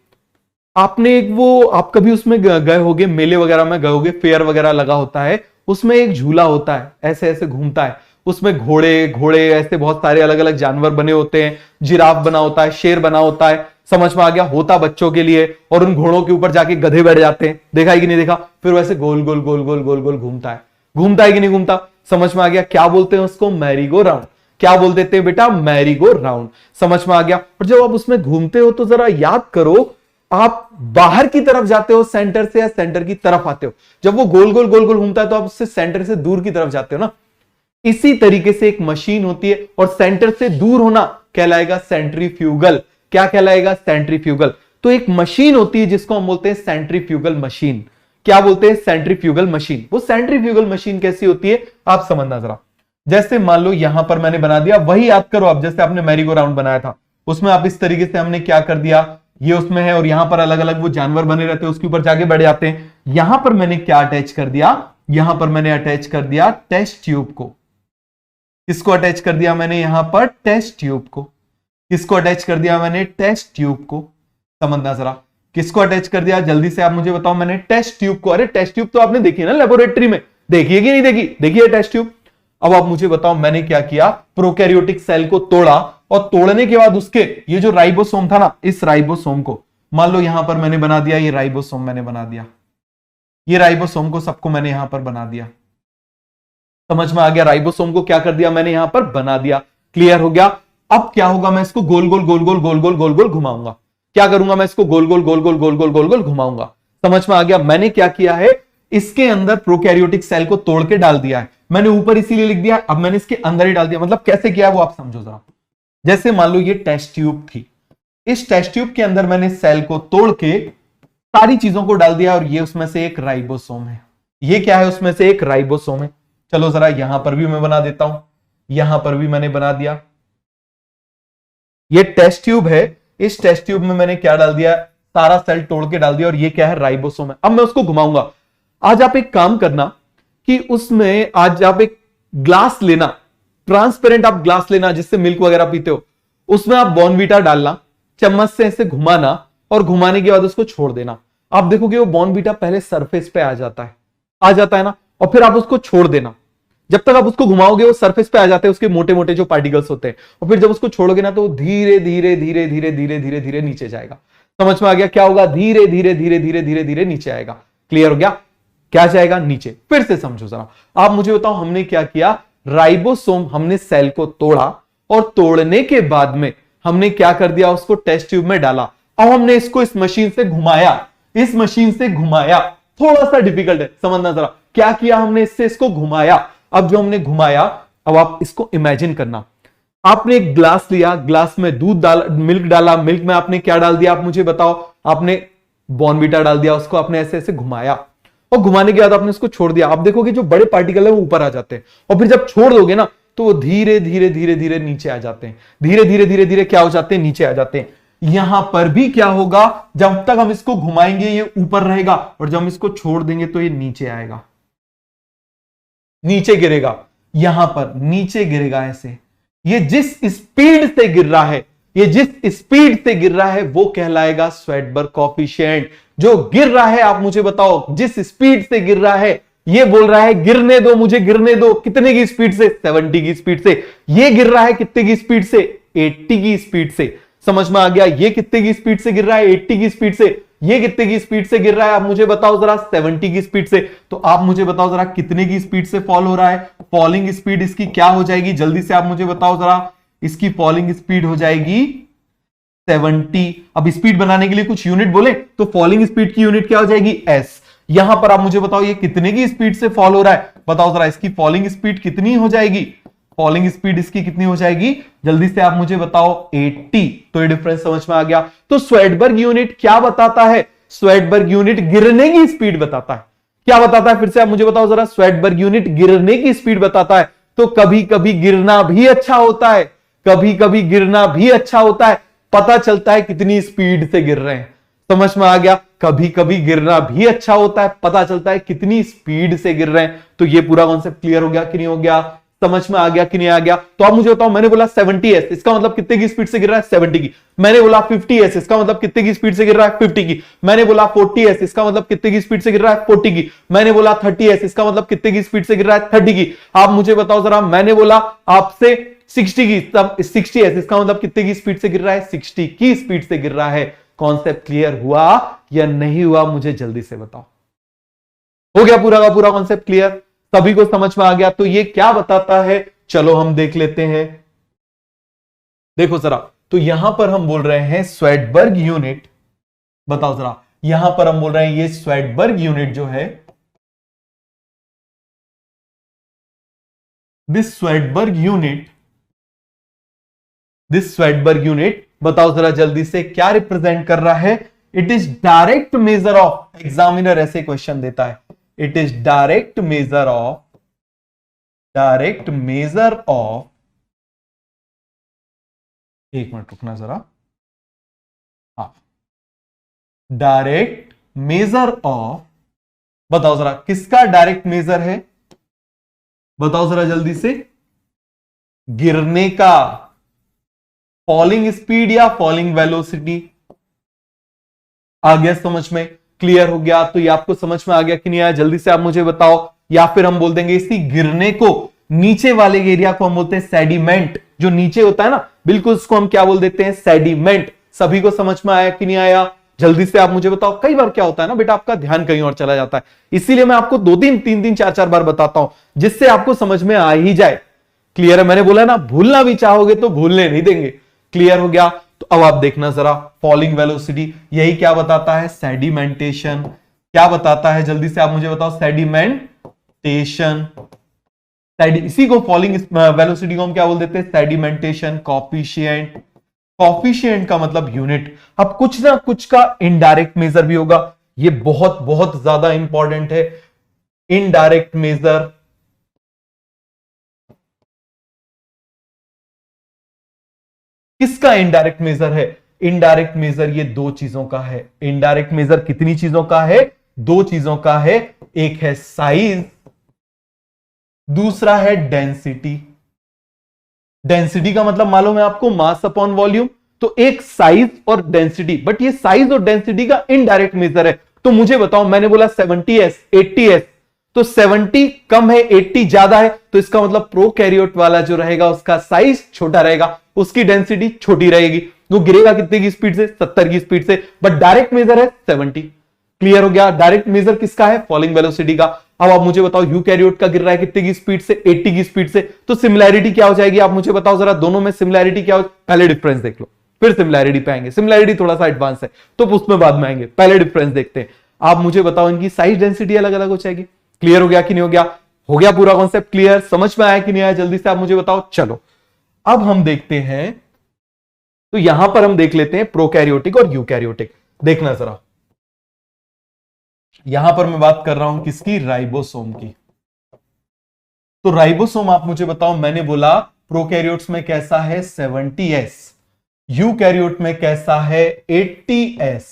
आपने एक वो, आप कभी उसमें गए होगे, मेले वगैरह में गए होगे, फेयर वगैरह लगा होता है, उसमें एक झूला होता है, ऐसे ऐसे घूमता है, उसमें घोड़े घोड़े ऐसे बहुत सारे अलग अलग जानवर बने होते हैं, जिराफ बना होता है, शेर बना होता है, समझ में आ गया, होता बच्चों के लिए, और उन घोड़ों के ऊपर जाके गधे बैठ जाते हैं, देखा है कि नहीं देखा, फिर वैसे गोल गोल गोल गोल गोल गोल घूमता है, घूमता है कि नहीं घूमता, समझ में आ गया, क्या बोलते हैं उसको, मैरीगो राउंड। क्या बोल देते हैं बेटा, मैरीगो राउंड, समझ में आ गया। और जब आप उसमें घूमते हो तो जरा याद करो, आप बाहर की तरफ जाते हो सेंटर से या सेंटर की तरफ आते हो, जब वो गोल गोल गोल गोल घूमता है तो आप उससे सेंटर से दूर की तरफ जाते हो ना। इसी तरीके से एक मशीन होती है, और सेंटर से दूर होना कहलाएगा सेंट्रीफ्यूगल। क्या कहलाएगा, सेंट्रीफ्यूगल। तो एक मशीन होती है जिसको हम बोलते हैं सेंट्रीफ्यूगल मशीन। क्या बोलते हैं, सेंट्रीफ्यूगल मशीन। वो सेंट्रीफ्यूगल मशीन कैसी होती है आप समझना जरा। जैसे मान लो यहां पर मैंने बना दिया, वही याद करो आप, जैसे आपने मैरीगो राउंड बनाया था, उसमें आप इस तरीके से हमने क्या कर दिया, ये उसमें है और यहां पर अलग अलग वो जानवर बने रहते हैं, उसके ऊपर जाके बैठ जाते हैं। यहां पर मैंने क्या अटैच कर दिया, यहां पर मैंने अटैच कर दिया टेस्ट ट्यूब को। किसको अटैच कर दिया मैंने यहां पर, टेस्ट ट्यूब को। किसको अटैच कर दिया मैंने, टेस्ट ट्यूब को। समझना जरा, किसको अटैच कर दिया, जल्दी से आप मुझे बताओ, मैंने टेस्ट ट्यूब को। अरे टेस्ट ट्यूब तो आपने देखी है ना लेबोरेटरी में, देखिए कि नहीं देखी, देखिए टेस्ट ट्यूब। अब आप मुझे बताओ मैंने क्या किया, प्रोकैरियोटिक सेल को तोड़ा, और तोड़ने के बाद उसके ये जो राइबोसोम था ना, इस राइबोसोम को मान लो यहां पर मैंने बना दिया, ये राइबोसोम मैंने बना दिया, ये राइबोसोम को सबको मैंने यहां पर बना दिया। समझ में आ गया, राइबोसोम को क्या कर दिया मैंने यहां पर बना दिया। क्लियर हो गया। अब क्या होगा, मैं इसको गोल गोल गोल गोल गोल गोल गोल गोल घुमाऊंगा। क्या करूंगा मैं, इसको गोल गोल गोल गोल गोल गोल गोल गोल घुमाऊंगा। समझ में आ गया, मैंने क्या किया है, इसके अंदर प्रोकैरियोटिक सेल को तोड़ के डाल दिया है। मैंने ऊपर इसीलिए लिख दिया, अब मैंने इसके अंदर ही डाल दिया। मतलब कैसे किया वो आप समझो जरा। जैसे मान लो ये टेस्ट ट्यूब थी, इस टेस्ट ट्यूब के अंदर मैंने सेल को तोड़ के सारी चीजों को डाल दिया, और ये उसमें से एक राइबोसोम है। ये क्या है, उसमें से एक राइबोसोम है। चलो जरा यहां पर भी मैं बना देता हूं, यहां पर भी मैंने बना दिया। ये टेस्ट ट्यूब है, इस टेस्ट ट्यूब में मैंने क्या डाल दिया, सारा सेल तोड़ के डाल दिया, और ये क्या है, राइबोसोम है। अब मैं उसको घुमाऊंगा। आज आप एक काम करना कि उसमें आज आप एक ग्लास लेना, ट्रांसपेरेंट आप ग्लास लेना जिससे मिल्क वगैरह पीते हो, उसमें आप बॉर्नवीटा डालना, चम्मच से ऐसे घुमाना, और घुमाने के बाद उसको छोड़ देना। आप देखोगे वो बॉर्नवीटा पहले सरफेस पे आ जाता है ना, और फिर आप उसको छोड़ देना। जब तक आप उसको घुमाओगे वो सरफेस पे आ जाते हैं, उसके मोटे मोटे जो पार्टिकल्स होते हैं, और फिर जब उसको छोड़ोगे ना तो धीरे धीरे धीरे धीरे धीरे धीरे धीरे नीचे जाएगा। समझ में आ गया, क्या होगा, धीरे धीरे धीरे धीरे धीरे धीरे नीचे आएगा। क्लियर हो गया, क्या जाएगा, नीचे। फिर से समझो जरा, आप मुझे बताओ हमने क्या किया, राइबोसोम हमने सेल को तोड़ा, और तोड़ने के बाद में हमने क्या कर दिया, उसको टेस्ट ट्यूब में डाला। अब हमने इसको इस मशीन से घुमाया, इस मशीन से घुमाया। थोड़ा सा डिफिकल्ट है समझना जरा, क्या किया हमने, इससे इसको घुमाया। अब जो हमने घुमाया, अब आप इसको इमेजिन करना, आपने एक ग्लास लिया, ग्लास में दूध डाल, मिल्क डाला, मिल्क में आपने क्या डाल दिया, आप मुझे बताओ, आपने बॉर्नवीटा डाल दिया, उसको आपने ऐसे ऐसे घुमाया, और घुमाने के बाद आपने उसको छोड़ दिया। आप देखोगे जो बड़े पार्टिकल है वो ऊपर आ जाते हैं, और फिर जब छोड़ दोगे ना तो वो धीरे धीरे धीरे धीरे नीचे आ जाते हैं, धीरे धीरे धीरे धीरे क्या हो जाते हैं, नीचे आ जाते हैं। यहां पर भी क्या होगा, जब तक हम इसको घुमाएंगे ये ऊपर रहेगा, और जब हम इसको छोड़ देंगे तो ये नीचे आएगा, नीचे गिरेगा, यहां पर नीचे गिरेगा ऐसे। ये जिस स्पीड से गिर रहा है, ये जिस स्पीड से गिर रहा है वो कहलाएगा स्वेडबर्ग कॉफिशिएंट। जो गिर रहा है, आप मुझे बताओ, जिस स्पीड से गिर रहा है, ये बोल रहा है गिरने दो, मुझे गिरने दो, कितने की स्पीड से, 70 की स्पीड से। ये गिर रहा है कितने की स्पीड से, 80 की स्पीड से। समझ में आ गया, ये कितने की स्पीड से गिर रहा है, 80 की स्पीड से। ये कितने की स्पीड से गिर रहा है, आप मुझे बताओ जरा, 70 की स्पीड से। तो आप मुझे बताओ जरा कितने की स्पीड से फॉल हो रहा है, फॉलिंग स्पीड इसकी क्या हो जाएगी, जल्दी से आप मुझे बताओ जरा। इसकी फॉलिंग स्पीड हो जाएगी 70। अब स्पीड बनाने के लिए कुछ यूनिट बोले तो फॉलिंग स्पीड की यूनिट क्या हो जाएगी, एस। यहां पर आप मुझे बताओ ये कितने की स्पीड से फॉल हो रहा है, बताओ जरा, इसकी फॉलिंग स्पीड कितनी हो जाएगी, फॉलिंग स्पीड इसकी कितनी हो जाएगी, जल्दी से आप मुझे बताओ, 80। तो ये डिफरेंस समझ में आ गया। तो स्वेडबर्ग यूनिट क्या बताता है, स्वेडबर्ग यूनिट गिरने की स्पीड बताता है। क्या बताता है, फिर से आप मुझे बताओ जरा, स्वेडबर्ग यूनिट गिरने की स्पीड बताता है। तो कभी कभी गिरना भी अच्छा होता है, कभी कभी गिरना भी अच्छा होता है, पता चलता है कितनी स्पीड से गिर रहे हैं। समझ में आ गया, कभी कभी गिरना भी अच्छा होता है, पता चलता है कितनी स्पीड से गिर रहे हैं। तो ये पूरा कॉन्सेप्ट क्लियर हो गया कि नहीं हो गया, समझ में आ गया कि नहीं आ गया। तो आप मुझे बताओ, मैंने बोला 70s, इसका मतलब कितने की स्पीड से गिर रहा है, 70 की। मैंने बोला 50s, इसका मतलब कितने की स्पीड से गिर रहा है, 50 की। मैंने बोला 40s, इसका मतलब कितने की स्पीड से गिर रहा है, 40 की। मैंने बोला 30s, इसका मतलब कितने की स्पीड से गिर रहा है, 30 की। आप मुझे बताओ जरा, मैंने बोला आपसे 60 की, तब 60s, इसका मतलब कितने की स्पीड से गिर रहा है, 60 की स्पीड से गिर रहा है। कॉन्सेप्ट क्लियर हुआ या नहीं हुआ, मुझे जल्दी से बताओ। हो गया पूरा का पूरा कॉन्सेप्ट क्लियर, सभी को समझ में आ गया। तो ये क्या बताता है, चलो हम देख लेते हैं। देखो जरा, तो यहां पर हम बोल रहे हैं स्वेडबर्ग यूनिट, बताओ जरा, यहां पर हम बोल रहे हैं ये स्वेडबर्ग यूनिट जो है, दिस स्वेडबर्ग यूनिट बताओ जरा जल्दी से क्या रिप्रेजेंट कर रहा है। It is direct measure of, examiner ऐसे क्वेश्चन देता है, it is direct measure of, एक मिनट रुकना जरा, हाँ, डायरेक्ट मेजर ऑफ, बताओ जरा किसका डायरेक्ट मेजर है, बताओ जरा जल्दी से, गिरने का, फॉलिंग स्पीड या फॉलिंग वेलोसिटी। आ गया समझ में, क्लियर हो गया। तो ये आपको समझ में आ गया कि नहीं आया, जल्दी से आप मुझे बताओ। या फिर हम बोल देंगे इसी गिरने को, नीचे वाले एरिया को हम बोलते हैं सेडिमेंट, जो नीचे होता है ना, बिल्कुल उसको हम क्या बोल देते हैं, सेडिमेंट। सभी को समझ में आया कि नहीं आया, जल्दी से आप मुझे बताओ। कई बार क्या होता है ना बेटा, आपका ध्यान कहीं और चला जाता है, इसीलिए मैं आपको 2 दिन 3 दिन 4 बार बताता हूं, जिससे आपको समझ में आ ही जाए। क्लियर है, मैंने बोला ना, भूलना भी चाहोगे तो भूलने नहीं देंगे। क्लियर हो गया। तो अब आप देखना जरा, फॉलिंग वेलोसिटी यही क्या बताता है, सेडिमेंटेशन। क्या बताता है, जल्दी से आप मुझे बताओ, सेडिमेंटेशन। इसी को फॉलिंग वेलोसिटी को हम क्या बोल देते हैं, सेडिमेंटेशन कॉफिशिएंट। कॉफिशिएंट का मतलब यूनिट। अब कुछ ना कुछ का इनडायरेक्ट मेजर भी होगा, ये बहुत बहुत ज्यादा इंपॉर्टेंट है। इनडायरेक्ट मेजर, किसका इनडायरेक्ट मेजर है, इनडायरेक्ट मेजर ये 2 चीजों का है। इनडायरेक्ट मेजर कितनी चीजों का है, 2 चीजों का है। एक है साइज, दूसरा है डेंसिटी। डेंसिटी का मतलब मालूम है आपको, मास अपॉन वॉल्यूम। तो एक साइज और डेंसिटी, बट ये साइज और डेंसिटी का इनडायरेक्ट मेजर है। तो मुझे बताओ, मैंने बोला 70s 80s, तो 70 कम है, 80 ज्यादा है, तो इसका मतलब प्रोकैरियोट वाला जो रहेगा उसका साइज छोटा रहेगा, उसकी डेंसिटी छोटी रहेगी। वो गिरेगा कितने की स्पीड से, 70 की स्पीड से, बट डायरेक्ट मेजर है 70। क्लियर हो गया, डायरेक्ट मेजर किसका है, फॉलिंग वेलोसिटी का। अब आप मुझे बताओ, यूकैरियोट का गिर रहा है कितने की स्पीड से, 80 की स्पीड से। तो सिमिलैरिटी क्या हो जाएगी, आप मुझे बताओ जरा, दोनों में सिमिलैरिटी क्या हो, पहले डिफरेंस देख लो, फिर सिमिलैरिटी पे आएंगे। सिमिलैरिटी थोड़ा सा एडवांस है तो उसमें बाद में आएंगे, पहले डिफरेंस देखते हैं। आप मुझे बताओ, इनकी साइज डेंसिटी अलग अलग हो जाएगी। क्लियर हो गया कि नहीं हो गया। हो गया पूरा कॉन्सेप्ट क्लियर? समझ में आया कि नहीं आया? जल्दी से आप मुझे बताओ। चलो अब हम देखते हैं, तो यहां पर हम देख लेते हैं प्रोकैरियोटिक और यूकैरियोटिक। देखना जरा, यहां पर मैं बात कर रहा हूं किसकी? राइबोसोम की। तो राइबोसोम आप मुझे बताओ, मैंने बोला प्रोकैरियोट्स में कैसा है? 70s। यूकैरियोट में कैसा है? 80s।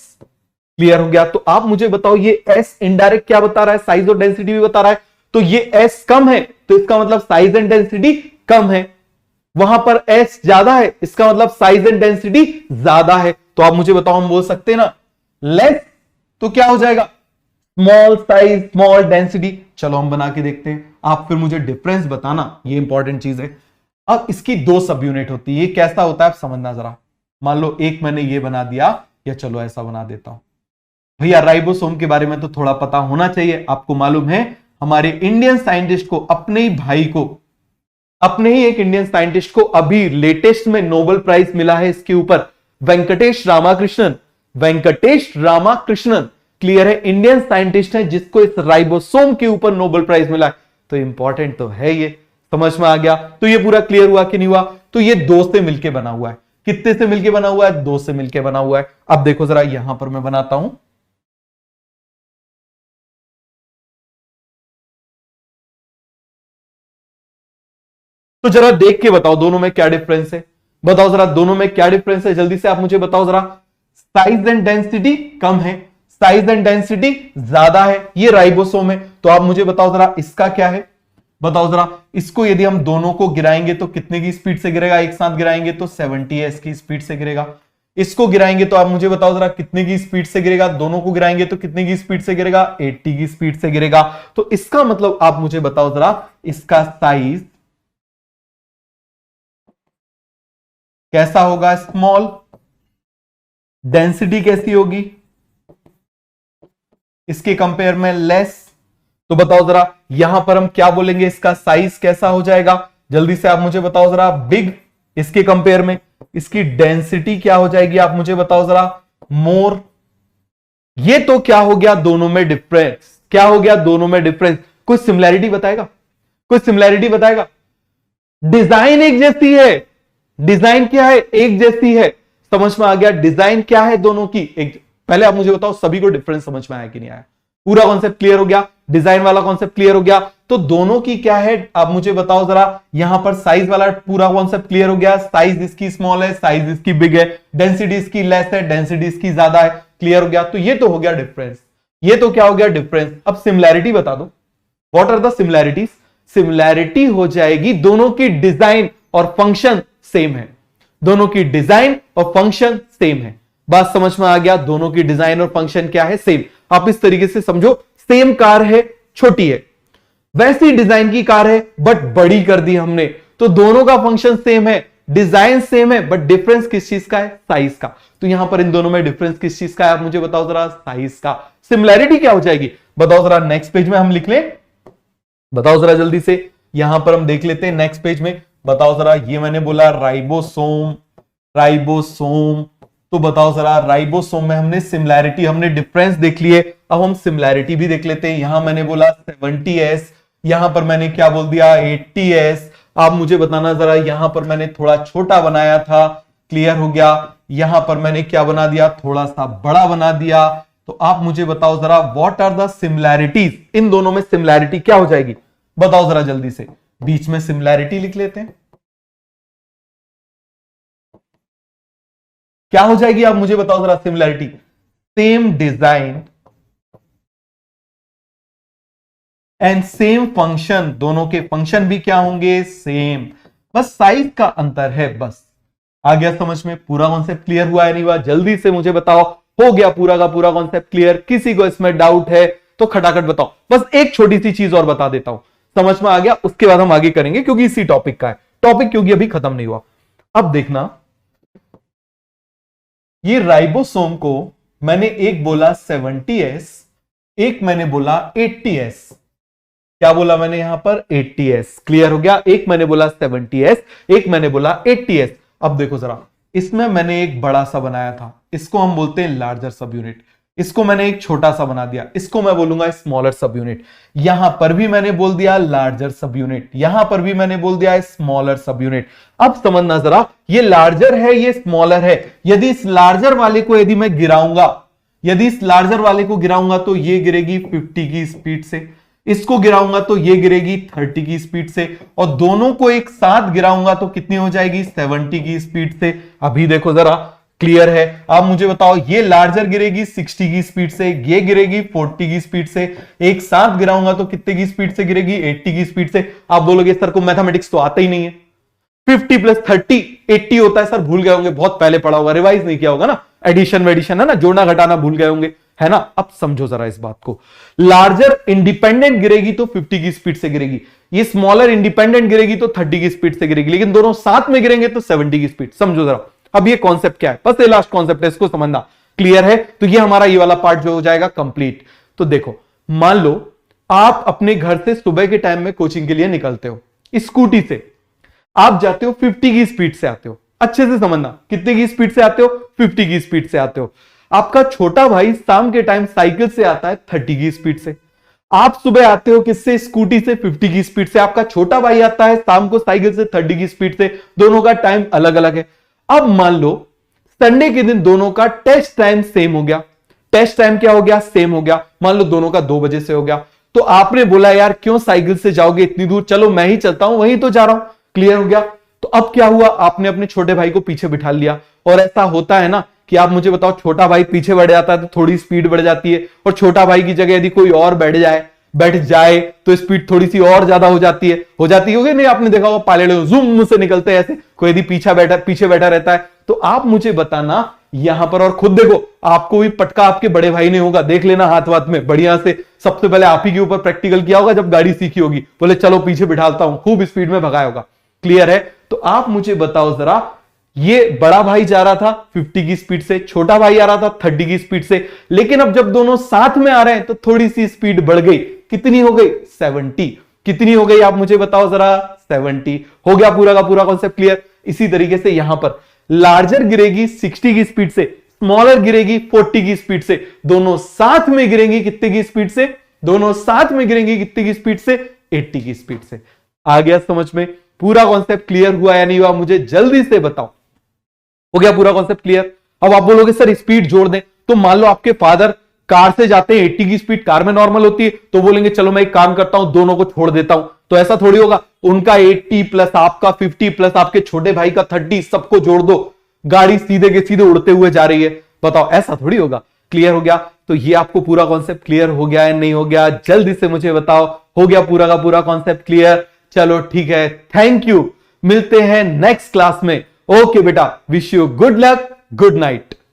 क्लियर हो गया? तो आप मुझे बताओ, ये एस इनडायरेक्ट क्या बता रहा है? साइज और डेंसिटी भी बता रहा है। तो ये एस कम है तो इसका मतलब साइज एंड डेंसिटी कम है। वहां पर एस ज्यादा है, इसका मतलब साइज एंड डेंसिटी ज्यादा है। तो आप मुझे बताओ, हम बोल सकते हैं ना लेस, तो क्या हो जाएगा? Small size small density. चलो हम बना के देखते हैं, आप फिर मुझे डिफरेंस बताना, ये इंपॉर्टेंट चीज है। अब इसकी दो सब यूनिट होती है, ये कैसा होता है आप समझना जरा। मान लो एक मैंने ये बना दिया, या चलो ऐसा बना देता हूं। भैया राइबोसोम के बारे में तो थोड़ा पता होना चाहिए। आपको मालूम है हमारे इंडियन साइंटिस्ट को, अपने ही भाई को, अपने ही एक इंडियन साइंटिस्ट को अभी लेटेस्ट में नोबेल प्राइज मिला है इसके ऊपर, वेंकटेश रामाकृष्णन। वेंकटेश रामाकृष्णन क्लियर है, इंडियन साइंटिस्ट है जिसको इस राइबोसोम के ऊपर नोबेल प्राइज मिला है। तो इंपॉर्टेंट तो है ये, समझ में आ गया? तो ये पूरा क्लियर हुआ कि नहीं हुआ? तो ये दो से मिलकर बना हुआ है। कितने से मिलकर बना हुआ है? दो से मिलकर बना हुआ है। अब देखो जरा, यहां पर मैं बनाता हूं, तो जरा देख के बताओ दोनों में क्या डिफरेंस है। बताओ जरा दोनों में क्या डिफरेंस है, जल्दी से आप मुझे बताओ जरा। साइज एंड डेंसिटी कम है, साइज एंड डेंसिटी ज्यादा है, ये राइबोसोम है। तो आप मुझे बताओ जरा इसका क्या है? बताओ जरा, इसको यदि हम दोनों को गिराएंगे तो कितने की स्पीड से गिरेगा? एक साथ गिराएंगे तो 70s की स्पीड से गिरेगा। इसको गिराएंगे तो आप मुझे बताओ जरा कितने की स्पीड से गिरेगा? दोनों को गिराएंगे तो कितने की स्पीड से गिरेगा? 80 की स्पीड से गिरेगा। तो इसका मतलब आप मुझे बताओ जरा, इसका साइज कैसा होगा? स्मॉल। डेंसिटी कैसी होगी इसके कंपेयर में? लेस। तो बताओ जरा यहां पर हम क्या बोलेंगे, इसका साइज कैसा हो जाएगा? जल्दी से आप मुझे बताओ जरा। बिग। इसके कंपेयर में इसकी डेंसिटी क्या हो जाएगी? आप मुझे बताओ जरा। मोर। ये तो क्या हो गया दोनों में डिफरेंस? क्या हो गया दोनों में डिफरेंस? कुछ सिमिलैरिटी बताएगा? कुछ सिमिलैरिटी बताएगा? डिजाइन एक जैसी है। डिजाइन क्या है? एक जैसी है। समझ में आ गया? डिजाइन क्या है दोनों की? एक। पहले आप मुझे बताओ सभी को डिफरेंस समझ में आया कि नहीं आया? पूरा कॉन्सेप्ट क्लियर हो गया? डिजाइन वाला कॉन्सेप्ट क्लियर हो गया? तो दोनों की क्या है आप मुझे बताओ जरा। यहां पर साइज वाला पूरा कॉन्सेप्ट क्लियर हो गया, साइज इसकी स्मॉल है, साइज इसकी बिग है, डेंसिटी इसकी लेस है, डेंसिटी इसकी ज्यादा है। क्लियर हो गया? तो ये तो हो गया डिफरेंस, ये तो क्या हो गया? डिफरेंस। अब सिमिलैरिटी बता दो, what are the similarities? Similarity हो जाएगी दोनों की डिजाइन और फंक्शन सेम है। दोनों की डिजाइन और फंक्शन सेम है। बात समझ में आ गया? दोनों की डिजाइन और फंक्शन क्या है? सेम। आप इस तरीके से समझो, सेम कार है, छोटी है, वैसी डिजाइन की कार है बट बड़ी कर दी हमने, तो दोनों का फंक्शन सेम है, डिजाइन सेम है, बट डिफरेंस किस चीज का है? साइज का। तो यहां पर इन दोनों में डिफरेंस किस चीज का है? आप मुझे बताओ जरा। साइज का। सिमिलैरिटी क्या हो जाएगी? बताओ जरा। नेक्स्ट पेज में हम लिख लें, बताओ जरा जल्दी से। यहां पर हम देख लेते हैं नेक्स्ट पेज में। बताओ जरा, ये मैंने बोला राइबोसोम। राइबोसोम, तो बताओ जरा राइबोसोम में हमने सिमिलैरिटी, हमने डिफरेंस देख लिए, अब हम सिमिलैरिटी भी देख लेते हैं। यहां मैंने बोला 70s, यहां पर मैंने क्या बोल दिया? 80s। आप मुझे बताना जरा, यहां पर मैंने थोड़ा छोटा बनाया था, क्लियर हो गया? यहां पर मैंने क्या बना दिया? थोड़ा सा बड़ा बना दिया। तो आप मुझे बताओ जरा, व्हाट आर द सिमिलैरिटीज? इन दोनों में सिमिलैरिटी क्या हो जाएगी? बताओ जरा जल्दी से। बीच में सिमिलैरिटी लिख लेते हैं, क्या हो जाएगी? आप मुझे बताओ जरा similarity. Same design and same function, दोनों के फंक्शन भी क्या होंगे? सेम, बस साइज का अंतर है। बस आ गया समझ में? पूरा कॉन्सेप्ट क्लियर हुआ है नहीं हुआ? जल्दी से मुझे बताओ। हो गया पूरा का पूरा कॉन्सेप्ट क्लियर? किसी को इसमें डाउट है तो खटाखट बताओ। बस एक छोटी सी चीज और बता देता हूं, समझ में आ गया? उसके बाद हम आगे करेंगे, क्योंकि इसी टॉपिक का है टॉपिक, क्योंकि अभी खत्म नहीं हुआ। अब देखना, ये राइबोसोम को मैंने एक बोला 70s, एक मैंने बोला 80s। क्या बोला मैंने यहां पर? 80s। क्लियर हो गया? एक मैंने बोला 70s, एक मैंने बोला 80s। अब देखो जरा, इसमें मैंने एक बड़ा सा बनाया था, इसको हम बोलते हैं लार्जर सब यूनिट। इसको मैंने एक छोटा सा बना दिया, इसको मैं बोलूंगा स्मॉलर सब यूनिट। यहां पर भी मैंने बोल दिया लार्जर सब यूनिट, यहां पर भी मैंने बोल दिया स्मॉलर सब यूनिट। अब समझना जरा, ये लार्जर है ये स्मॉलर है। यदि इस लार्जर वाले को यदि मैं गिराऊंगा, यदि इस लार्जर वाले को गिराऊंगा तो ये गिरेगी 50 की स्पीड से, इसको गिराऊंगा तो ये गिरेगी 30 की स्पीड से, और दोनों को एक साथ गिराऊंगा तो कितनी हो जाएगी 70 की स्पीड से। अभी देखो जरा, क्लियर है? आप मुझे बताओ, ये लार्जर गिरेगी 60 की स्पीड से, ये गिरेगी 40 की स्पीड से, एक साथ गिराऊंगा तो कितने की स्पीड से गिरेगी 80 की स्पीड से। आप बोलोगे सर को मैथमेटिक्स तो आता ही नहीं है, 50 प्लस 30 80 होता है। सर भूल गए होंगे, बहुत पहले पढ़ा होगा, रिवाइज नहीं किया होगा ना, एडिशन वेडिशन है ना, जोड़ना घटाना भूल गए होंगे, है ना। अब समझो जरा इस बात को, लार्जर इंडिपेंडेंट गिरेगी तो 50 की स्पीड से गिरेगी, ये स्मॉलर इंडिपेंडेंट गिरेगी तो 30 की स्पीड से गिरेगी, लेकिन दोनों साथ में गिरेंगे तो 70 की स्पीड। समझो जरा, अब ये कॉन्सेप्ट क्या है, बस ये लास्ट कॉन्सेप्ट है, इसको समझना। क्लियर है? तो ये हमारा ये वाला पार्ट जो हो जाएगा कंप्लीट। तो देखो, मान लो आप अपने घर से सुबह के टाइम में कोचिंग के लिए निकलते हो, स्कूटी से आप जाते हो 50 की स्पीड से आते हो। अच्छे से समझना, कितने की स्पीड से आते हो? 50 की स्पीड से आते हो। आपका छोटा भाई शाम के टाइम साइकिल से आता है 30 की स्पीड से। आप सुबह आते हो किससे? स्कूटी से 50 की स्पीड से। आपका छोटा भाई आता है शाम को साइकिल से 30 की स्पीड से। दोनों का टाइम अलग अलग है। अब मान लो संडे के दिन दोनों का टेस्ट टाइम सेम हो गया। टेस्ट टाइम क्या हो गया? सेम हो गया। मान लो दोनों का 2 बजे से हो गया। तो आपने बोला यार क्यों साइकिल से जाओगे इतनी दूर, चलो मैं ही चलता हूं, वहीं तो जा रहा हूं। क्लियर हो गया? तो अब क्या हुआ, आपने अपने छोटे भाई को पीछे बिठा लिया। और ऐसा होता है ना कि आप मुझे बताओ, छोटा भाई पीछे बढ़ जाता है तो थोड़ी स्पीड बढ़ जाती है, और छोटा भाई की जगह यदि कोई और बैठ जाए तो स्पीड थोड़ी सी और ज्यादा हो जाती है होगी नहीं? आपने देखा होगा पायलट जूम से निकलते हैं ऐसे, कोई यदि पीछे बैठा रहता है। तो आप मुझे बताना यहां पर, और खुद देखो, आपको भी पटका आपके बड़े भाई ने होगा, देख लेना हाथ वाथ में बढ़िया से, सबसे पहले आप ही के ऊपर प्रैक्टिकल किया होगा जब गाड़ी सीखी होगी, बोले चलो पीछे बिठाता हूं, खूब स्पीड में भगाया होगा। क्लियर है? तो आप मुझे बताओ जरा, ये बड़ा भाई जा रहा था 50 की स्पीड से, छोटा भाई आ रहा था 30 की स्पीड से, लेकिन अब जब दोनों साथ में आ रहे हैं तो थोड़ी सी स्पीड बढ़ गई। कितनी हो गई? 70। कितनी हो गई आप मुझे बताओ जरा? 70। हो गया पूरा का पूरा कॉन्सेप्ट क्लियर? इसी तरीके से यहां पर लार्जर गिरेगी 60 की स्पीड से, स्मॉलर गिरेगी 40 की स्पीड से, दोनों साथ में गिरेंगी कितने की स्पीड से? दोनों साथ में गिरेंगी कितने की स्पीड से? 80 की स्पीड से। आ गया समझ में? पूरा कॉन्सेप्ट क्लियर हुआ या नहीं हुआ मुझे जल्दी से बताओ। हो गया पूरा कॉन्सेप्ट क्लियर? अब आप बोलोगे सर स्पीड जोड़ दें, तो मान लो आपके फादर कार से जाते हैं 80 की स्पीड, कार में नॉर्मल होती है, तो बोलेंगे चलो मैं एक काम करता हूं, दोनों को छोड़ देता हूं। तो ऐसा थोड़ी होगा, उनका 80 प्लस आपका 50 प्लस आपके छोटे भाई का 30 सबको जोड़ दो, गाड़ी सीधे के सीधे उड़ते हुए जा रही है। बताओ, ऐसा थोड़ी होगा। क्लियर हो गया? तो ये आपको पूरा कॉन्सेप्ट क्लियर हो गया या नहीं हो गया? जल्दी से मुझे बताओ। हो गया पूरा का पूरा कॉन्सेप्ट क्लियर? चलो ठीक है, थैंक यू। मिलते हैं नेक्स्ट क्लास में। ओके बेटा, wish you good luck, good night.